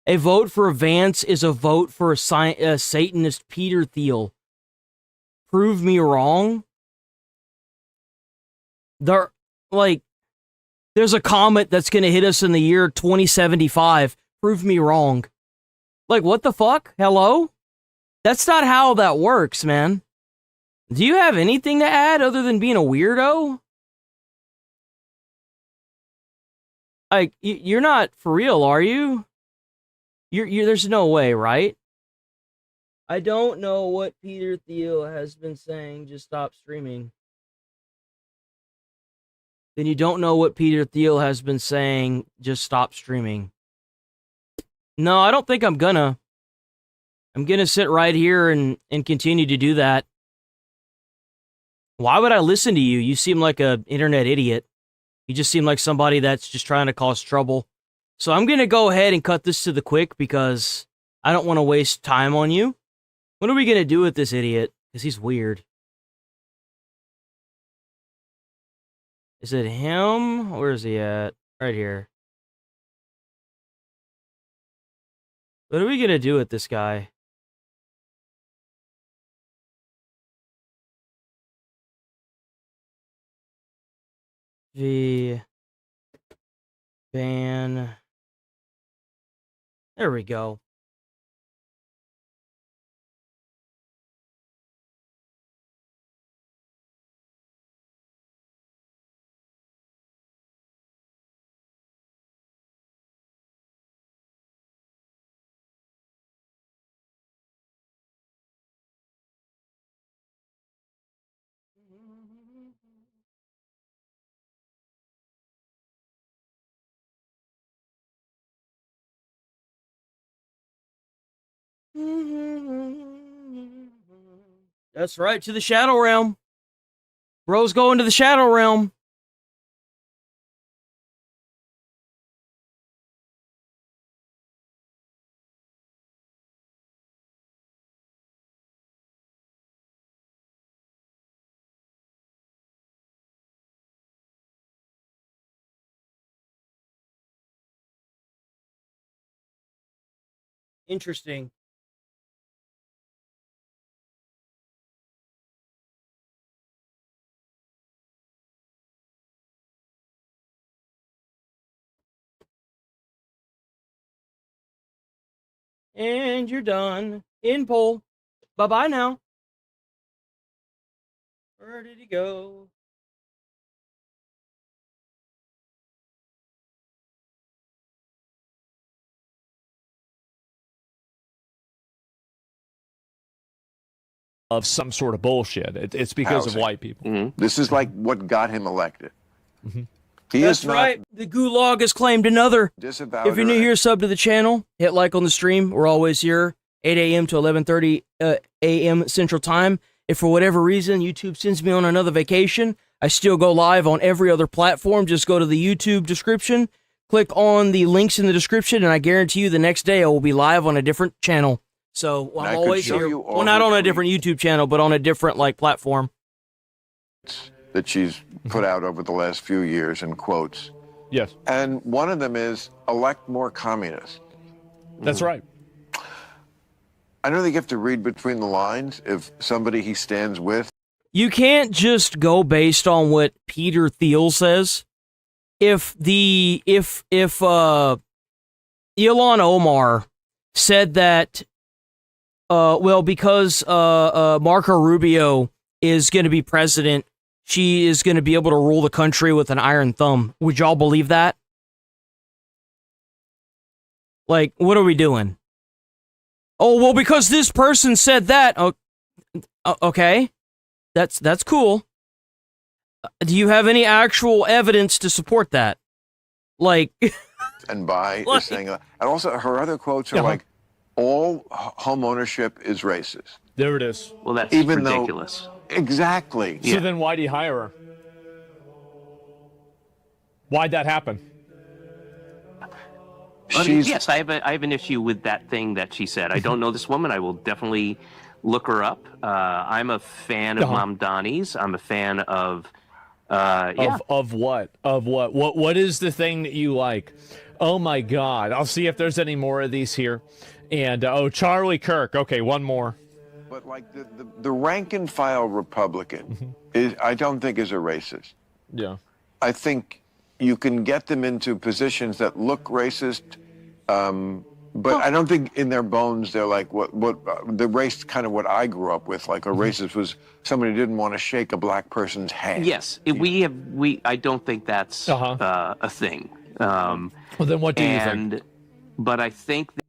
a vote for Vance is a vote for a Satanist Peter Thiel. Prove me wrong. There's a comet that's gonna hit us in the year 2075. Prove me wrong. Like, what the fuck? Hello? That's not how that works, man. Do you have anything to add other than being a weirdo? Like, you're not for real, are you? You're there's no way, right? I don't know what Peter Thiel has been saying. Just stop streaming. Then you don't know what Peter Thiel has been saying. Just stop streaming. No, I don't think I'm gonna. I'm gonna sit right here and continue to do that. Why would I listen to you? You seem like an internet idiot. You just seem like somebody that's just trying to cause trouble. So I'm gonna go ahead and cut this to the quick because I don't want to waste time on you. What are we gonna do with this idiot? Because he's weird. Is it him? Where is he at? Right here. What are we gonna do with this guy? Ban. There we go. That's right, to the Shadow Realm. Bro's going to the Shadow Realm. Interesting. And you're done. In poll. Bye-bye now. Where did he go? Of some sort of bullshit. It's because of white people. This is like what got him elected. He That's is not right. The gulag has claimed another. disavowed. If you're new here, sub to the channel. Hit like on the stream. We're always here, 8 a.m. to 11:30 a.m. Central Time. If for whatever reason YouTube sends me on another vacation, I still go live on every other platform. Just go to the YouTube description, click on the links in the description, and I guarantee you the next day I will be live on a different channel. So I'm always here. Well, not on a different YouTube channel, but on a different platform. that she's put out over the last few years in quotes. Yes. And one of them is elect more communists. That's right. I don't think you have to read between the lines if somebody he stands with. You can't just go based on what Peter Thiel says. If Ilhan Omar said that, because Marco Rubio is going to be president, she is going to be able to rule the country with an iron thumb. Would y'all believe that? Like, what are we doing? Oh, well, because this person said that. Oh, okay. That's cool. Do you have any actual evidence to support that? Like, And by is saying, and also her other quotes are like, all home ownership is racist. There it is. Well, that's Even ridiculous. Exactly. So then why'd he hire her? Why'd that happen? Yes, I have an issue with that thing that she said. I don't know this woman. I will definitely look her up. I'm a fan of Mamdani's. I'm a fan of Of what? Of what? What is the thing that you like? Oh my God! I'll see if there's any more of these here. And Charlie Kirk. Okay, one more. But like the rank and file Republican, I don't think is a racist. Yeah. I think you can get them into positions that look racist, but I don't think in their bones they're like what the race kind of what I grew up with. Like a racist was somebody who didn't want to shake a black person's hand. Yes, I don't think that's a thing. Well, then what do you think? But I think that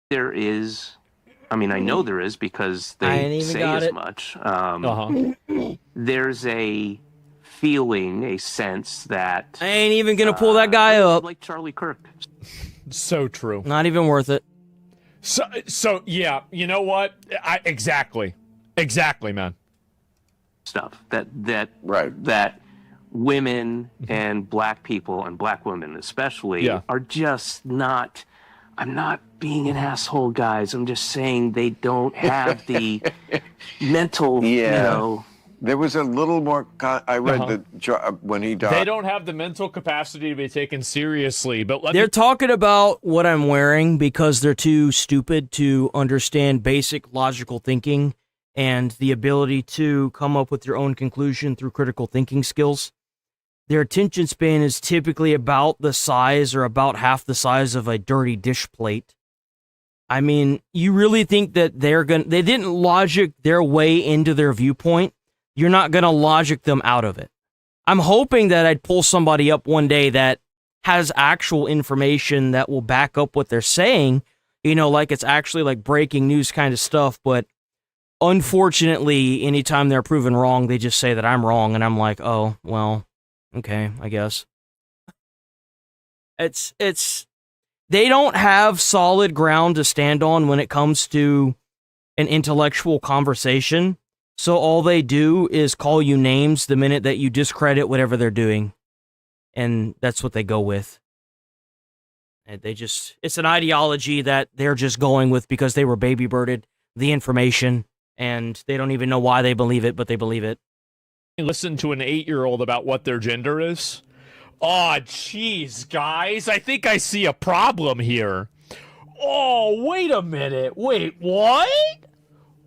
there is, I mean, I know there is because they say as much. There's a feeling, a sense that I ain't even gonna pull that guy up. Like Charlie Kirk. So true. Not even worth it. So yeah, you know what? Exactly, man. Stuff that women and black people and black women especially are just not. I'm not being an asshole, guys. I'm just saying they don't have the mental, There was a little more. I read that when he died. They don't have the mental capacity to be taken seriously. But they're talking about what I'm wearing because they're too stupid to understand basic logical thinking and the ability to come up with your own conclusion through critical thinking skills. Their attention span is typically about the size or about half the size of a dirty dish plate. I mean, you really think that they didn't logic their way into their viewpoint? You're not going to logic them out of it. I'm hoping that I'd pull somebody up one day that has actual information that will back up what they're saying, like it's actually like breaking news kind of stuff, but unfortunately, anytime they're proven wrong, they just say that I'm wrong, and I'm like, oh, well, okay, I guess. They don't have solid ground to stand on when it comes to an intellectual conversation. So all they do is call you names the minute that you discredit whatever they're doing. And that's what they go with. And it's an ideology that they're just going with because they were baby birded the information and they don't even know why they believe it, but they believe it. Listen to an 8-year-old about what their gender is. Oh, jeez, guys. I think I see a problem here. Oh, wait a minute. Wait, what?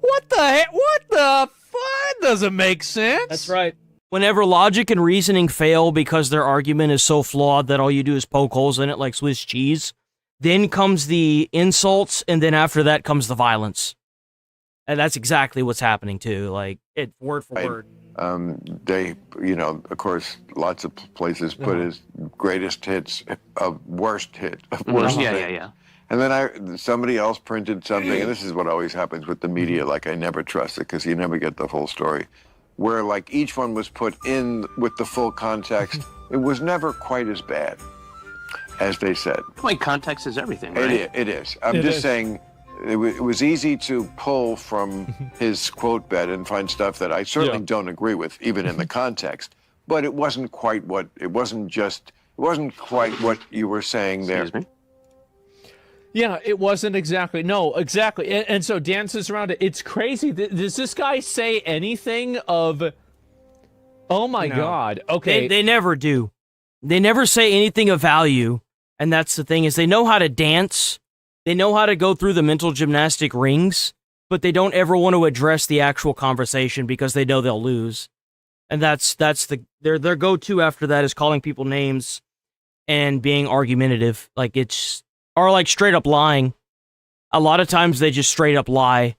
What the heck? What the fuck? Doesn't make sense. That's right. Whenever logic and reasoning fail because their argument is so flawed that all you do is poke holes in it like Swiss cheese, then comes the insults, and then after that comes the violence. And that's exactly what's happening, too. Like, word for word. They, of course, lots of places put his greatest hits of worst hit. Yeah. And then somebody else printed something, and this is what always happens with the media, like I never trust it because you never get the full story, where like each one was put in with the full context. It was never quite as bad as they said. Well, context is everything, right? It is. I'm just saying it was easy to pull from his quote bed and find stuff that I certainly don't agree with, even in the context. But it wasn't quite what you were saying there. Excuse me? Yeah, it wasn't exactly. No, exactly. And so dances around it. It's crazy. Does this guy say anything of, oh my God. Okay. They never do. They never say anything of value. And that's the thing is they know how to dance. They know how to go through the mental gymnastic rings, but they don't ever want to address the actual conversation because they know they'll lose. And that's their go-to after that is calling people names and being argumentative. Or like straight up lying. A lot of times they just straight up lie.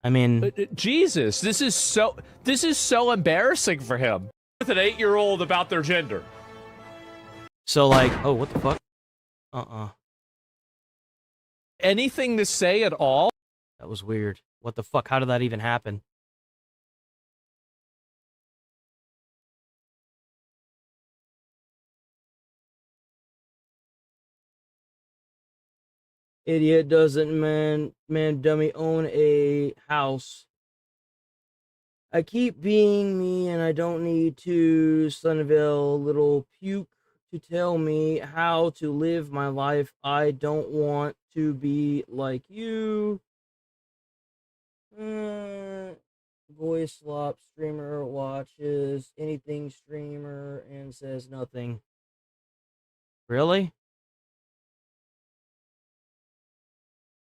I mean, Jesus, this is so embarrassing for him. With an 8-year-old about their gender. So like, oh, what the fuck? Anything to say at all? That was weird. What the fuck? How did that even happen? Idiot doesn't man dummy own a house. I keep being me and I don't need to Sunnyvale little puke to tell me how to live my life. I don't want to be like you. Voice slop streamer watches anything streamer and says nothing. Really?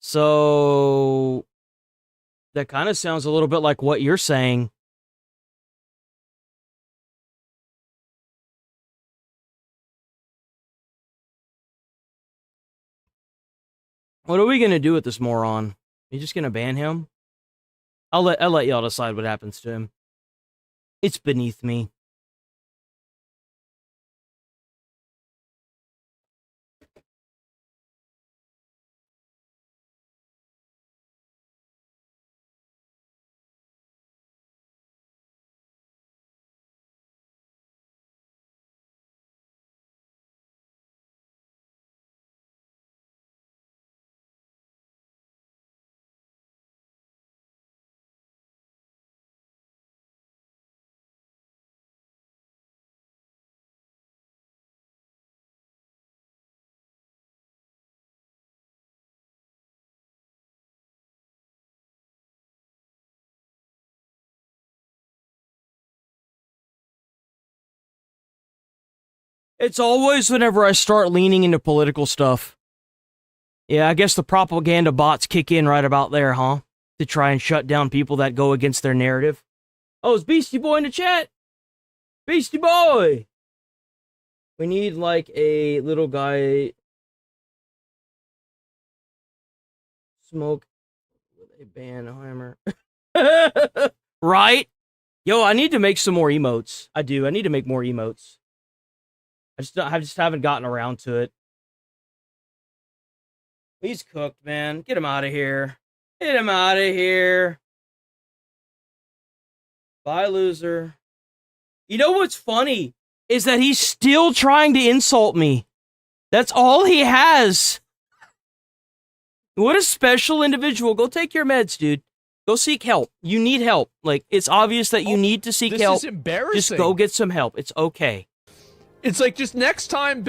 So that kind of sounds a little bit like what you're saying. What are we going to do with this moron? Are you just going to ban him? I'll let y'all decide what happens to him. It's beneath me. It's always whenever I start leaning into political stuff. Yeah, I guess the propaganda bots kick in right about there, huh? To try and shut down people that go against their narrative. Oh, it's Beastie Boy in the chat. Beastie Boy! We need, like, a little guy... Smoke with a banhammer. Right? Yo, I need to make some more emotes. I do. I need to make more emotes. I just haven't gotten around to it. He's cooked, man. Get him out of here. Get him out of here. Bye, loser. You know what's funny? Is that he's still trying to insult me. That's all he has. What a special individual. Go take your meds, dude. Go seek help. You need help. Like, it's obvious that you need to seek help. This is embarrassing. Just go get some help. It's okay. It's like, just next time,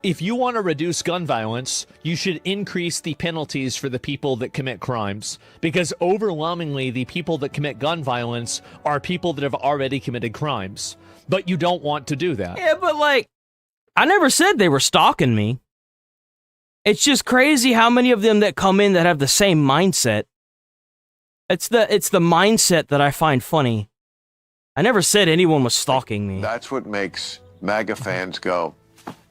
if you want to reduce gun violence, you should increase the penalties for the people that commit crimes. Because overwhelmingly, the people that commit gun violence are people that have already committed crimes. But you don't want to do that. Yeah, but like, I never said they were stalking me. It's just crazy how many of them that come in that have the same mindset. It's the mindset that I find funny. I never said anyone was stalking me. That's what makes MAGA fans go,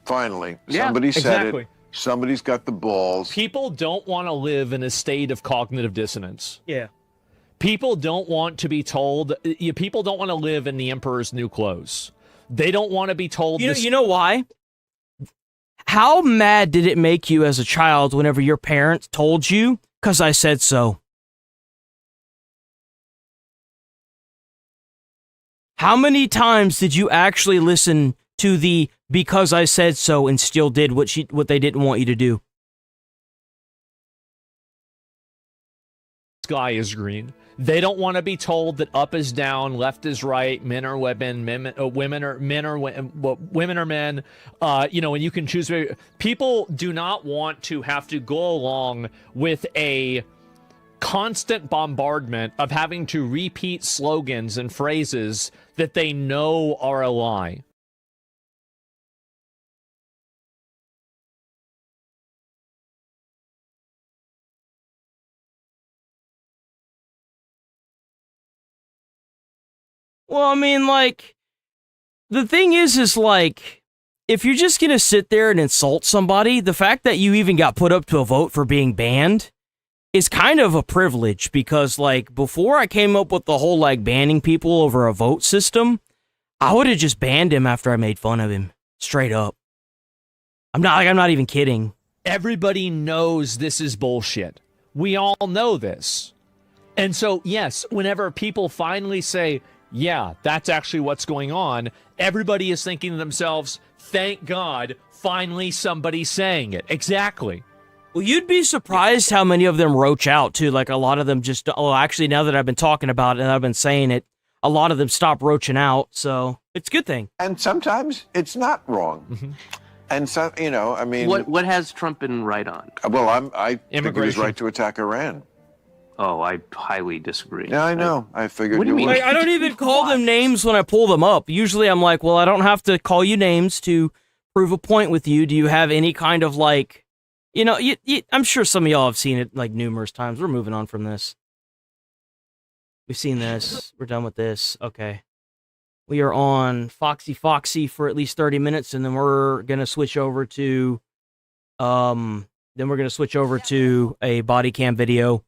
finally, Yeah, somebody said exactly. it. Somebody's got the balls. People don't want to live in a state of cognitive dissonance. Yeah. People don't want to be told, people don't want to live in the emperor's new clothes. They don't want to be told You know why? How mad did it make you as a child whenever your parents told you, "'Cause I said so"? How many times did you actually listen to the "because I said so" and still did what they didn't want you to do? Sky is green. They don't want to be told that up is down, left is right, men are women, women are men. And you can choose. People do not want to have to go along with a constant bombardment of having to repeat slogans and phrases that they know are a lie. Well, I mean, like, the thing is like, if you're just gonna sit there and insult somebody, the fact that you even got put up to a vote for being banned is kind of a privilege, because, like, before I came up with the whole, like, banning people over a vote system, I would have just banned him after I made fun of him. Straight up. I'm not even kidding. Everybody knows this is bullshit. We all know this. And so, yes, whenever people finally say, yeah, that's actually what's going on, everybody is thinking to themselves, thank God, finally somebody's saying it. Exactly. Well, you'd be surprised how many of them roach out, too. Like, a lot of them just, actually, now that I've been talking about it and I've been saying it, a lot of them stop roaching out, so it's a good thing. And sometimes it's not wrong. Mm-hmm. And so, I mean... What has Trump been right on? Well, I think he was right to attack Iran. Oh, I highly disagree. Yeah, I know. I figured What do you mean? would. I don't even call them names when I pull them up. Usually I'm like, well, I don't have to call you names to prove a point with you. Do you have any kind of, like... I'm sure some of y'all have seen it, like, numerous times. We're moving on from this. We've seen this. We're done with this. Okay. We are on Foxy for at least 30 minutes, and then we're going to switch over to... a body cam video.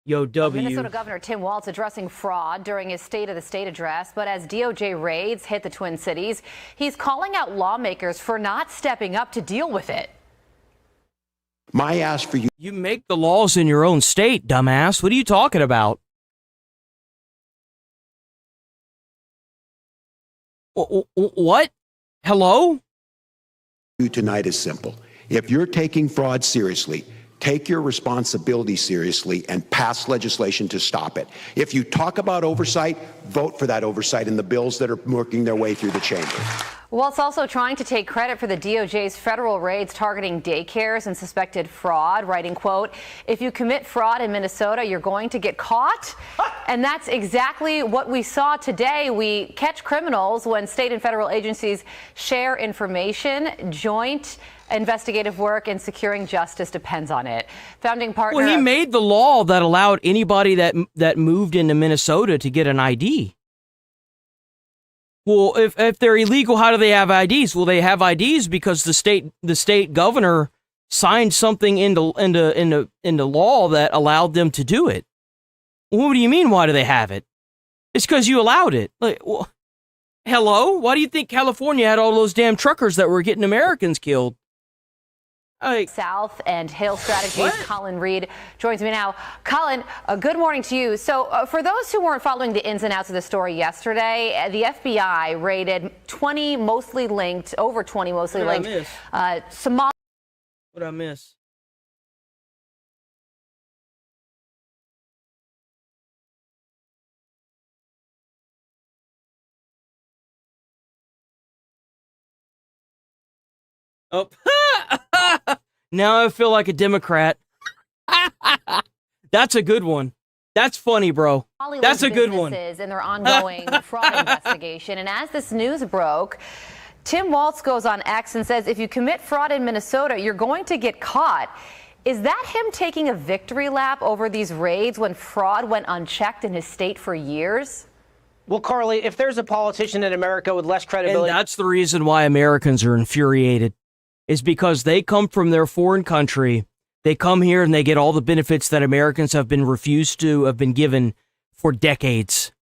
Yo, W. Minnesota Governor Tim Walz addressing fraud during his State of the State address, but as DOJ raids hit the Twin Cities, he's calling out lawmakers for not stepping up to deal with it. My ask for you. You make the laws in your own state, dumbass. What are you talking about? What? Hello? Tonight is simple. If you're taking fraud seriously, take your responsibility seriously and pass legislation to stop it. If you talk about oversight, vote for that oversight in the bills that are working their way through the chamber. Well, it's also trying to take credit for the DOJ's federal raids targeting daycares and suspected fraud, writing, quote, if you commit fraud in Minnesota, you're going to get caught. And that's exactly what we saw today. We catch criminals when state and federal agencies share information. Joint investigative work and securing justice depends on it. Founding partner. Well, he made the law that allowed anybody that moved into Minnesota to get an ID. Well, if they're illegal, how do they have IDs? Well, they have IDs because the state governor signed something into law that allowed them to do it. What do you mean? Why do they have it? It's because you allowed it. Like, well, hello? Why do you think California had all those damn truckers that were getting Americans killed? South and Hill Strategies. Colin Reed joins me now. Colin, good morning to you. So for those who weren't following the ins and outs of the story yesterday, the FBI raided over 20 mostly linked Somali. What did I miss? Oh, now I feel like a Democrat. That's a good one. That's funny, bro. That's a good one. In their ongoing fraud investigation. And as this news broke, Tim Waltz goes on X and says, if you commit fraud in Minnesota, you're going to get caught. Is that him taking a victory lap over these raids when fraud went unchecked in his state for years? Well, Carly, if there's a politician in America with less credibility. And that's the reason why Americans are infuriated, is because they come from their foreign country. They come here and they get all the benefits that Americans have been given for decades.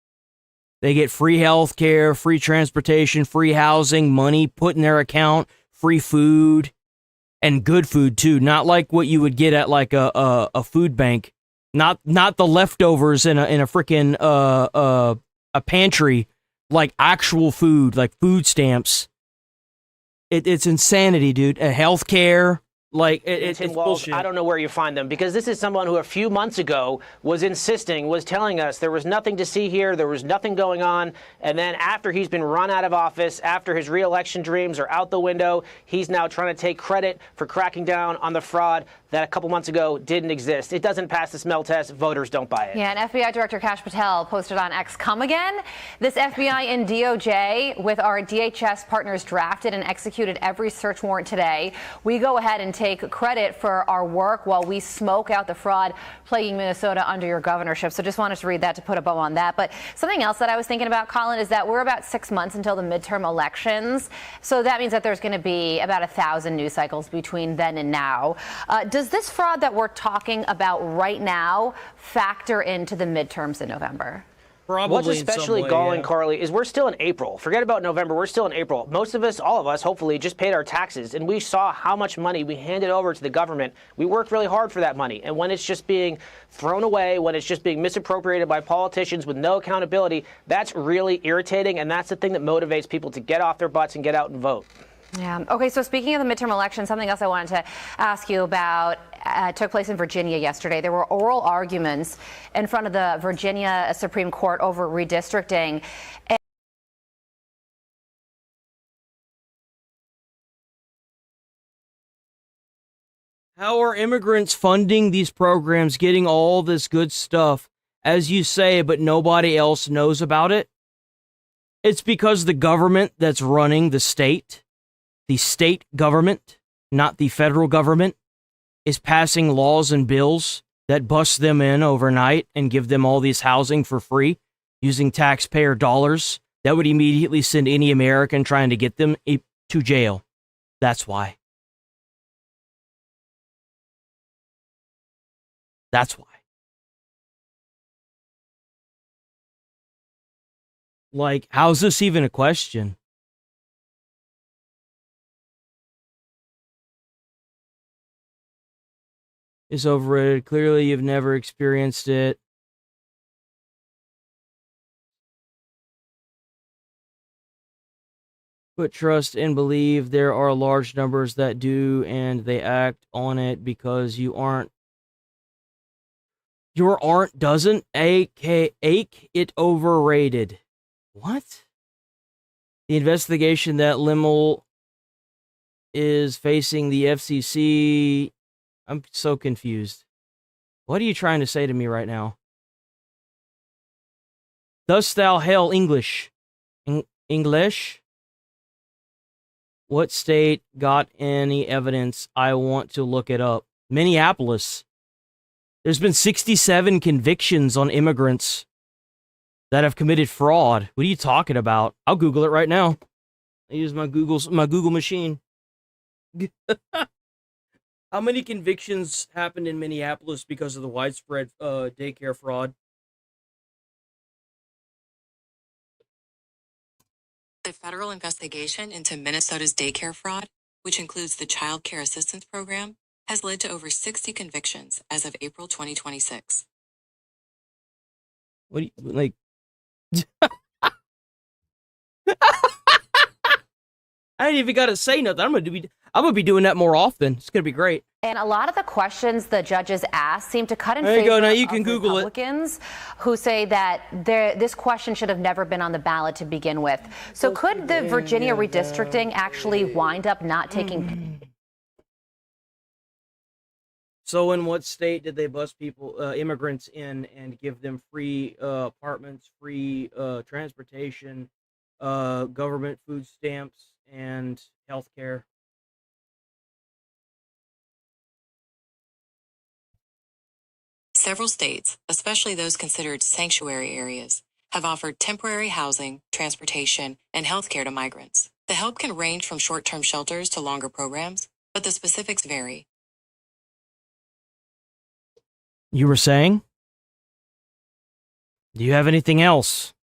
They get free health care, free transportation, free housing, money put in their account, free food, and good food too. Not like what you would get at like a food bank. Not the leftovers in a freaking a pantry, like actual food, like food stamps. It's insanity, dude. Health care. Like, it's bullshit. I don't know where you find them, because this is someone who a few months ago was telling us there was nothing to see here, there was nothing going on, and then after he's been run out of office, after his re-election dreams are out the window, he's now trying to take credit for cracking down on the fraud that a couple months ago didn't exist. It doesn't pass the smell test. Voters don't buy it. Yeah, and FBI Director Kash Patel posted on X, come again? This FBI and DOJ with our DHS partners drafted and executed every search warrant today. We go ahead and take credit for our work while we smoke out the fraud plaguing Minnesota under your governorship. So just wanted to read that to put a bow on that. But something else that I was thinking about, Colin, is that we're about 6 months until the midterm elections. So that means that there's going to be about 1,000 news cycles between then and now. Does this fraud that we're talking about right now factor into the midterms in November? Probably. What's especially galling, Carly, is we're still in April. Forget about November. We're still in April. Most of us, all of us, hopefully, just paid our taxes, and we saw how much money we handed over to the government. We worked really hard for that money, and when it's just being thrown away, when it's just being misappropriated by politicians with no accountability, that's really irritating, and that's the thing that motivates people to get off their butts and get out and vote. Yeah. Okay, so speaking of the midterm election, something else I wanted to ask you about took place in Virginia yesterday. There were oral arguments in front of the Virginia Supreme Court over redistricting. How are immigrants funding these programs, getting all this good stuff, as you say, but nobody else knows about it? It's because the government that's running the state government, not the federal government, is passing laws and bills that bust them in overnight and give them all this housing for free using taxpayer dollars that would immediately send any American trying to get them to jail. That's why. That's why. Like, how's this even a question? Is overrated. Clearly, you've never experienced it. Put trust and believe. There are large numbers that do, and they act on it because you aren't. Your aren't doesn't ache it overrated. What? The investigation that Limmel is facing the FCC. I'm so confused. What are you trying to say to me right now? Dost thou hail English? English? What state got any evidence? I want to look it up. Minneapolis. There's been 67 convictions on immigrants that have committed fraud. What are you talking about? I'll Google it right now. I use my Google machine. How many convictions happened in Minneapolis because of the widespread daycare fraud? The federal investigation into Minnesota's daycare fraud, which includes the Child Care Assistance Program, has led to over 60 convictions as of April 2026. What do you, like... I ain't even gotta say nothing. I'm gonna be doing that more often. It's gonna be great. And a lot of the questions the judges asked seem to cut in There you favor go. Now you can of Google Republicans who say that this question should have never been on the ballot to begin with. So could the Virginia redistricting actually wind up not taking... So in what state did they bus people, immigrants in and give them free apartments, free transportation, government food stamps, and health care? Several states, especially those considered sanctuary areas, have offered temporary housing, transportation, and health care to migrants. The help can range from short-term shelters to longer programs, but the specifics vary. You were saying? Do you have anything else?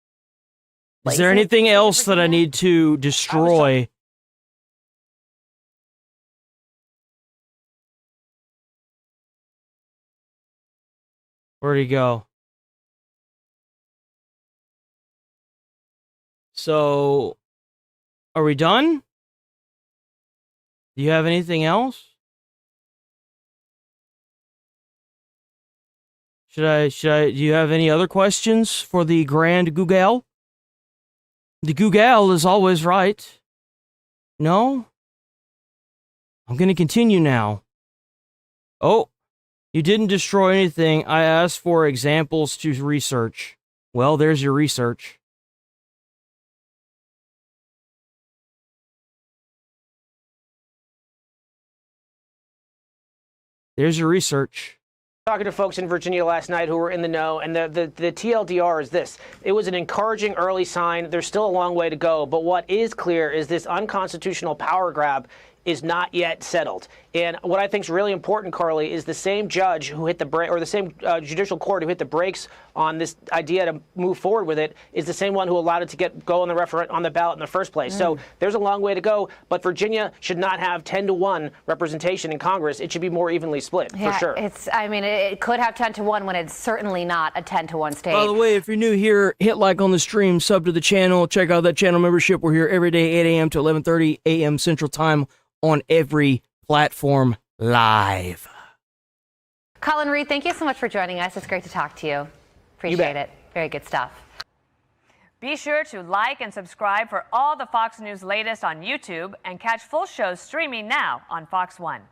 Is there anything else that I need to destroy? Where'd he go? So, are we done? Do you have anything else? Do you have any other questions for the Grand Google? The Google is always right. No? I'm going to continue now. Oh, you didn't destroy anything. I asked for examples to research. Well, there's your research. There's your research. Talking to folks in Virginia last night who were in the know, and the TLDR is this. It was an encouraging early sign. There's still a long way to go, but what is clear is this unconstitutional power grab is not yet settled. And what I think is really important, Carly, is the same judge who hit the brake, or the same judicial court who hit the brakes on this idea to move forward with it, is the same one who allowed it to go on the ballot in the first place. So there's a long way to go, but Virginia should not have 10-to-1 representation in Congress. It should be more evenly split, for sure. It could have 10-to-1 when it's certainly not a 10-to-1 state. By the way, if you're new here, hit like on the stream, sub to the channel, check out that channel membership. We're here every day, 8 a.m. to 11:30 a.m. Central Time on every platform live. Colin Reed, thank you so much for joining us. It's great to talk to you. Appreciate it. Very good stuff. Be sure to like and subscribe for all the Fox News latest on YouTube and catch full shows streaming now on Fox One.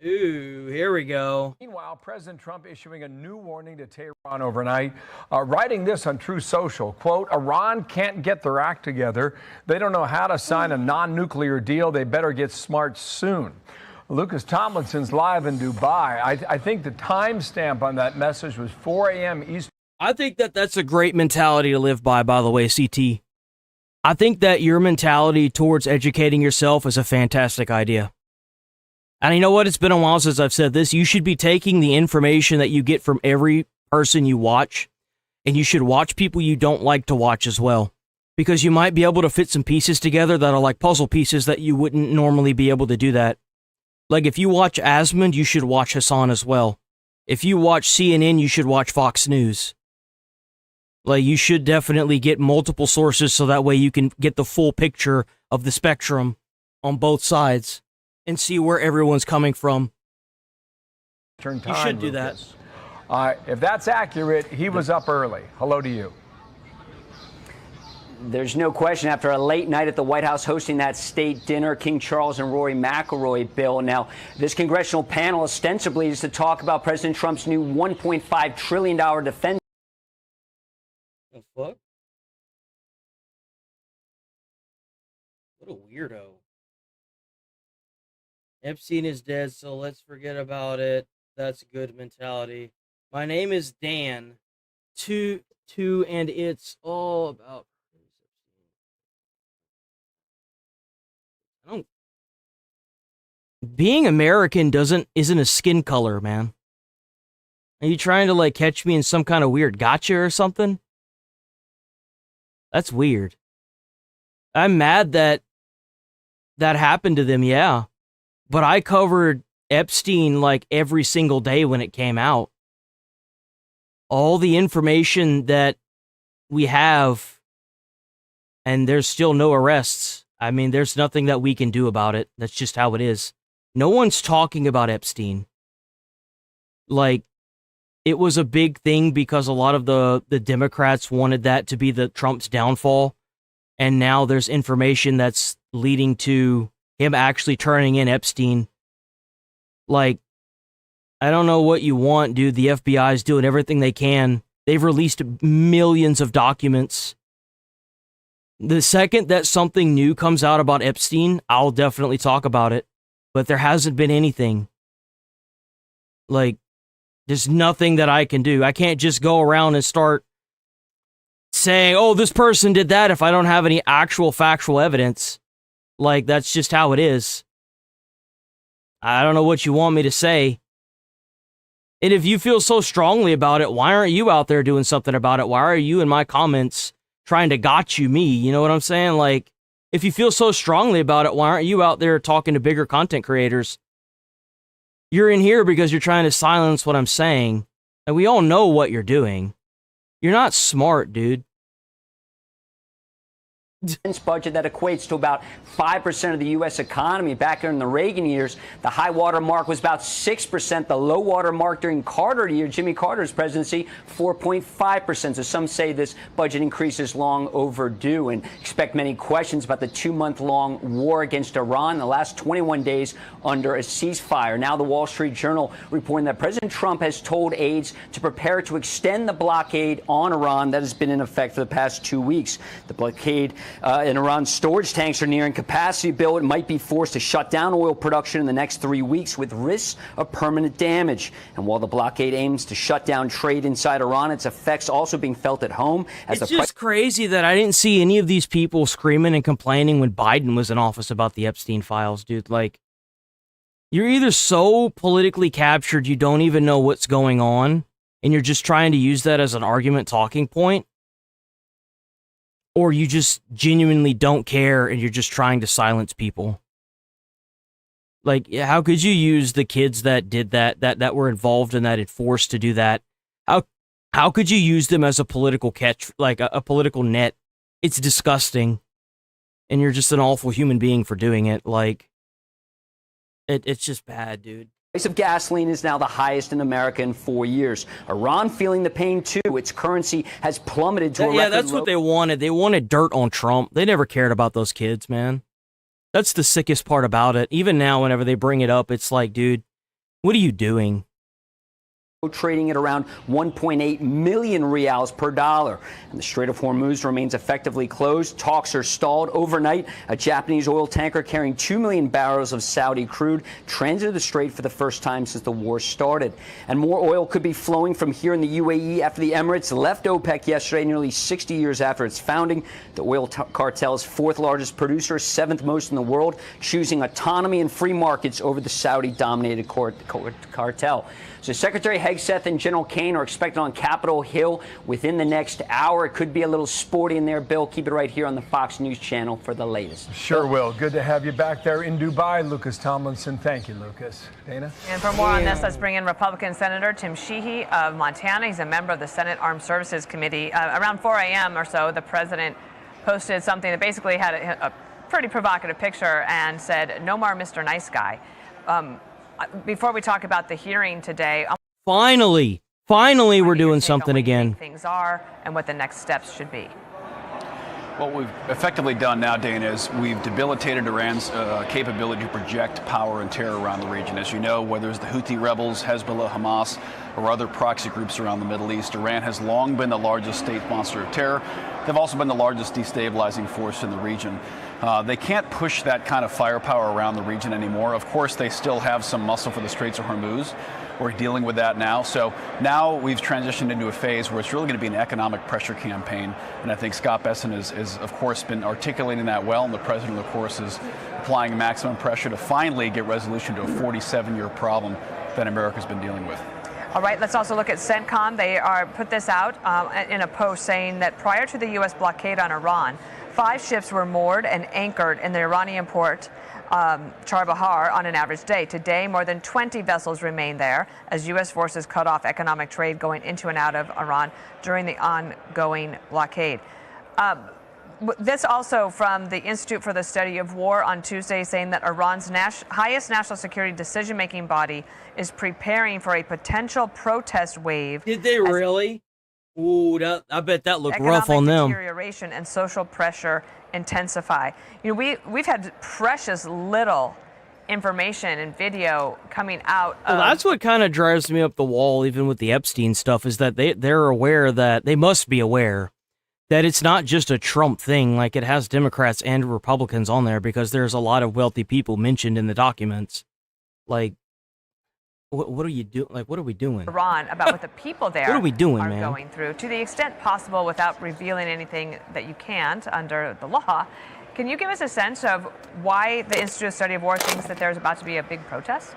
Ooh, here we go. Meanwhile, President Trump issuing a new warning to Tehran overnight, writing this on Truth Social, quote, Iran can't get their act together. They don't know how to sign a non-nuclear deal. They better get smart soon. Lucas Tomlinson's live in Dubai. I think the timestamp on that message was 4 a.m. Eastern. I think that's a great mentality to live by the way, CT. I think that your mentality towards educating yourself is a fantastic idea. And you know what? It's been a while since I've said this. You should be taking the information that you get from every person you watch, and you should watch people you don't like to watch as well. Because you might be able to fit some pieces together that are like puzzle pieces that you wouldn't normally be able to do that. Like if you watch Asmund, you should watch Hassan as well. If you watch CNN, you should watch Fox News. Like, you should definitely get multiple sources so that way you can get the full picture of the spectrum on both sides and see where everyone's coming from. You should do that. If that's accurate, he was up early. Hello to you. There's no question after a late night at the White House hosting that state dinner, King Charles and Rory McIlroy, Bill. Now, this congressional panel ostensibly is to talk about President Trump's new $1.5 trillion defense. The fuck? What a weirdo. Epstein is dead, so let's forget about it. That's a good mentality. My name is Dan. And it's all about. Being American isn't a skin color, man. Are you trying to like catch me in some kind of weird gotcha or something? That's weird. I'm mad that happened to them, yeah. But I covered Epstein like every single day when it came out. All the information that we have, and there's still no arrests. I mean, there's nothing that we can do about it. That's just how it is. No one's talking about Epstein. Like, it was a big thing because a lot of the Democrats wanted that to be the Trump's downfall. And now there's information that's leading to him actually turning in Epstein. Like, I don't know what you want, dude. The FBI is doing everything they can. They've released millions of documents. The second that something new comes out about Epstein, I'll definitely talk about it. But there hasn't been anything. Like, there's nothing that I can do. I can't just go around and start saying, oh, this person did that if I don't have any actual factual evidence. Like, that's just how it is. I don't know what you want me to say. And if you feel so strongly about it, why aren't you out there doing something about it? Why are you in my comments trying to gotcha me? You know what I'm saying? Like, if you feel so strongly about it, why aren't you out there talking to bigger content creators? You're in here because you're trying to silence what I'm saying. And we all know what you're doing. You're not smart, dude. Defense budget that equates to about 5% of the U.S. economy. Back during the Reagan years, the high water mark was about 6%. The low water mark during Jimmy Carter's presidency, 4.5%. So some say this budget increase is long overdue and expect many questions about the 2-month-long war against Iran, the last 21 days under a ceasefire. Now the Wall Street Journal reporting that President Trump has told aides to prepare to extend the blockade on Iran that has been in effect for the past 2 weeks. The blockade in Iran's storage tanks are nearing capacity. Bill, it might be forced to shut down oil production in the next 3 weeks with risks of permanent damage. And while the blockade aims to shut down trade inside Iran, its effects also being felt at home. As it's just crazy that I didn't see any of these people screaming and complaining when Biden was in office about the Epstein files, dude. Like, you're either so politically captured you don't even know what's going on, and you're just trying to use that as an argument talking point, or you just genuinely don't care and you're just trying to silence people. Like, how could you use the kids that did that were involved in that and forced to do that? How could you use them as a political catch, like a political net? It's disgusting. And you're just an awful human being for doing it. Like, it's just bad, dude. The price of gasoline is now the highest in America in 4 years. Iran feeling the pain too. Its currency has plummeted to a record low. Yeah, that's what they wanted. They wanted dirt on Trump. They never cared about those kids, man. That's the sickest part about it. Even now, whenever they bring it up, it's like, dude, what are you doing? Trading at around 1.8 million rials per dollar. And the Strait of Hormuz remains effectively closed. Talks are stalled overnight. A Japanese oil tanker carrying 2 million barrels of Saudi crude transited the strait for the first time since the war started. And more oil could be flowing from here in the UAE after the Emirates left OPEC yesterday, nearly 60 years after its founding. The oil cartel's fourth largest producer, seventh most in the world, choosing autonomy and free markets over the Saudi-dominated cartel. So Secretary Hegseth and General Kane are expected on Capitol Hill within the next hour. It could be a little sporty in there, Bill. Keep it right here on the Fox News channel for the latest. Sure will. Good to have you back there in Dubai, Lucas Tomlinson. Thank you, Lucas. Dana? And for more on this, let's bring in Republican Senator Tim Sheehy of Montana. He's a member of the Senate Armed Services Committee. Around 4 a.m. or so, the president posted something that basically had a pretty provocative picture and said, "No more Mr. Nice Guy." Before we talk about the hearing today, Finally, we're doing something again. things are and what the next steps should be. What we've effectively done now, Dana, is we've debilitated Iran's capability to project power and terror around the region. As you know, whether it's the Houthi rebels, Hezbollah, Hamas, or other proxy groups around the Middle East, Iran has long been the largest state sponsor of terror. They've also been the largest destabilizing force in the region. They can't push that kind of firepower around the region anymore. Of course, they still have some muscle for the Straits of Hormuz. We're dealing with that now. So now we've transitioned into a phase where it's really going to be an economic pressure campaign. And I think Scott Bessent has, of course, been articulating that well. And the president, of course, is applying maximum pressure to finally get resolution to a 47-year problem that America's been dealing with. All right, let's also look at CENTCOM. They put this out in a post saying that prior to the U.S. blockade on Iran, 5 ships were moored and anchored in the Iranian port Charbahar on an average day. Today, more than 20 vessels remain there as U.S. forces cut off economic trade going into and out of Iran during the ongoing blockade. This also from the Institute for the Study of War on Tuesday, saying that Iran's highest national security decision-making body is preparing for a potential protest wave. Did they really? Ooh, I bet that looked rough on them. Deterioration and social pressure intensify. You know, we've had precious little information and video coming out. Well, that's what kind of drives me up the wall, even with the Epstein stuff, is that they're aware that they must be aware that it's not just a Trump thing. Like, it has Democrats and Republicans on there because there's a lot of wealthy people mentioned in the documents. Like, what are you doing? Like, what are we doing? Iran about what the people there What are we doing, are man? going through, to the extent possible, without revealing anything that you can't under the law. Can you give us a sense of why the Institute of Study of War thinks that there's about to be a big protest?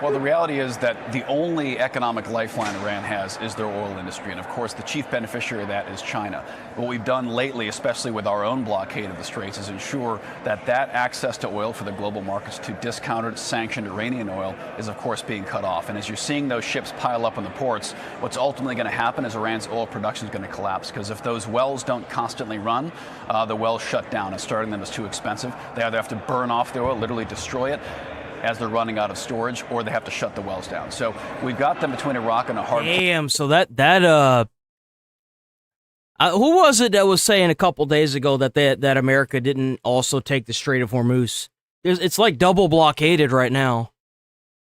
Well, the reality is that the only economic lifeline Iran has is their oil industry. And of course, the chief beneficiary of that is China. What we've done lately, especially with our own blockade of the Straits, is ensure that access to oil for the global markets to discounted, sanctioned Iranian oil is, of course, being cut off. And as you're seeing those ships pile up in the ports, what's ultimately going to happen is Iran's oil production is going to collapse. Because if those wells don't constantly run, the wells shut down, and starting them is too expensive. They either have to burn off the oil, literally destroy it, as they're running out of storage, or they have to shut the wells down. So we've got them between a rock and a hard place. Damn, so who was it that was saying a couple days ago that America didn't also take the Strait of Hormuz? It's like double blockaded right now.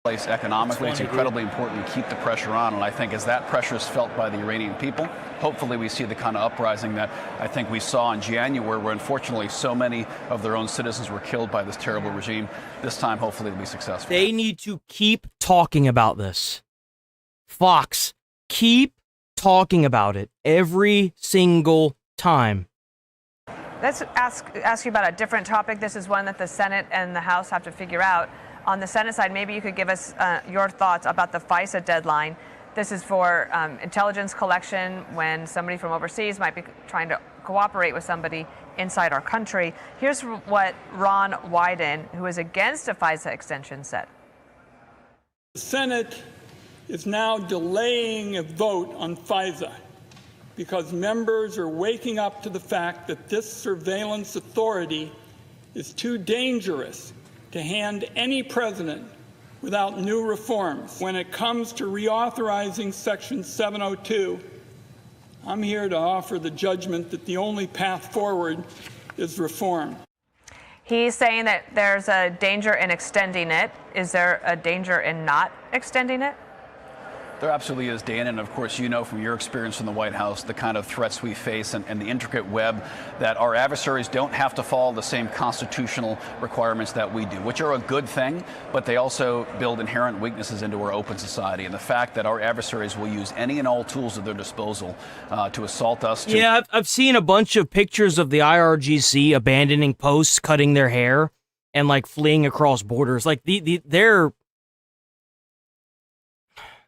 Place economically, it's incredibly important to keep the pressure on, and I think as that pressure is felt by the Iranian people, hopefully we see the kind of uprising that I think we saw in January, where unfortunately so many of their own citizens were killed by this terrible regime. This time, hopefully, it'll be successful. They need to keep talking about this. Fox, keep talking about it every single time. Let's ask you about a different topic. This is one that the Senate and the House have to figure out. On the Senate side, maybe you could give us your thoughts about the FISA deadline. This is for intelligence collection when somebody from overseas might be trying to cooperate with somebody inside our country. Here's what Ron Wyden, who is against a FISA extension, said. The Senate is now delaying a vote on FISA because members are waking up to the fact that this surveillance authority is too dangerous to hand any president without new reforms. When it comes to reauthorizing Section 702, I'm here to offer the judgment that the only path forward is reform. He's saying that there's a danger in extending it. Is there a danger in not extending it? There absolutely is, Dan, and of course you know from your experience in the White House the kind of threats we face and the intricate web that our adversaries don't have to follow the same constitutional requirements that we do, which are a good thing, but they also build inherent weaknesses into our open society. And the fact that our adversaries will use any and all tools at their disposal to assault us. Yeah, I've seen a bunch of pictures of the IRGC abandoning posts, cutting their hair, and like fleeing across borders. Like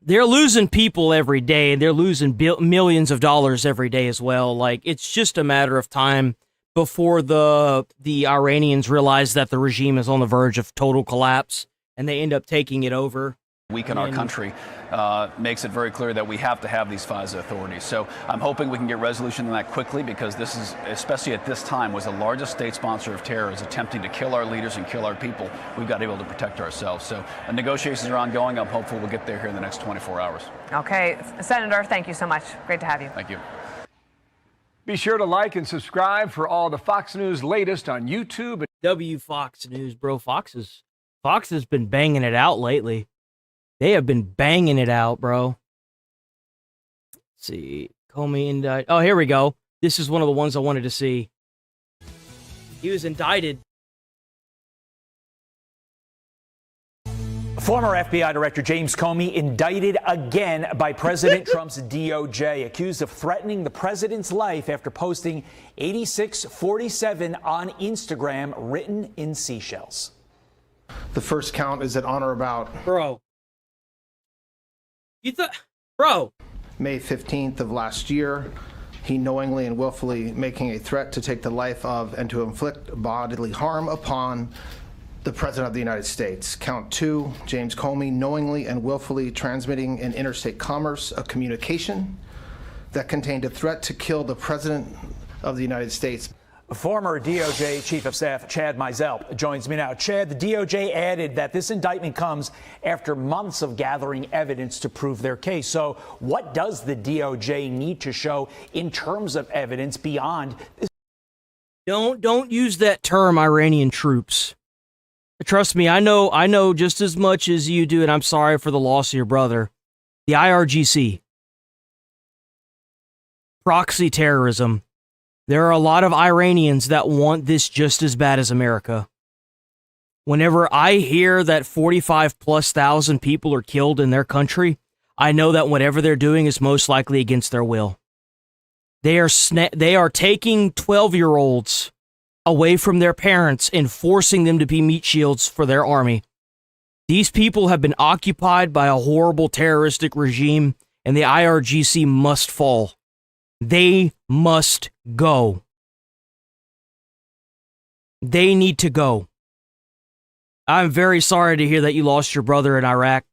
they're losing people every day, and they're losing millions of dollars every day as well. Like, it's just a matter of time before the Iranians realize that the regime is on the verge of total collapse, and they end up taking it over. Weaken our country makes it very clear that we have to have these FISA authorities. So I'm hoping we can get resolution on that quickly, because this is, especially at this time, was the largest state sponsor of terror is attempting to kill our leaders and kill our people. We've got to be able to protect ourselves. So the negotiations are ongoing. I'm hopeful we'll get there here in the next 24 hours. Okay, Senator, thank you so much. Great to have you. Thank you. Be sure to like and subscribe for all the Fox News latest on YouTube. Fox News, bro. Fox has been banging it out lately. They have been banging it out, bro. Let's see. Comey indicted. Oh, here we go. This is one of the ones I wanted to see. He was indicted. Former FBI Director James Comey indicted again by President Trump's DOJ, accused of threatening the president's life after posting 8647 on Instagram written in seashells. The first count is at on or about Bro. You thought, bro. May 15th of last year, he knowingly and willfully making a threat to take the life of and to inflict bodily harm upon the President of the United States. Count 2, James Comey knowingly and willfully transmitting in interstate commerce a communication that contained a threat to kill the President of the United States. Former DOJ Chief of Staff Chad Mizell joins me now. Chad, the DOJ added that this indictment comes after months of gathering evidence to prove their case. So what does the DOJ need to show in terms of evidence beyond this? Don't use that term, Iranian troops. Trust me, I know just as much as you do, and I'm sorry for the loss of your brother. The IRGC. Proxy terrorism. There are a lot of Iranians that want this just as bad as America. Whenever I hear that 45,000+ people are killed in their country, I know that whatever they're doing is most likely against their will. They are taking 12-year-olds away from their parents and forcing them to be meat shields for their army. These people have been occupied by a horrible terroristic regime, and the IRGC must fall. They must go. They need to go. I'm very sorry to hear that you lost your brother in Iraq.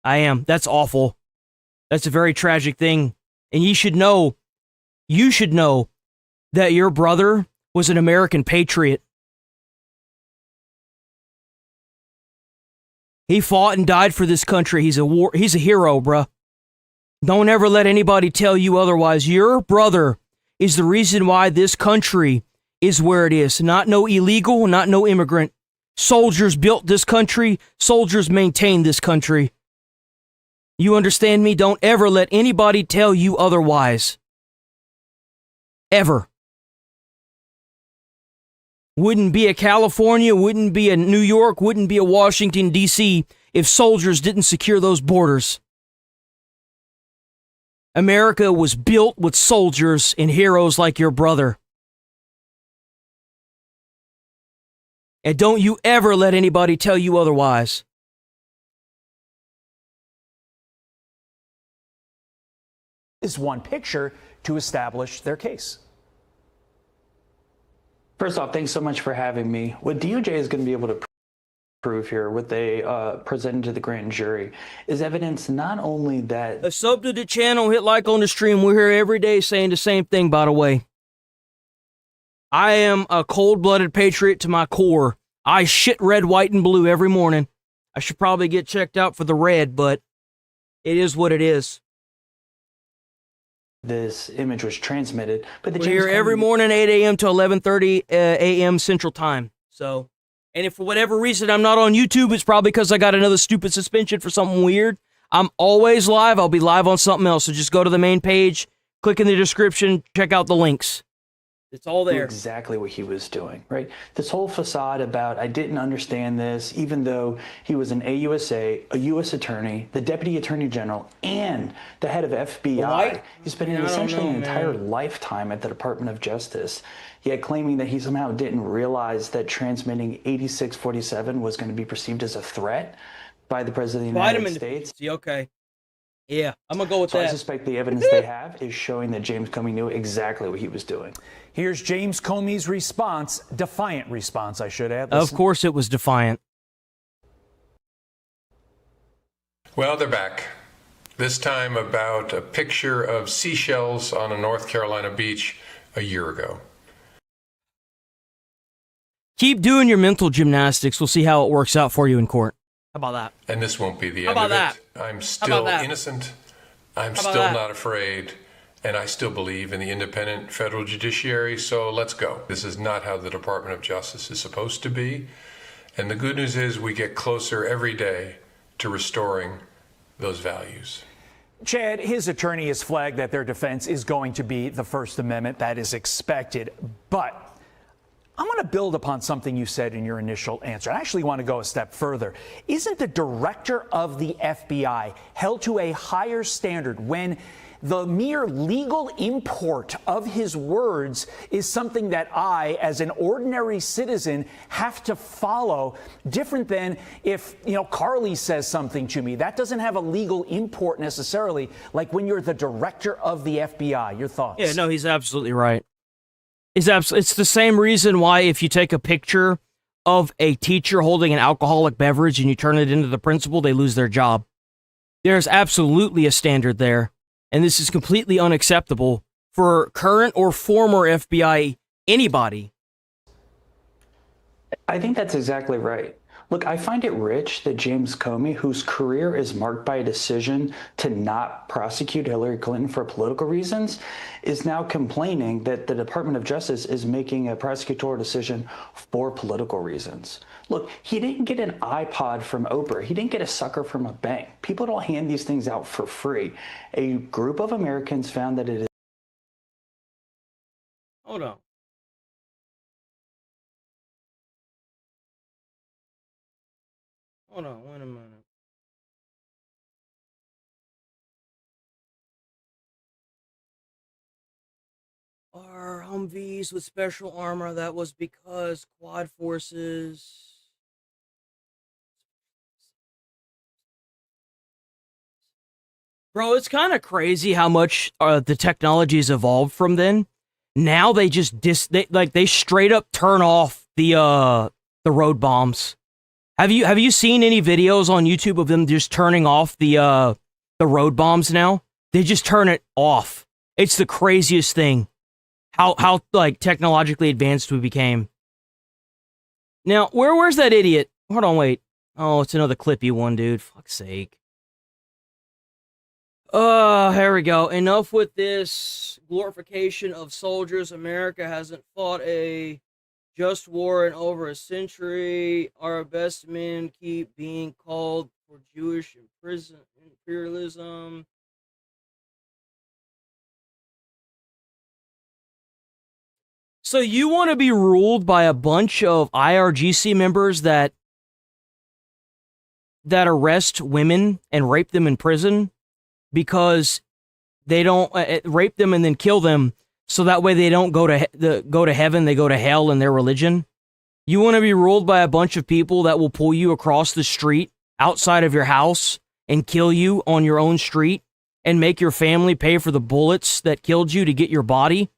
I am. That's awful. That's a very tragic thing. And you should know that your brother was an American patriot. He fought and died for this country. He's a hero, bruh. Don't ever let anybody tell you otherwise. Your brother is the reason why this country is where it is. Not no illegal, not no immigrant. Soldiers built this country. Soldiers maintain this country. You understand me? Don't ever let anybody tell you otherwise. Ever. Wouldn't be a California, wouldn't be a New York, wouldn't be a Washington, D.C. if soldiers didn't secure those borders. America was built with soldiers and heroes like your brother. And don't you ever let anybody tell you otherwise. Is one picture to establish their case. First off, thanks so much for having me. What DOJ is going to be able to prove here, what they presented to the grand jury, is evidence not only that... A sub to the channel, hit like on the stream. We're here every day saying the same thing, by the way. I am a cold-blooded patriot to my core. I shit red, white, and blue every morning. I should probably get checked out for the red, but it is what it is. This image was transmitted, but we're here every morning, 8 a.m. to 11:30 a.m. Central Time. So, and if for whatever reason I'm not on YouTube, it's probably because I got another stupid suspension for something weird. I'm always live. I'll be live on something else. So just go to the main page, click in the description, check out the links. It's all there. Exactly what he was doing, right? This whole facade about, I didn't understand this, even though he was an AUSA, a U.S. attorney, the deputy attorney general, and the head of FBI. He's spending essentially an entire lifetime at the Department of Justice, yet claiming that he somehow didn't realize that transmitting 8647 was going to be perceived as a threat by the President of the United States. Okay. Yeah, I'm gonna go with So I that. suspect the evidence they have is showing that James Comey knew exactly what he was doing. Here's James Comey's response, defiant response, I should add. Of Listen. course it was defiant. Well, they're back. This time about a picture of seashells on a North Carolina beach a year ago. Keep doing your mental gymnastics. We'll see how it works out for you in court. How about that? And this won't be the How end of about it. that? I'm How still about that? innocent. I'm How about still that? not afraid. And I still believe in the independent federal judiciary. So let's go. This is not how the Department of Justice is supposed to be. And the good news is we get closer every day to restoring those values. Chad, his attorney has flagged that their defense is going to be the First Amendment. That is expected. But I want to build upon something you said in your initial answer. I actually want to go a step further. Isn't the director of the FBI held to a higher standard when the mere legal import of his words is something that I, as an ordinary citizen, have to follow, different than if, Carly says something to me. That doesn't have a legal import necessarily, like when you're the director of the FBI. Your thoughts? Yeah, no, he's absolutely right. It's the same reason why if you take a picture of a teacher holding an alcoholic beverage and you turn it into the principal, they lose their job. There's absolutely a standard there. And this is completely unacceptable for current or former FBI anybody. I think that's exactly right. Look, I find it rich that James Comey, whose career is marked by a decision to not prosecute Hillary Clinton for political reasons, is now complaining that the Department of Justice is making a prosecutorial decision for political reasons. Look, he didn't get an iPod from Oprah. He didn't get a sucker from a bank. People don't hand these things out for free. A group of Americans found that it is. Hold on. Hold on, wait a minute. Are Humvees with special armor? That was because quad forces. Bro, it's kind of crazy how much the technology's evolved from then. Now they just they straight up turn off the road bombs. Have you seen any videos on YouTube of them just turning off the road bombs now? They just turn it off. It's the craziest thing. How like technologically advanced we became. Now, where's that idiot? Hold on, wait. Oh, it's another clippy one, dude. Fuck's sake. Here we go. Enough with this glorification of soldiers. America hasn't fought a just war in over a century. Our best men keep being called for Jewish imperialism. So you want to be ruled by a bunch of IRGC members that arrest women and rape them in prison because they don't rape them and then kill them, so that way they don't go to heaven, they go to hell in their religion. You want to be ruled by a bunch of people that will pull you across the street outside of your house and kill you on your own street and make your family pay for the bullets that killed you to get your body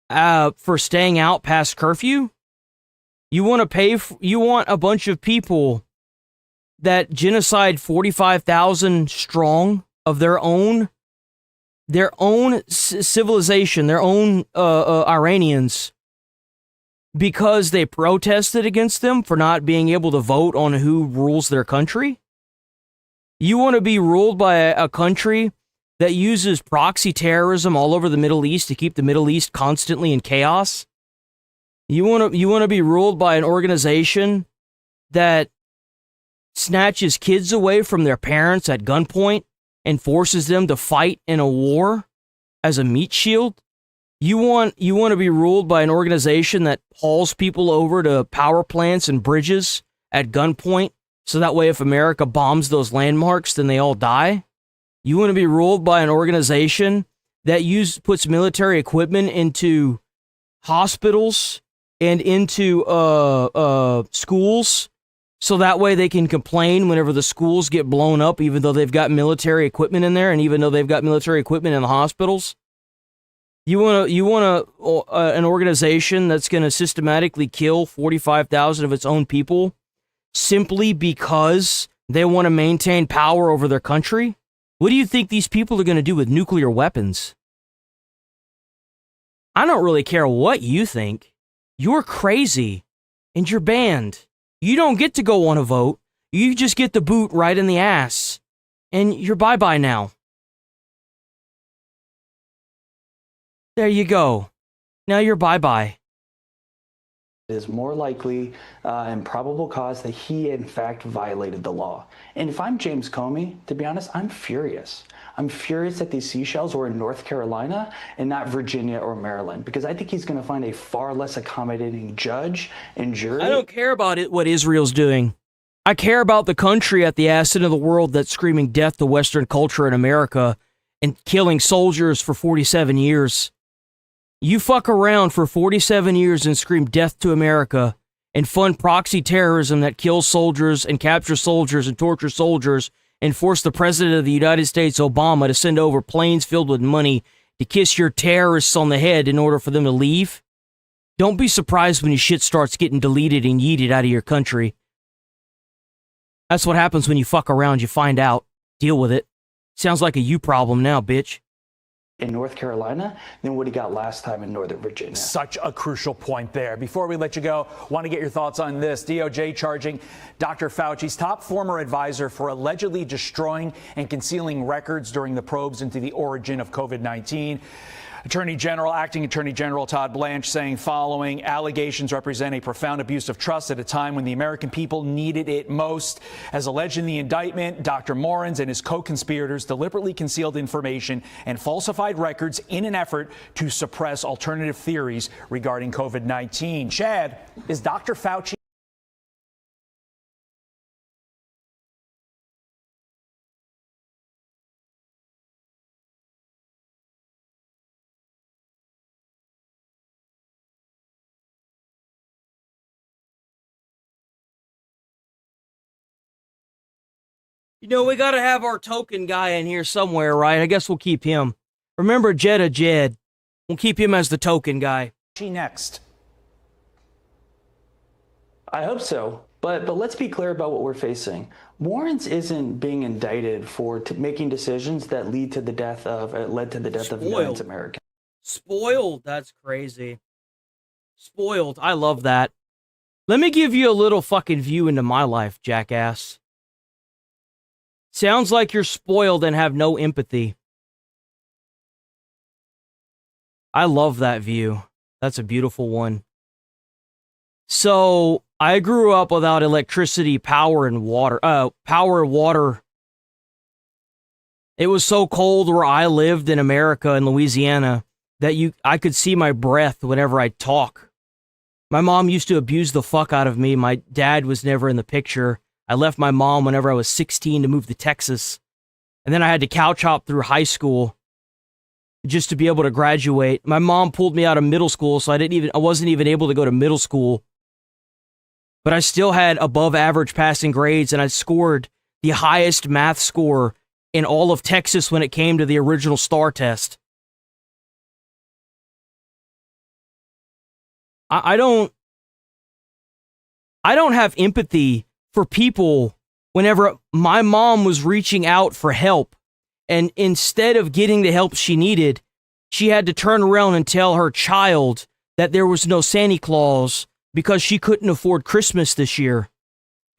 for staying out past curfew? You want a bunch of people that genocide 45,000 strong of their own civilization, their own Iranians, because they protested against them for not being able to vote on who rules their country? You want to be ruled by a country that uses proxy terrorism all over the Middle East to keep the Middle East constantly in chaos? You want to be ruled by an organization that snatches kids away from their parents at gunpoint and forces them to fight in a war as a meat shield? You want to be ruled by an organization that hauls people over to power plants and bridges at gunpoint, so that way if America bombs those landmarks, then they all die? You want to be ruled by an organization that puts military equipment into hospitals and into schools So that way they can complain whenever the schools get blown up, even though they've got military equipment in there, and even though they've got military equipment in the hospitals. You want an organization that's going to systematically kill 45,000 of its own people simply because they want to maintain power over their country? What do you think these people are going to do with nuclear weapons? I don't really care what you think. You're crazy, and you're banned. You don't get to go on a vote. You just get the boot right in the ass. And you're bye-bye now. There you go. Now you're bye-bye. It is more likely and probable cause that he, in fact, violated the law. And if I'm James Comey, to be honest, I'm furious. I'm furious that these seashells were in North Carolina and not Virginia or Maryland, because I think he's going to find a far less accommodating judge and jury. I don't care about it, what Israel's doing. I care about the country at the ass end of the world that's screaming death to Western culture in America and killing soldiers for 47 years. You fuck around for 47 years and scream death to America and fund proxy terrorism that kills soldiers and captures soldiers and tortures soldiers and force the President of the United States, Obama, to send over planes filled with money to kiss your terrorists on the head in order for them to leave. Don't be surprised when your shit starts getting deleted and yeeted out of your country. That's what happens when you fuck around, you find out. Deal with it. Sounds like a you problem now, bitch. In North Carolina than what he got last time in Northern Virginia. Such a crucial point there. Before we let you go, want to get your thoughts on this. DOJ charging Dr. Fauci's top former advisor for allegedly destroying and concealing records during the probes into the origin of COVID-19. Acting Attorney General Todd Blanche saying following allegations represent a profound abuse of trust at a time when the American people needed it most. As alleged in the indictment, Dr. Morens and his co-conspirators deliberately concealed information and falsified records in an effort to suppress alternative theories regarding COVID-19. Chad, is Dr. Fauci You know, we gotta have our token guy in here somewhere, right? I guess we'll keep him. Remember Jed. We'll keep him as the token guy. Next. I hope so. But let's be clear about what we're facing. Morens isn't being indicted for making decisions that led to the death of millions of Americans. Spoiled. That's crazy. Spoiled. I love that. Let me give you a little fucking view into my life, jackass. Sounds like you're spoiled and have no empathy. I love that view. That's a beautiful one. So, I grew up without electricity, power, and water. It was so cold where I lived in America, in Louisiana, that I could see my breath whenever I talk. My mom used to abuse the fuck out of me. My dad was never in the picture. I left my mom whenever I was 16 to move to Texas. And then I had to couch hop through high school just to be able to graduate. My mom pulled me out of middle school, so I wasn't even able to go to middle school. But I still had above average passing grades, and I scored the highest math score in all of Texas when it came to the original STAR test. I don't have empathy for people whenever my mom was reaching out for help, and instead of getting the help she needed, she had to turn around and tell her child that there was no Santa Claus because she couldn't afford Christmas this year,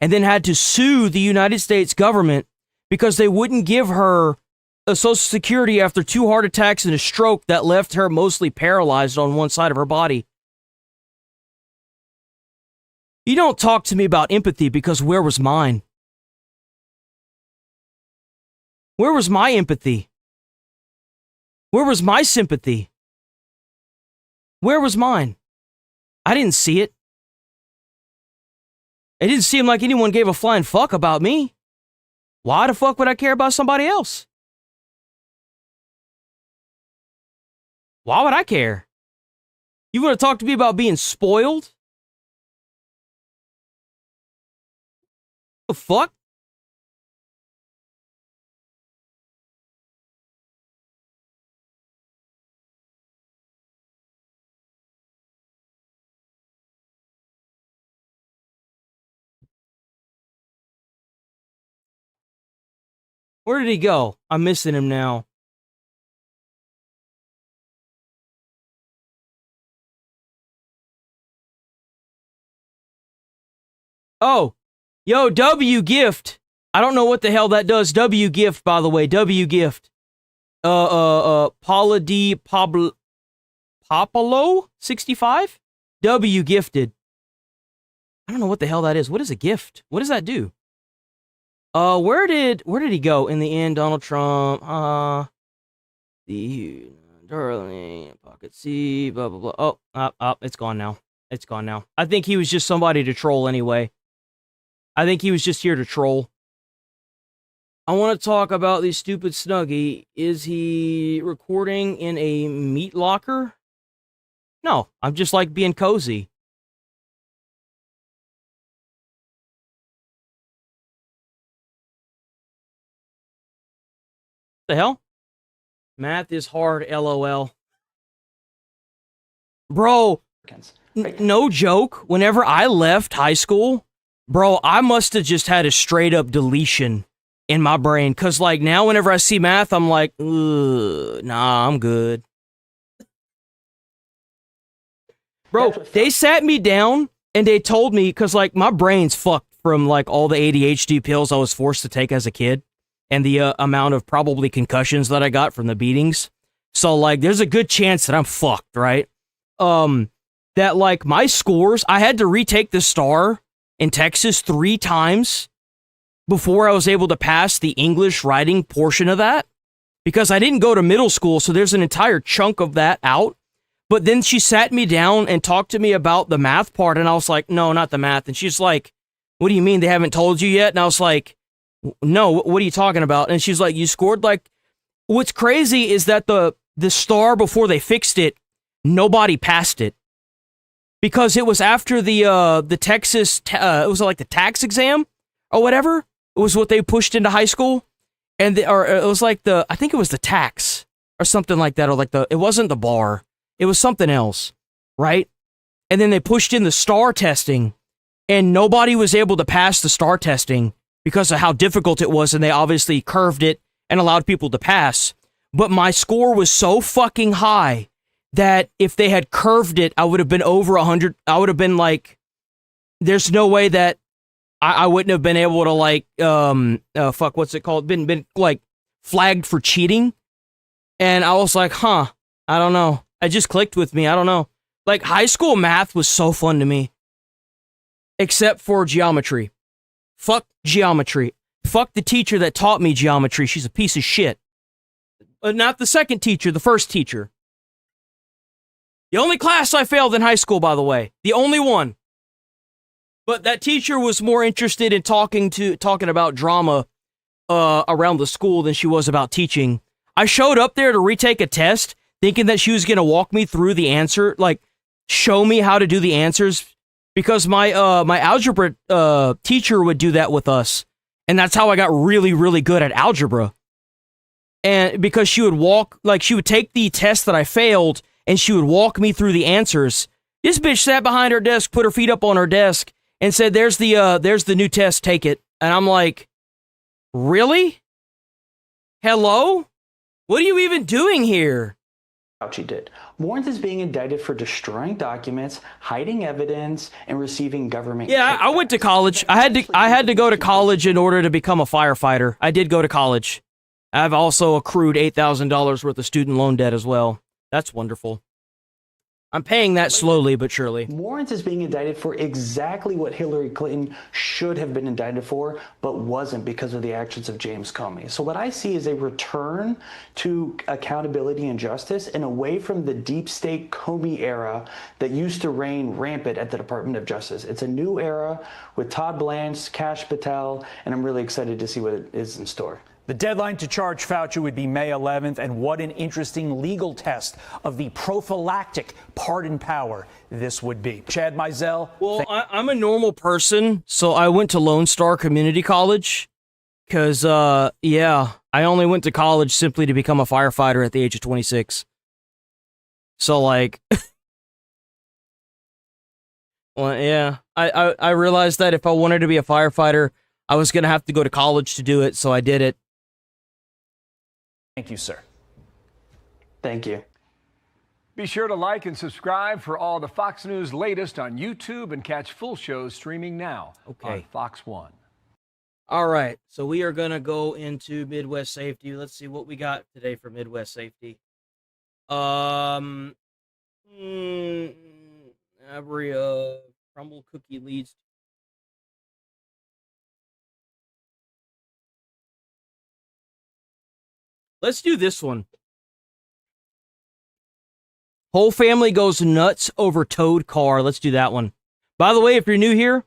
and then had to sue the United States government because they wouldn't give her a Social Security after 2 heart attacks and a stroke that left her mostly paralyzed on one side of her body. You don't talk to me about empathy, because where was mine? Where was my empathy? Where was my sympathy? Where was mine? I didn't see it. It didn't seem like anyone gave a flying fuck about me. Why the fuck would I care about somebody else? Why would I care? You want to talk to me about being spoiled? The fuck? Where did he go? I'm missing him now. Oh, yo, W gift. I don't know what the hell that does. W gift, by the way. W gift. Paula D. Popolo 65? W gifted. I don't know what the hell that is. What is a gift? What does that do? Where did he go in the end? Donald Trump. The darling pocket C. Blah blah blah. Oh, it's gone now. It's gone now. I think he was just somebody to troll anyway. I think he was just here to troll. I want to talk about the stupid Snuggie. Is he recording in a meat locker? No, I'm just like being cozy. The hell? Math is hard, LOL. Bro, no joke. Whenever I left high school, bro, I must have just had a straight up deletion in my brain. Cause like now whenever I see math, I'm like, nah, I'm good. Bro, they sat me down and they told me, cause like my brain's fucked from like all the ADHD pills I was forced to take as a kid. And the amount of probably concussions that I got from the beatings. So, like, there's a good chance that I'm fucked, right? That, like, my scores, I had to retake the STAR in Texas 3 times before I was able to pass the English writing portion of that. Because I didn't go to middle school, so there's an entire chunk of that out. But then she sat me down and talked to me about the math part, and I was like, no, not the math. And she's like, what do you mean they haven't told you yet? And I was like, no, what are you talking about? And she's like, you scored like... What's crazy is that the STAR, before they fixed it, nobody passed it. Because it was after the Texas... it was like the tax exam or whatever. It was what they pushed into high school. And or it was like the... I think it was the tax or something like that. Or like the... It wasn't the bar. It was something else. Right? And then they pushed in the STAR testing. And nobody was able to pass the STAR testing because of how difficult it was, and they obviously curved it and allowed people to pass. But my score was so fucking high that if they had curved it, I would have been over 100. I would have been like, there's no way that I wouldn't have been able to like, what's it called? Been like flagged for cheating. And I was like, I don't know. It just clicked with me. I don't know. Like high school math was so fun to me. Except for geometry. Fuck geometry. Fuck the teacher that taught me geometry. She's a piece of shit. Not the second teacher, the first teacher. The only class I failed in high school, by the way. The only one. But that teacher was more interested in talking about drama around the school than she was about teaching. I showed up there to retake a test, thinking that she was going to walk me through the answer, like show me how to do the answers. Because my algebra teacher would do that with us. And that's how I got really, really good at algebra. And because she would take the test that I failed, and she would walk me through the answers. This bitch sat behind her desk, put her feet up on her desk, and said, there's the new test, take it. And I'm like, really? Hello? What are you even doing here? Fauci did. Warren is being indicted for destroying documents, hiding evidence, and receiving government. Yeah, I went to college. I had to go to college in order to become a firefighter. I did go to college. I've also accrued $8,000 worth of student loan debt as well. That's wonderful. I'm paying that slowly but surely. Warren is being indicted for exactly what Hillary Clinton should have been indicted for, but wasn't because of the actions of James Comey. So what I see is a return to accountability and justice and away from the deep state Comey era that used to reign rampant at the Department of Justice. It's a new era with Todd Blanche, Kash Patel, and I'm really excited to see what is in store. The deadline to charge Fauci would be May 11th, and what an interesting legal test of the prophylactic pardon power this would be. Chad Mizell. Well, I'm a normal person, so I went to Lone Star Community College because, yeah, I only went to college simply to become a firefighter at the age of 26. So, like, well, yeah, I realized that if I wanted to be a firefighter, I was going to have to go to college to do it, so I did it. Thank you, sir. Thank you. Be sure to like and subscribe for all the Fox News latest on YouTube and catch full shows streaming now on Fox One. All right, so we are going to go into Midwest safety. Let's see what we got today for Midwest safety. Every crumble cookie leads. Let's do this one. Whole family goes nuts over towed car. Let's do that one. By the way, if you're new here,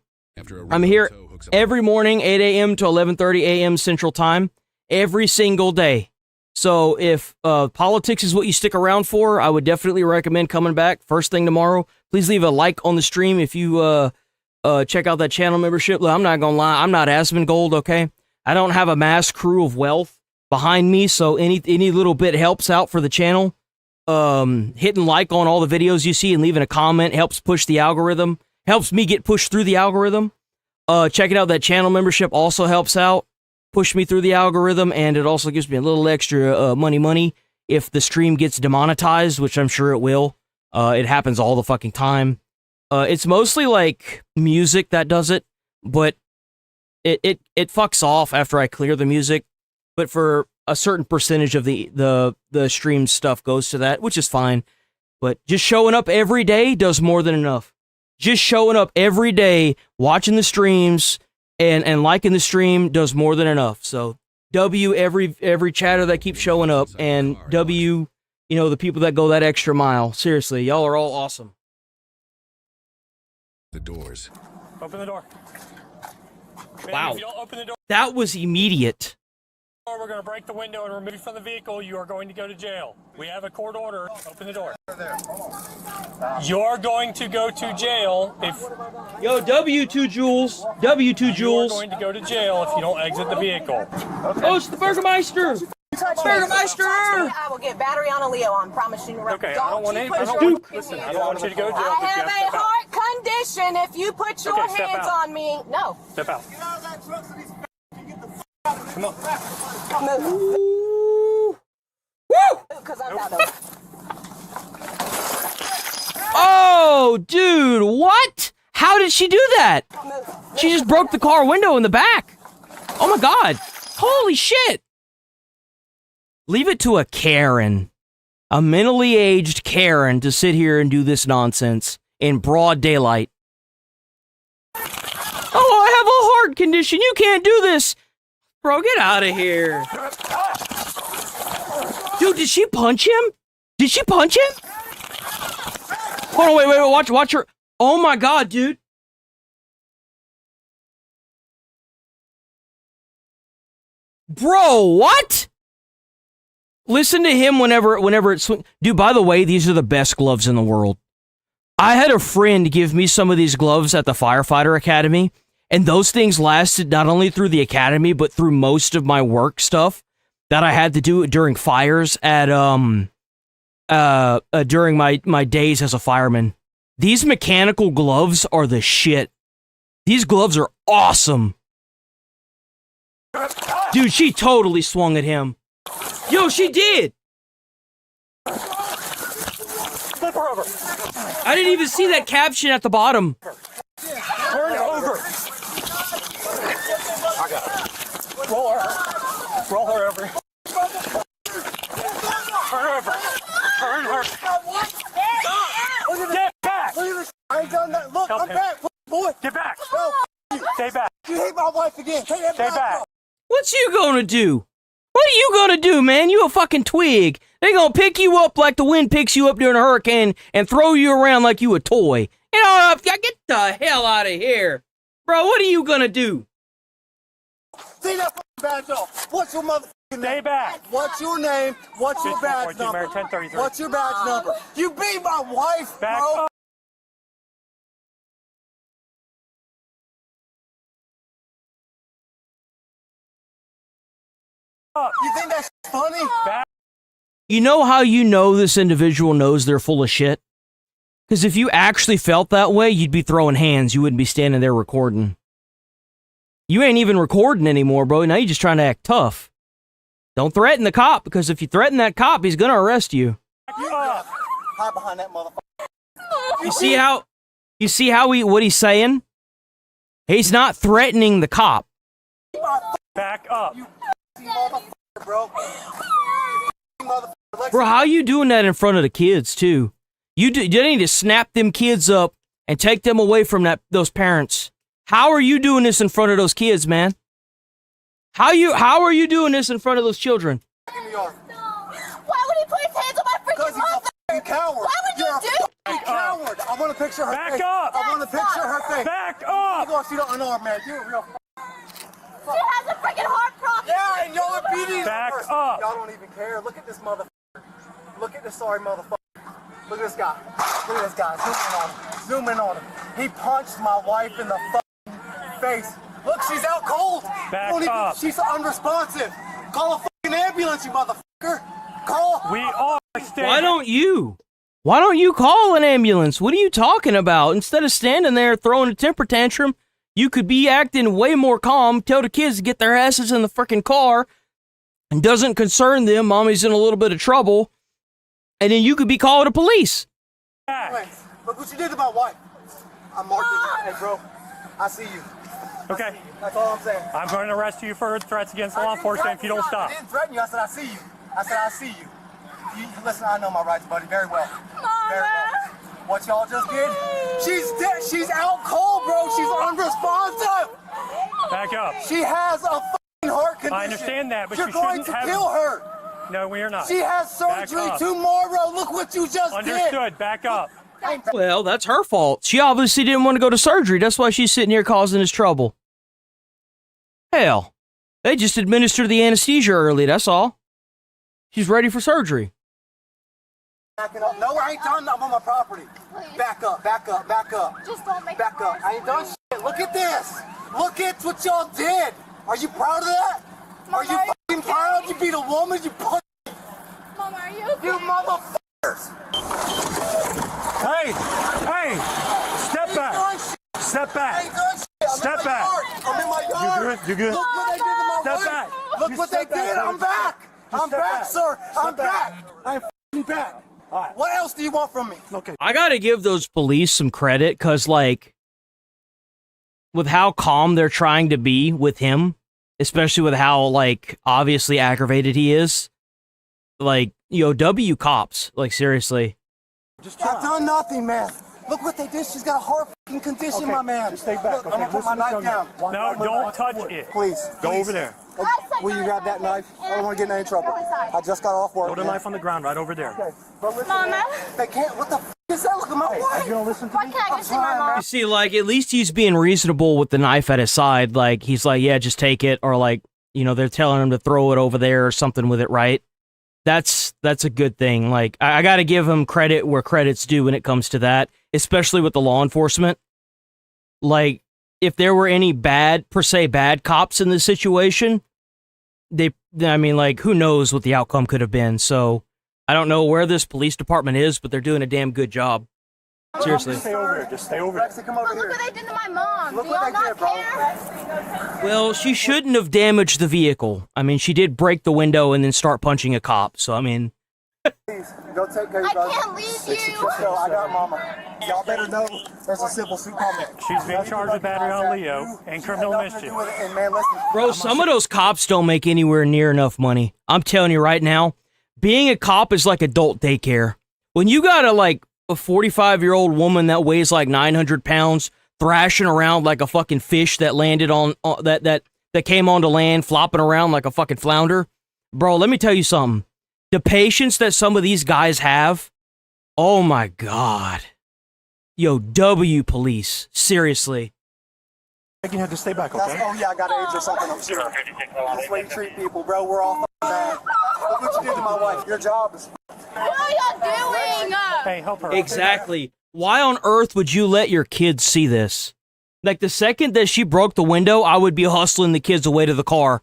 I'm here every morning, 8 a.m. to 11:30 a.m. Central Time, every single day. So if politics is what you stick around for, I would definitely recommend coming back first thing tomorrow. Please leave a like on the stream if you check out that channel membership. Look, I'm not going to lie. I'm not Asmongold, okay? I don't have a mass crew of wealth behind me, so any little bit helps out for the channel. Hitting like on all the videos you see and leaving a comment helps push the algorithm, helps me get pushed through the algorithm. Checking out that channel membership also helps out, push me through the algorithm, and it also gives me a little extra money if the stream gets demonetized, which I'm sure it will. It happens all the fucking time. It's mostly like music that does it, but it fucks off after I clear the music. But for a certain percentage of the stream stuff goes to that, which is fine. But just showing up every day does more than enough. Just showing up every day, watching the streams, and liking the stream does more than enough. So W every chatter that keeps showing up, and W, the people that go that extra mile. Seriously, y'all are all awesome. The doors. Open the door. Wow. If you don't open the door, That was immediate. we're going to break the window and remove you from the vehicle. You are going to go to jail. We have a court order. Open the door. You're going to go to jail if... Yo, W2 Jules. W2 Jules. You're going to go to jail if you don't exit the vehicle. Oh, it's the Burgermeister. Burgermeister! I will get battery on a Leo. I'm promising you. Okay, I don't want listen, I don't want you to go to jail. I have a heart condition. If you put your hands on me, no. Step out. Come on. Move. Woo! Because I'm not over. Oh, dude, what? How did she do that? She just broke the car window in the back. Oh my god. Holy shit. Leave it to a Karen. A mentally aged Karen to sit here and do this nonsense in broad daylight. Oh, I have a heart condition. You can't do this. Bro, get out of here. Dude, did she punch him? Did she punch him? Hold on, wait, watch her. Oh my god, dude. Bro, what? Listen to him whenever it swings. Dude, by the way, these are the best gloves in the world. I had a friend give me some of these gloves at the Firefighter Academy, and those things lasted not only through the academy, but through most of my work stuff that I had to do during fires at, during my days as a fireman. These mechanical gloves are the shit. These gloves are awesome. Dude, she totally swung at him. Yo, she did! Flip her over. I didn't even see that caption at the bottom. Turn over. I got her. Roll her. Roll her over. Turn over. Turn her. Get back. I ain't done that. Look, I'm back, boy. Get back. No, Stay back. you hit my wife again. Take that Stay back. What's you gonna do? What are you gonna do, man? You a fucking twig. They gonna pick you up like the wind picks you up during a hurricane and throw you around like you a toy. You know, get the hell out of here. Bro, what are you gonna do? See that badge off. What's your motherfucking name? Stay back. What's your name? What's your badge number? 1033. What's your badge number? You beat my wife, Back bro. up. You think that's funny? You know how you know this individual knows they're full of shit? Because if you actually felt that way, you'd be throwing hands. You wouldn't be standing there recording. You ain't even recording anymore, bro. Now you're just trying to act tough. Don't threaten the cop, because if you threaten that cop, he's gonna arrest you. Hide behind that motherfucker. You see how what he's saying? He's not threatening the cop. Back up. Bro. Bro, how you doing that in front of the kids, too? You need to snap them kids up and take them away from those parents. How are you doing this in front of those kids, man? How are you doing this in front of those children? Why would he put his hands on my freaking mother? You coward. Why would you do You coward. I want to picture her Back face. up. I want to picture her face. Back up. You gonna see the unarmed man. You're a real She has a freaking heart problem. Yeah, and y'all are beating Back her. up. Y'all don't even care. Look at this motherfucker. Look at this sorry motherfucker. Look at this guy. Look at this guy. Zoom in on him. Zoom in on him. He punched my wife in the fucking face. Look, she's out cold. Back Don't even, up. She's unresponsive. Call a fucking ambulance, you motherfucker. Call. We are standing. Why don't you call an ambulance? What are you talking about? Instead of standing there throwing a temper tantrum, you could be acting way more calm, tell the kids to get their asses in the freaking car, and doesn't concern them, mommy's in a little bit of trouble, and then you could be calling the police. Wait, look what you did to my wife. I'm marking. Hey, bro, I see you. Okay. That's all I'm saying. I'm going to arrest you for threats against law enforcement if you don't stop. I didn't threaten you. I said I see you. I said I see you. Listen, I know my rights, buddy, very well. Very well. What y'all just did? She's dead. She's out cold, bro. She's unresponsive. Back up. She has a fucking heart condition. I understand that, but you're you going shouldn't to have... kill her. No, we are not. She has surgery Back up. tomorrow. Look what you just Understood. did. Back up. Well, that's her fault. She obviously didn't want to go to surgery. That's why she's sitting here causing us trouble. Hell, they just administered the anesthesia early, that's all. She's ready for surgery. Backing up. No, I ain't done nothing on my property. Back up, back up, back up. Just don't make Back up. I ain't done shit. Look at this. Look at what y'all did. Are you proud of that? Mama, are you fucking proud? You beat a woman, you pussy. Mama, are you okay? You motherfuckers. Hey, step back. Step back. Step back. I'm in my yard. You good? Look what they did to my Step wife. back. Look what they did. I'm back. I'm back, sir. I'm back. I'm f***ing back. What else do you want from me? Okay. I gotta give those police some credit, because, like, with how calm they're trying to be with him, especially with how, like, obviously aggravated he is, like, W cops, like, seriously. I've done nothing, man. Look what they did. She's got a heart f***ing condition, my man. Just stay back. Look, I'm gonna put my knife down. No, don't touch it. Please. Go over there. Okay. Will you grab that knife? I don't want to get in trouble. I just got off work. Throw the knife on the ground right over there. Okay. But listen, Mama. man, they can't. What the f*** is that? Look at my wife. You don't listen to Why me? can't I I'm just see my trying, mom? man. You see, like, at least he's being reasonable with the knife at his side. Like, he's like, yeah, just take it. Or, like, they're telling him to throw it over there or something with it, right? That's a good thing. Like, I got to give him credit where credit's due when it comes to that, especially with the law enforcement. Like, if there were any bad cops in this situation, who knows what the outcome could have been. So, I don't know where this police department is, but they're doing a damn good job. Seriously. Just stay over here. Just stay over here. Come over Look here. what they did to my mom. Look Do what y'all they not did, bro. care? Well, she shouldn't have damaged the vehicle. I mean, she did break the window and then start punching a cop. So, I mean... Please, go take care of I your can't leave you. Just go. I got mama. Y'all better know there's a civil suit coming. She's being charged with battery on Leo and criminal mischief. And man, listen. Bro, some of those cops don't make anywhere near enough money. I'm telling you right now, being a cop is like adult daycare. When you got a 45-year-old woman that weighs like 900 pounds thrashing around like a fucking fish that landed on that came onto land, flopping around like a fucking flounder, bro, let me tell you something. The patience that some of these guys have, oh my God. W police, seriously. You have to stay back, okay? Oh, yeah, I got AIDS or something, I'm sure. That's the way you treat people, bro. We're all bad. Look what you did to my wife. Your job is. What are y'all doing? Hey, help her. Exactly. Why on earth would you let your kids see this? Like, the second that she broke the window, I would be hustling the kids away to the car.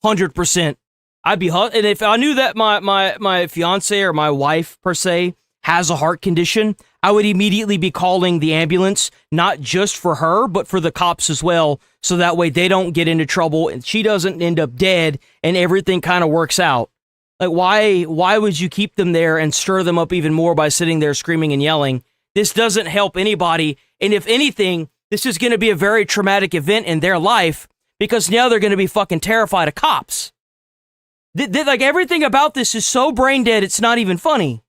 100%. I'd be and if I knew that my fiance or my wife, per se, has a heart condition, I would immediately be calling the ambulance, not just for her, but for the cops as well, so that way they don't get into trouble and she doesn't end up dead and everything kind of works out. Like, why would you keep them there and stir them up even more by sitting there screaming and yelling? This doesn't help anybody, and if anything, this is going to be a very traumatic event in their life, because now they're going to be fucking terrified of cops. Like, everything about this is so brain dead, it's not even funny.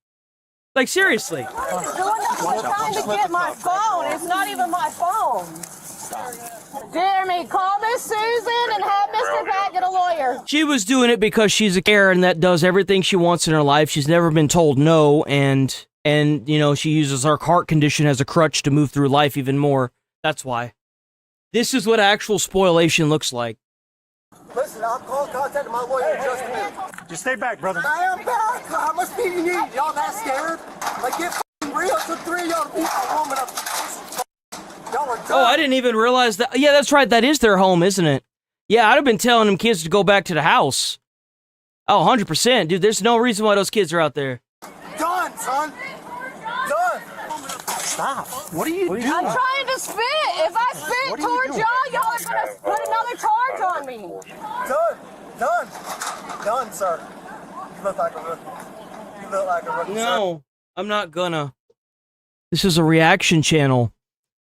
Like, seriously. I'm trying to get my phone. It's not even my phone. Jeremy, call Miss Susan and have Mr. Pat get a lawyer. She was doing it because she's a Karen that does everything she wants in her life. She's never been told no, and you know, she uses her heart condition as a crutch to move through life even more. That's why. This is what actual spoliation looks like. Listen, I'll contact my lawyer in just a minute. Just stay back, brother. I am back. How much speed you need? Y'all that scared? Like, get real. It took 3 of y'all to beat my woman up. Y'all are done. Oh, I didn't even realize that. Yeah, that's right. That is their home, isn't it? Yeah, I'd have been telling them kids to go back to the house. Oh, 100%. Dude, there's no reason why those kids are out there. Done, son. Done. Stop. What are you doing? I'm trying to spit. If I spit towards y'all are going to put another charge on me. Done, sir. You look like a rookie. You look like a rookie, No, I'm not gonna. This is a reaction channel.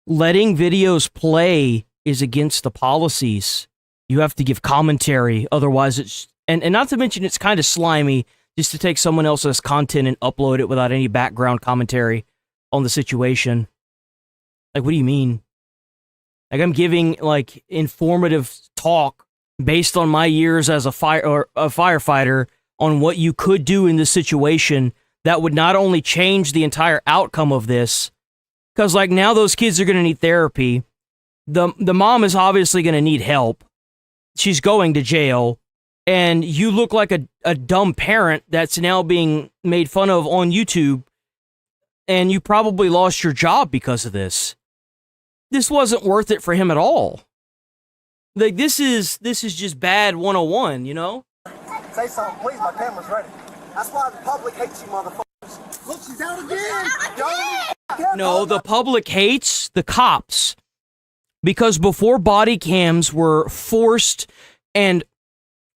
Letting videos play is against the policies. You have to give commentary, otherwise it's... And not to mention, it's kind of slimy just to take someone else's content and upload it without any background commentary on the situation. Like, what do you mean? Like, I'm giving, like, informative talk based on my years as a firefighter on what you could do in this situation that would not only change the entire outcome of this, because, like, now those kids are going to need therapy. The mom is obviously going to need help. She's going to jail. And you look like a dumb parent that's now being made fun of on YouTube, and you probably lost your job because of this. This wasn't worth it for him at all. Like, this is just bad 101, you know? Say something, please. My camera's ready. That's why the public hates you, motherfuckers. Look, she's out again. No, the public hates the cops. Because before body cams were forced, and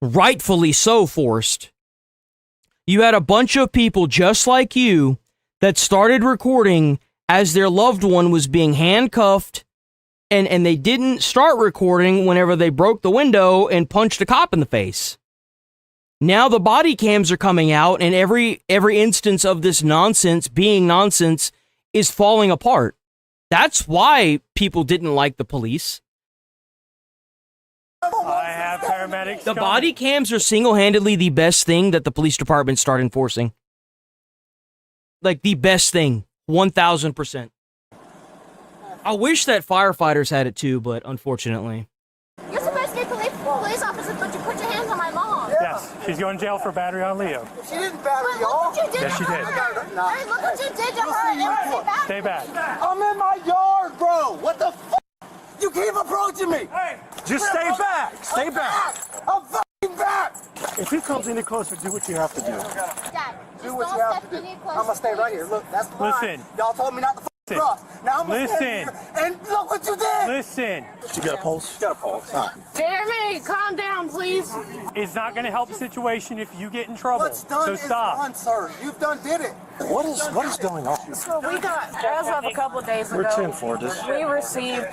rightfully so forced, you had a bunch of people just like you that started recording as their loved one was being handcuffed, and they didn't start recording whenever they broke the window and punched a cop in the face. Now the body cams are coming out, and every instance of this nonsense being nonsense is falling apart. That's why people didn't like the police. I have paramedics. The body cams are single-handedly the best thing that the police department started enforcing. Like, the best thing. 1,000%. I wish that firefighters had it too, but unfortunately. You're supposed to be police officer, but you put your hands on my mom. Yes, she's going to jail for battery on Leo. She didn't battery y'all. Look what you did Yes, to she her. did. Hey, look what you did to her. Stay back. I'm in my yard, bro. What the f? You keep approaching me. Hey, just stay back. Stay back. I'm fucking back. If he comes any closer, do what you have to do. Dad, Do what you have to do. I'm gonna stay right here. Look, that's the line. Listen. Y'all told me not to Listen. cross. Now I'm gonna stand Listen. here and look what you did. Listen. You got a pulse? Got a pulse. All right. Jeremy, calm down, please. It's not going to help the situation if you get in trouble. What's done So is stop. done, sir. You've did it. What is going on? So we got, as of a couple of days ago, We're 10-4, just- we received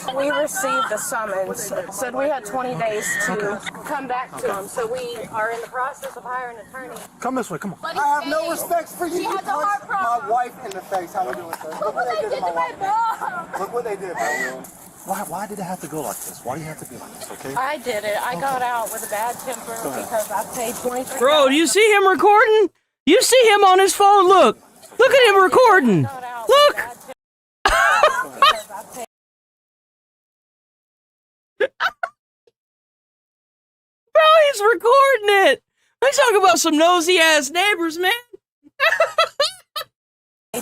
the summons. Said we had 20 days to come back to them. So we are in the process of hiring an attorney. Come this way, come on. I have no respect for you. She You has a heart punched problem. my wife in the face. How we doing, sir? Look what they did to my wife. Look what they did, bro. Why did it have to go like this? Why do you have to be like this, okay? I did it. I got out with a bad temper Go ahead. because I paid $23. Bro, do you see him recording? You see him on his phone? Look at him recording. Look. Bro, he's recording it. Let's talk about some nosy ass neighbors, man.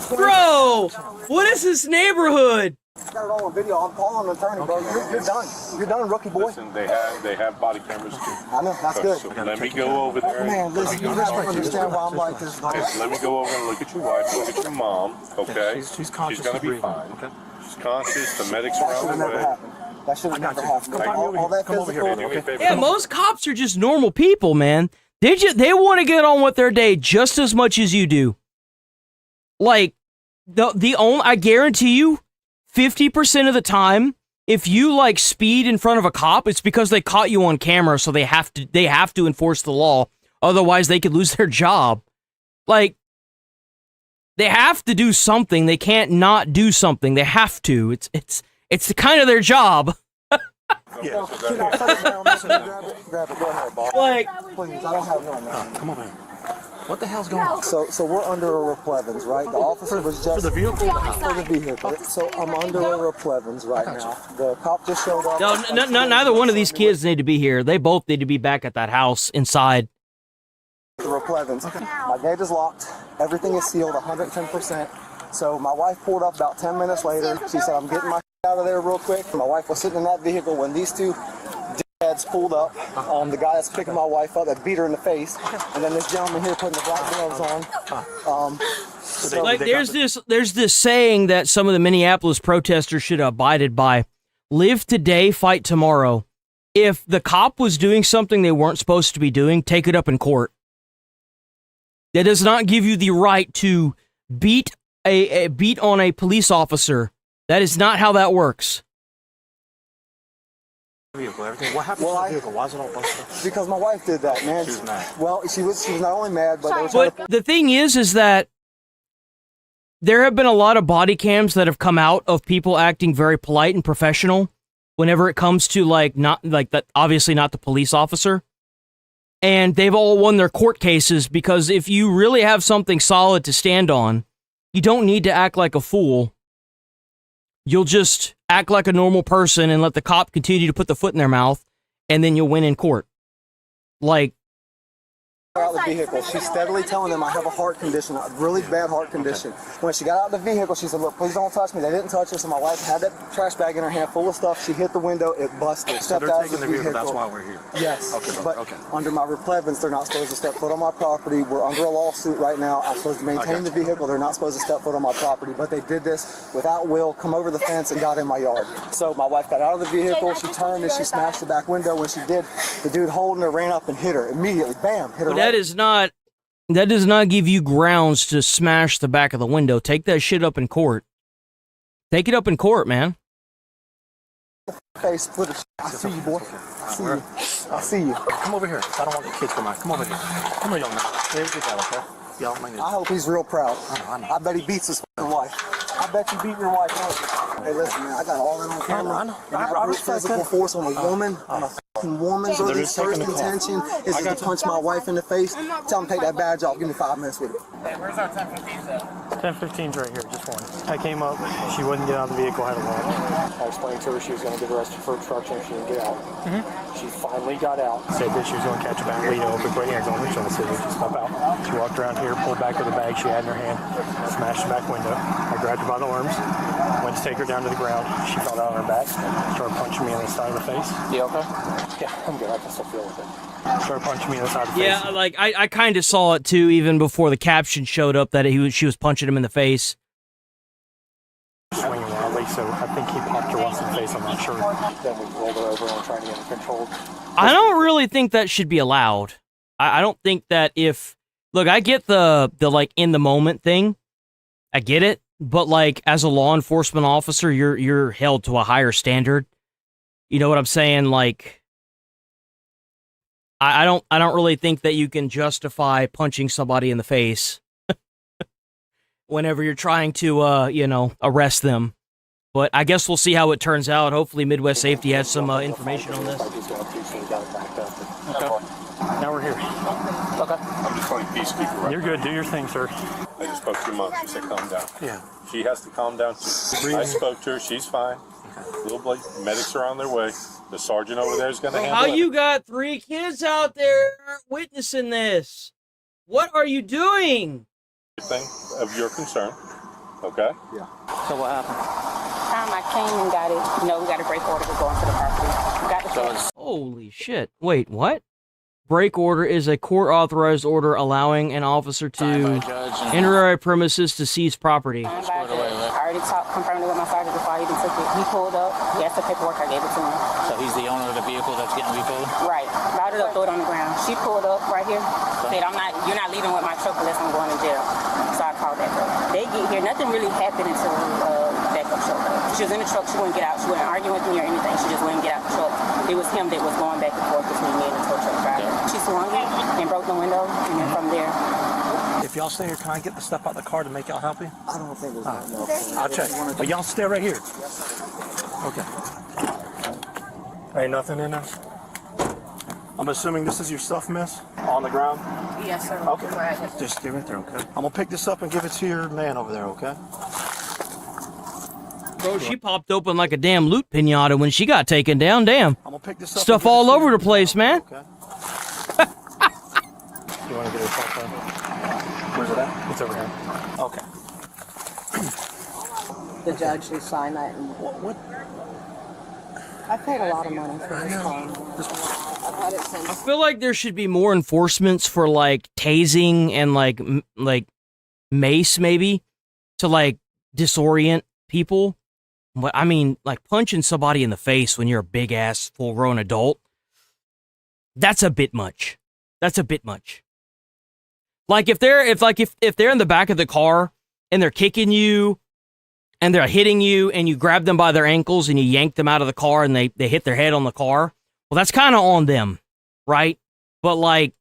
Bro, what is this neighborhood? Got it all on video. I'm calling an attorney, bro. You're done. You're done, rookie boy. Listen, they have body cameras too. I know, that's good. So let me go over there. Man, listen, you just don't understand why I'm like this. Let me go over and look at your wife, look at your mom, okay? She's conscious. She's gonna be fine. Okay. She's conscious, the medics are on the way. That should have never happened. All that physical. Yeah, most cops are just normal people, man. They want to get on with their day just as much as you do. Like, I guarantee you, 50% of the time, if you like speed in front of a cop, it's because they caught you on camera, so they have to enforce the law. Otherwise, they could lose their job. Like, they have to do something. They can't not do something. They have to. It's kind of their job. Yeah. Grab it. Go ahead, boss. Like, please, I don't have one now. Come on, man. What the hell's going on? So we're under a replevins, right? The officer was just... For the vehicle? For the vehicle. So I'm under a replevins right now. The cop just showed up. No, neither one of these kids need to be here. They both need to be back at that house inside. The replevins. Okay. My gate is locked. Everything is sealed 110%. So my wife pulled up about 10 minutes later. She said, I'm getting my out of there real quick. My wife was sitting in that vehicle when these two dads pulled up. The guy that's picking my wife up that beat her in the face, and then this gentleman here putting the black gloves on. Like there's this saying that some of the Minneapolis protesters should have abided by: live today, fight tomorrow. If the cop was doing something they weren't supposed to be doing, take it up in court. That does not give you the right to beat on a police officer. That is not how that works. What happened to the vehicle? Why is it all busted up? Because my wife did that, man. She was mad. Well, she was not only mad, but the thing is that there have been a lot of body cams that have come out of people acting very polite and professional whenever it comes to obviously not the police officer. And they've all won their court cases because if you really have something solid to stand on, you don't need to act like a fool. You'll just act like a normal person and let the cop continue to put the foot in their mouth, and then you'll win in court. Like, out of the vehicle. She's steadily telling them I have a heart condition, a really bad heart condition. When she got out of the vehicle, she said, look, please don't touch me. They didn't touch her, so my wife had that trash bag in her hand full of stuff. She hit the window, it busted. So they're taking the vehicle, that's why we're here? Yes. Okay, but under my replevins, they're not supposed to step foot on my property. We're under a lawsuit right now. I'm supposed to maintain the vehicle. They're not supposed to step foot on my property, but they did this without will, come over the fence and got in my yard. So my wife got out of the vehicle, she turned and she smashed the back window. When she did, the dude holding her ran up and hit her immediately. Bam, hit her. But that does not give you grounds to smash the back of the window. Take that shit up in court. Take it up in court, man. Face, I see you, boy. I see you. I see you. Come over here. I don't want the kids to mind. Come over here. Come here, young man. There we go, okay? I hope he's real proud. I bet he beats his wife. I bet you beat your wife. Hey, listen, man, I got all that on camera. I know. I respect physical force on a woman, on a fucking woman. So his first intention is to punch my wife in the face. Tell him take that badge off. Give me 5 minutes with it. Hey, where's our 1015 set? 1015's right here, just one. I came up, she wouldn't get out of the vehicle, I had to walk. I explained to her she was going to give arrested for obstruction if she didn't get out. She finally got out. Said that she was going to catch a bag, lean over, put hands on her, trying to see her step out. She walked around here, pulled back with a bag she had in her hand, smashed the back window. I grabbed her by the arms, went to take her down to the ground. She fell down on her back, started punching me on the side of the face. You okay? Yeah, I'm good. I can still feel it. Started punching me on the side of the face. Yeah, like I kind of saw it too, even before the caption showed up that she was punching him in the face. Swinging wildly, so I think he popped her once in the face. I'm not sure. Then we rolled her over and tried to get her controlled. I don't really think that should be allowed. I don't think that look, I get the like in the moment thing. I get it. But like as a law enforcement officer, you're held to a higher standard. You know what I'm saying? Like I don't really think that you can justify punching somebody in the face whenever you're trying to arrest them. But I guess we'll see how it turns out. Hopefully Midwest Safety has some information on this. Okay. Now we're here. Okay. I'm just playing peacekeeper right You're good. Do your thing, sir. I just spoke to your mom. She said calm down. Yeah. She has to calm down. I spoke to her. She's fine. Medics are on their way. The sergeant over there is going to handle How it. you got 3 kids out there witnessing this? What are you doing? Thing of your concern. Okay? Yeah. So what happened? I came and got it. You know, we got a break order to go into the property. We got the Holy shit. Wait, what? Break order is a court-authorized order allowing an officer to enter a premises to seize property. I already confirmed it with my sergeant before I even took it. He pulled up. He has the paperwork. I gave it to him. So he's the owner of the vehicle that's getting repoed? Right. Routed up, threw it on the ground. She pulled up right here. Said, you're not leaving with my truck unless I'm going to jail. So I called that girl. They get here. Nothing really happened until backup showed up. She was in the truck. She wouldn't get out. She wasn't arguing with me or anything. She just wouldn't get out the truck. It was him that was going back and forth between me and the tow truck driver. She swung it and broke the window, and then from there. If y'all stay here, can I get the stuff out the car to make y'all happy? I don't think there's I'll check. But y'all stay right here. Okay. Ain't nothing in there? I'm assuming this is your stuff, miss? On the ground? Yes, sir. Okay. Just stay right there, okay? I'm gonna pick this up and give it to your man over there, okay? Bro, she popped open like a damn loot pinata when she got taken down. Damn. I'm gonna pick this up. Stuff all over the place, man. Okay. You wanna get it up? Where's it at? It's over here. Okay. The judge who signed that. And what? I paid a lot of money for this car. I've had it since. I feel like there should be more enforcements for like tasing and like mace maybe to like disorient people. But I mean, like punching somebody in the face when you're a big ass full grown adult, that's a bit much. That's a bit much. Like if they're in the back of the car and they're kicking you and they're hitting you and you grab them by their ankles and you yank them out of the car and they hit their head on the car, well, that's kind of on them, right? But like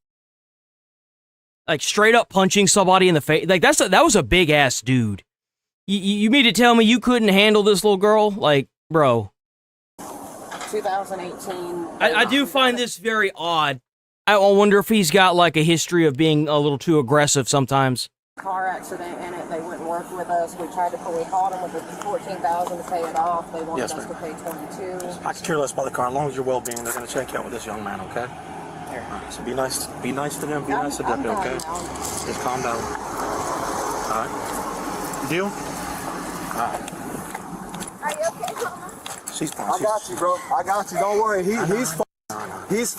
straight up punching somebody in the face, like that was a big ass dude. You mean to tell me you couldn't handle this little girl? Like, bro. 2018. I do find this very odd. I wonder if he's got like a history of being a little too aggressive sometimes. Car accident in it. They wouldn't work with us. We tried to we called them with the $14,000 to pay it off. They wanted us to pay $22,000. I can care less about the car. As long as your well-being, they're gonna check you out with this young man, okay? Here. Right, so be nice to them. Be nice to them, okay? Just calm down. All right. Deal? All right. Are you okay, Mama? She's fine. I got you, bro. I got you. Don't worry. He's He's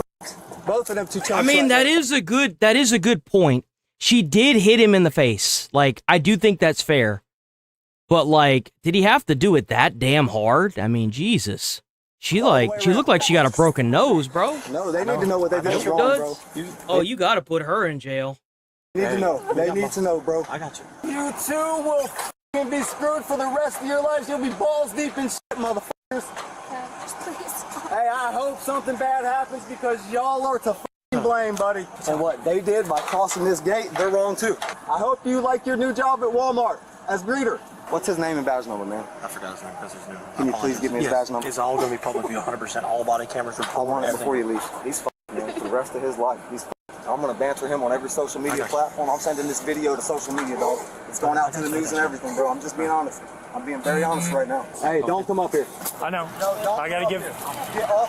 both of them two chunks. I mean, that is a good point. She did hit him in the face. Like, I do think that's fair. But like, did he have to do it that damn hard? I mean, Jesus. She looked like she got a broken nose, bro. No, they need to know what they did wrong, bro. You got to put her in jail. They need to know. They need to know, bro. I got you. You two will be screwed for the rest of your lives. You'll be balls deep in shit, motherfuckers. Hey, I hope something bad happens because y'all are to blame, buddy. And what they did by crossing this gate, they're wrong too. I hope you like your new job at Walmart as greeter. What's his name and badge number, man? I forgot his name because his new. Can you please give me his badge number? It's all going to be public view, 100%. All body cameras report. I want it before you leave. He's man, for the rest of his life. He's I'm going to banter him on every social media platform. I'm sending this video to social media, dog. It's going out to the news and everything, bro. I'm just being honest. I'm being very honest right now. Hey, don't come up here. I know. No, I gotta give it.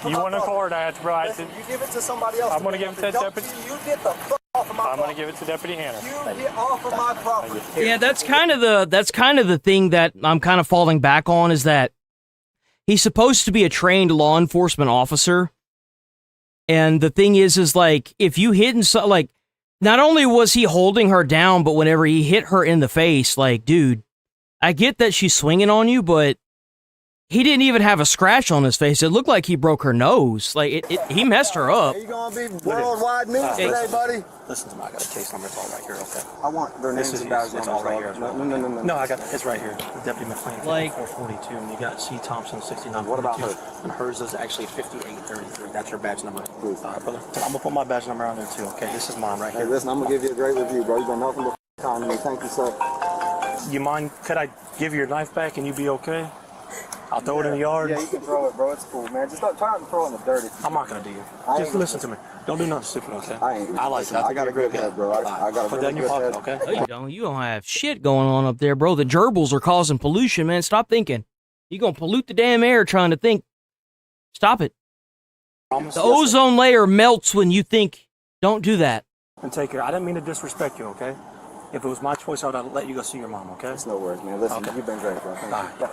You want a card? I have to provide it. You give it to somebody else. I'm gonna give it to Deputy. You get the fuck off of my I'm gonna give it to Deputy Hannah. You get off of my property. Yeah, that's kind of the thing that I'm kind of falling back on is that he's supposed to be a trained law enforcement officer, and the thing is like if you hit like not only was he holding her down, but whenever he hit her in the face, like dude. I get that she's swinging on you, but he didn't even have a scratch on his face. It looked like he broke her nose. Like, he messed her up. Are you going to be worldwide news today, buddy? Listen to me. I got a case number. It's all right here, okay? I want their names and badge numbers. It's all right here. No. No, I got it. It's right here. Deputy McLean, like 442, and you got C. Thompson, 69. What about her? And hers is actually 5833. That's her badge number. All right, brother. So I'm going to put my badge number on there, too, okay? This is mine right here. Hey, listen, I'm going to give you a great review, bro. You've done nothing but time to me. Thank you, sir. You mind, could I give you your knife back and you be okay? I'll throw it in the yard. Yeah, you can throw it, bro. It's cool, man. Just don't try not to throw it in the dirty. I'm not gonna do you. Just listen to me. Don't do nothing stupid, okay? I like that. I got a good head, bro. I got a put that in your pocket, okay? No, you don't have shit going on up there, bro. The gerbils are causing pollution, man. Stop thinking. You're going to pollute the damn air trying to think. Stop it. Promise? The ozone layer melts when you think. Don't do that. And take care. I didn't mean to disrespect you, okay? If it was my choice, I would have let you go see your mom, okay? It's no worries, man. Listen, you've been great, bro. Thank you.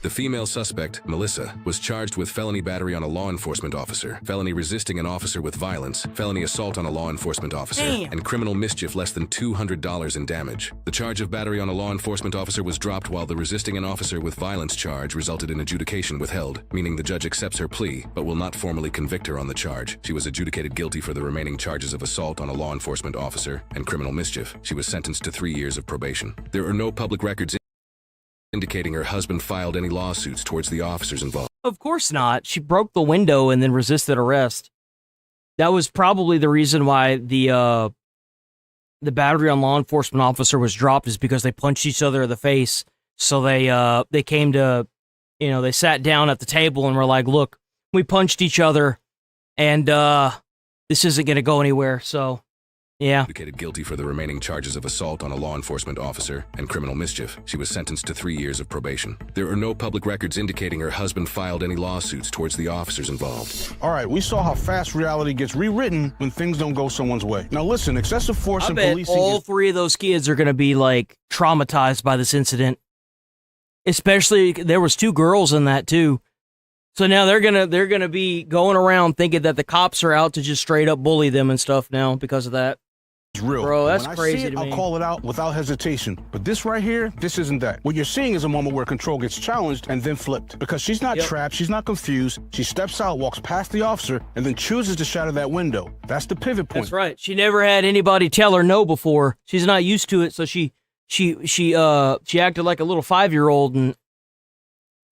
The female suspect, Melissa, was charged with felony battery on a law enforcement officer, felony resisting an officer with violence, felony assault on a law enforcement officer, and criminal mischief less than $200 in damage. The charge of battery on a law enforcement officer was dropped while the resisting an officer with violence charge resulted in adjudication withheld, meaning the judge accepts her plea but will not formally convict her on the charge. She was adjudicated guilty for the remaining charges of assault on a law enforcement officer and criminal mischief. She was sentenced to 3 years of probation. There are no public records indicating her husband filed any lawsuits towards the officers involved. Of course not. She broke the window and then resisted arrest. That was probably the reason why the battery on law enforcement officer was dropped, is because they punched each other in the face. So they came to, they sat down at the table and were like, look, we punched each other and this isn't going to go anywhere. So yeah. Adjudicated guilty for the remaining charges of assault on a law enforcement officer and criminal mischief. She was sentenced to 3 years of probation. There are no public records indicating her husband filed any lawsuits towards the officers involved. All right, we saw how fast reality gets rewritten when things don't go someone's way. Now listen, excessive force and policing. All three of those kids are going to be like traumatized by this incident. Especially, there was 2 girls in that too. So now they're gonna be going around thinking that the cops are out to just straight up bully them and stuff now because of that. It's real. Bro, that's when crazy I see it, to me. I'll call it out without hesitation. But this right here, this isn't that. What you're seeing is a moment where control gets challenged and then flipped. Because she's not trapped, she's not confused. She steps out, walks past the officer, and then chooses to shatter that window. That's the pivot point. That's right. She never had anybody tell her no before. She's not used to it, so she acted like a little 5-year-old and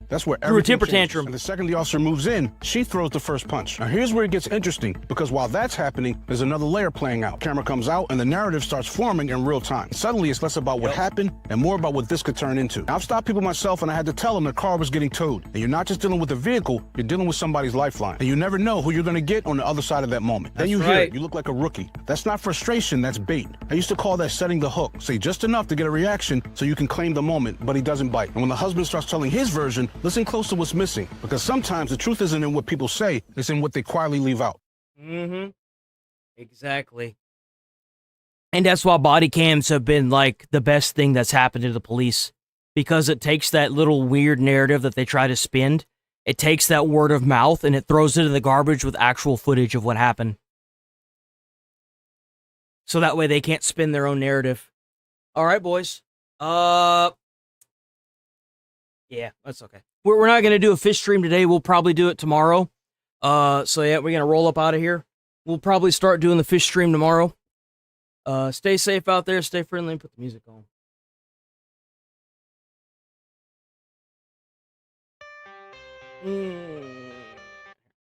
that's where threw a temper changes. tantrum. And the second the officer moves in, she throws the first punch. Now here's where it gets interesting, because while that's happening, there's another layer playing out. Camera comes out and the narrative starts forming in real time. Suddenly it's less about what happened and more about what this could turn into. Now, I've stopped people myself and I had to tell them the car was getting towed. And you're not just dealing with a vehicle, you're dealing with somebody's lifeline. And you never know who you're gonna get on the other side of that moment. Then you hear it, you look like a rookie. That's not frustration, that's bait. I used to call that setting the hook. Say just enough to get a reaction so you can claim the moment, but he doesn't bite. And when the husband starts telling his version, listen close to what's missing, because sometimes the truth isn't in what people say, it's in what they quietly leave out. Mm-hmm. Exactly. And that's why body cams have been like the best thing that's happened to the police, because it takes that little weird narrative that they try to spin, it takes that word of mouth and it throws it in the garbage with actual footage of what happened. So that way they can't spin their own narrative. All right, boys. Yeah, that's okay. We're not going to do a fish stream today. We'll probably do it tomorrow. So yeah, we're going to roll up out of here. We'll probably start doing the fish stream tomorrow. Stay safe out there. Stay friendly and put the music on.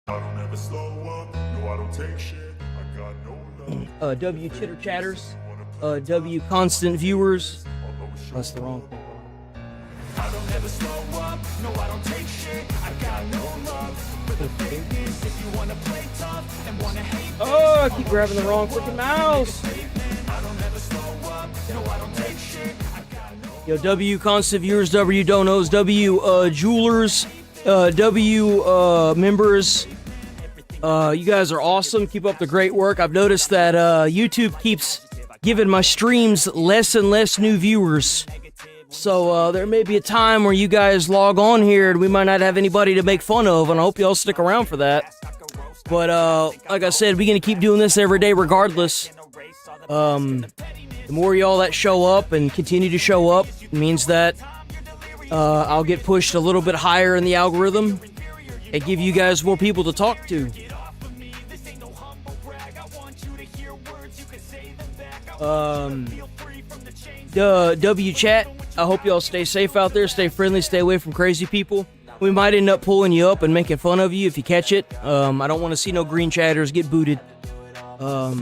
I don't ever slow up. No, I don't take shit. I got no love. W Chitter Chatters. W Constant Viewers. That's the wrong thing. I don't ever slow up. No, I don't take shit. I got no love. But the thing is, if you wanna play tough and wanna hate, oh, I keep grabbing the wrong freaking mouse. I don't ever slow up. No, I don't take shit. Yo, W Constant Viewers, W Donos, W Jewelers, W members. You guys are awesome. Keep up the great work. I've noticed that YouTube keeps giving my streams less and less new viewers. So there may be a time where you guys log on here and we might not have anybody to make fun of, and I hope y'all stick around for that. But like I said, we're going to keep doing this every day regardless. The more y'all that show up and continue to show up means that I'll get pushed a little bit higher in the algorithm and give you guys more people to talk to. W chat, I hope y'all stay safe out there, stay friendly, stay away from crazy people. We might end up pulling you up and making fun of you if you catch it. I don't want to see no green chatters get booted. But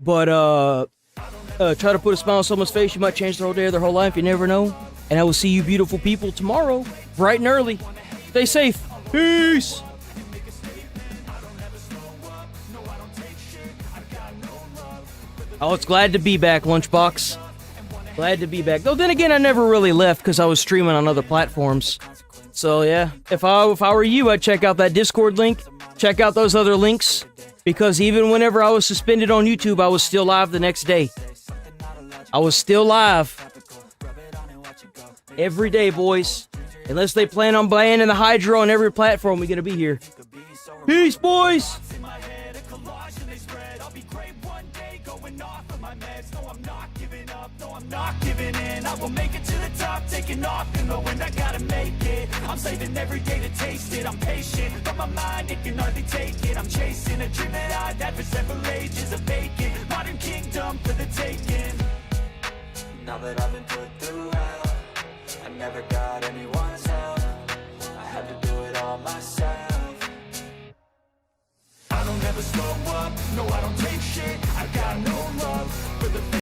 try to put a smile on someone's face. You might change their whole day or their whole life. You never know. And I will see you beautiful people tomorrow, bright and early. Stay safe. Peace. Oh, it's glad to be back, Lunchbox. Glad to be back. Though then again, I never really left because I was streaming on other platforms. So yeah, if I were you, I'd check out that Discord link. Check out those other links. Because even whenever I was suspended on YouTube, I was still live the next day. I was still live. Every day, boys. Unless they plan on banning the Hydra on every platform, we're going to be here. Peace, boys! Not giving in, I will make it to the top, taking off and knowing I gotta make it. I'm saving every day to taste it, I'm patient, but my mind, it can hardly take it. I'm chasing a dream that I've had for several ages, a vacant modern kingdom for the taking. Now that I've been put through hell, I never got anyone's help, I had to do it all myself. I don't ever slow up, no I don't take shit, I got no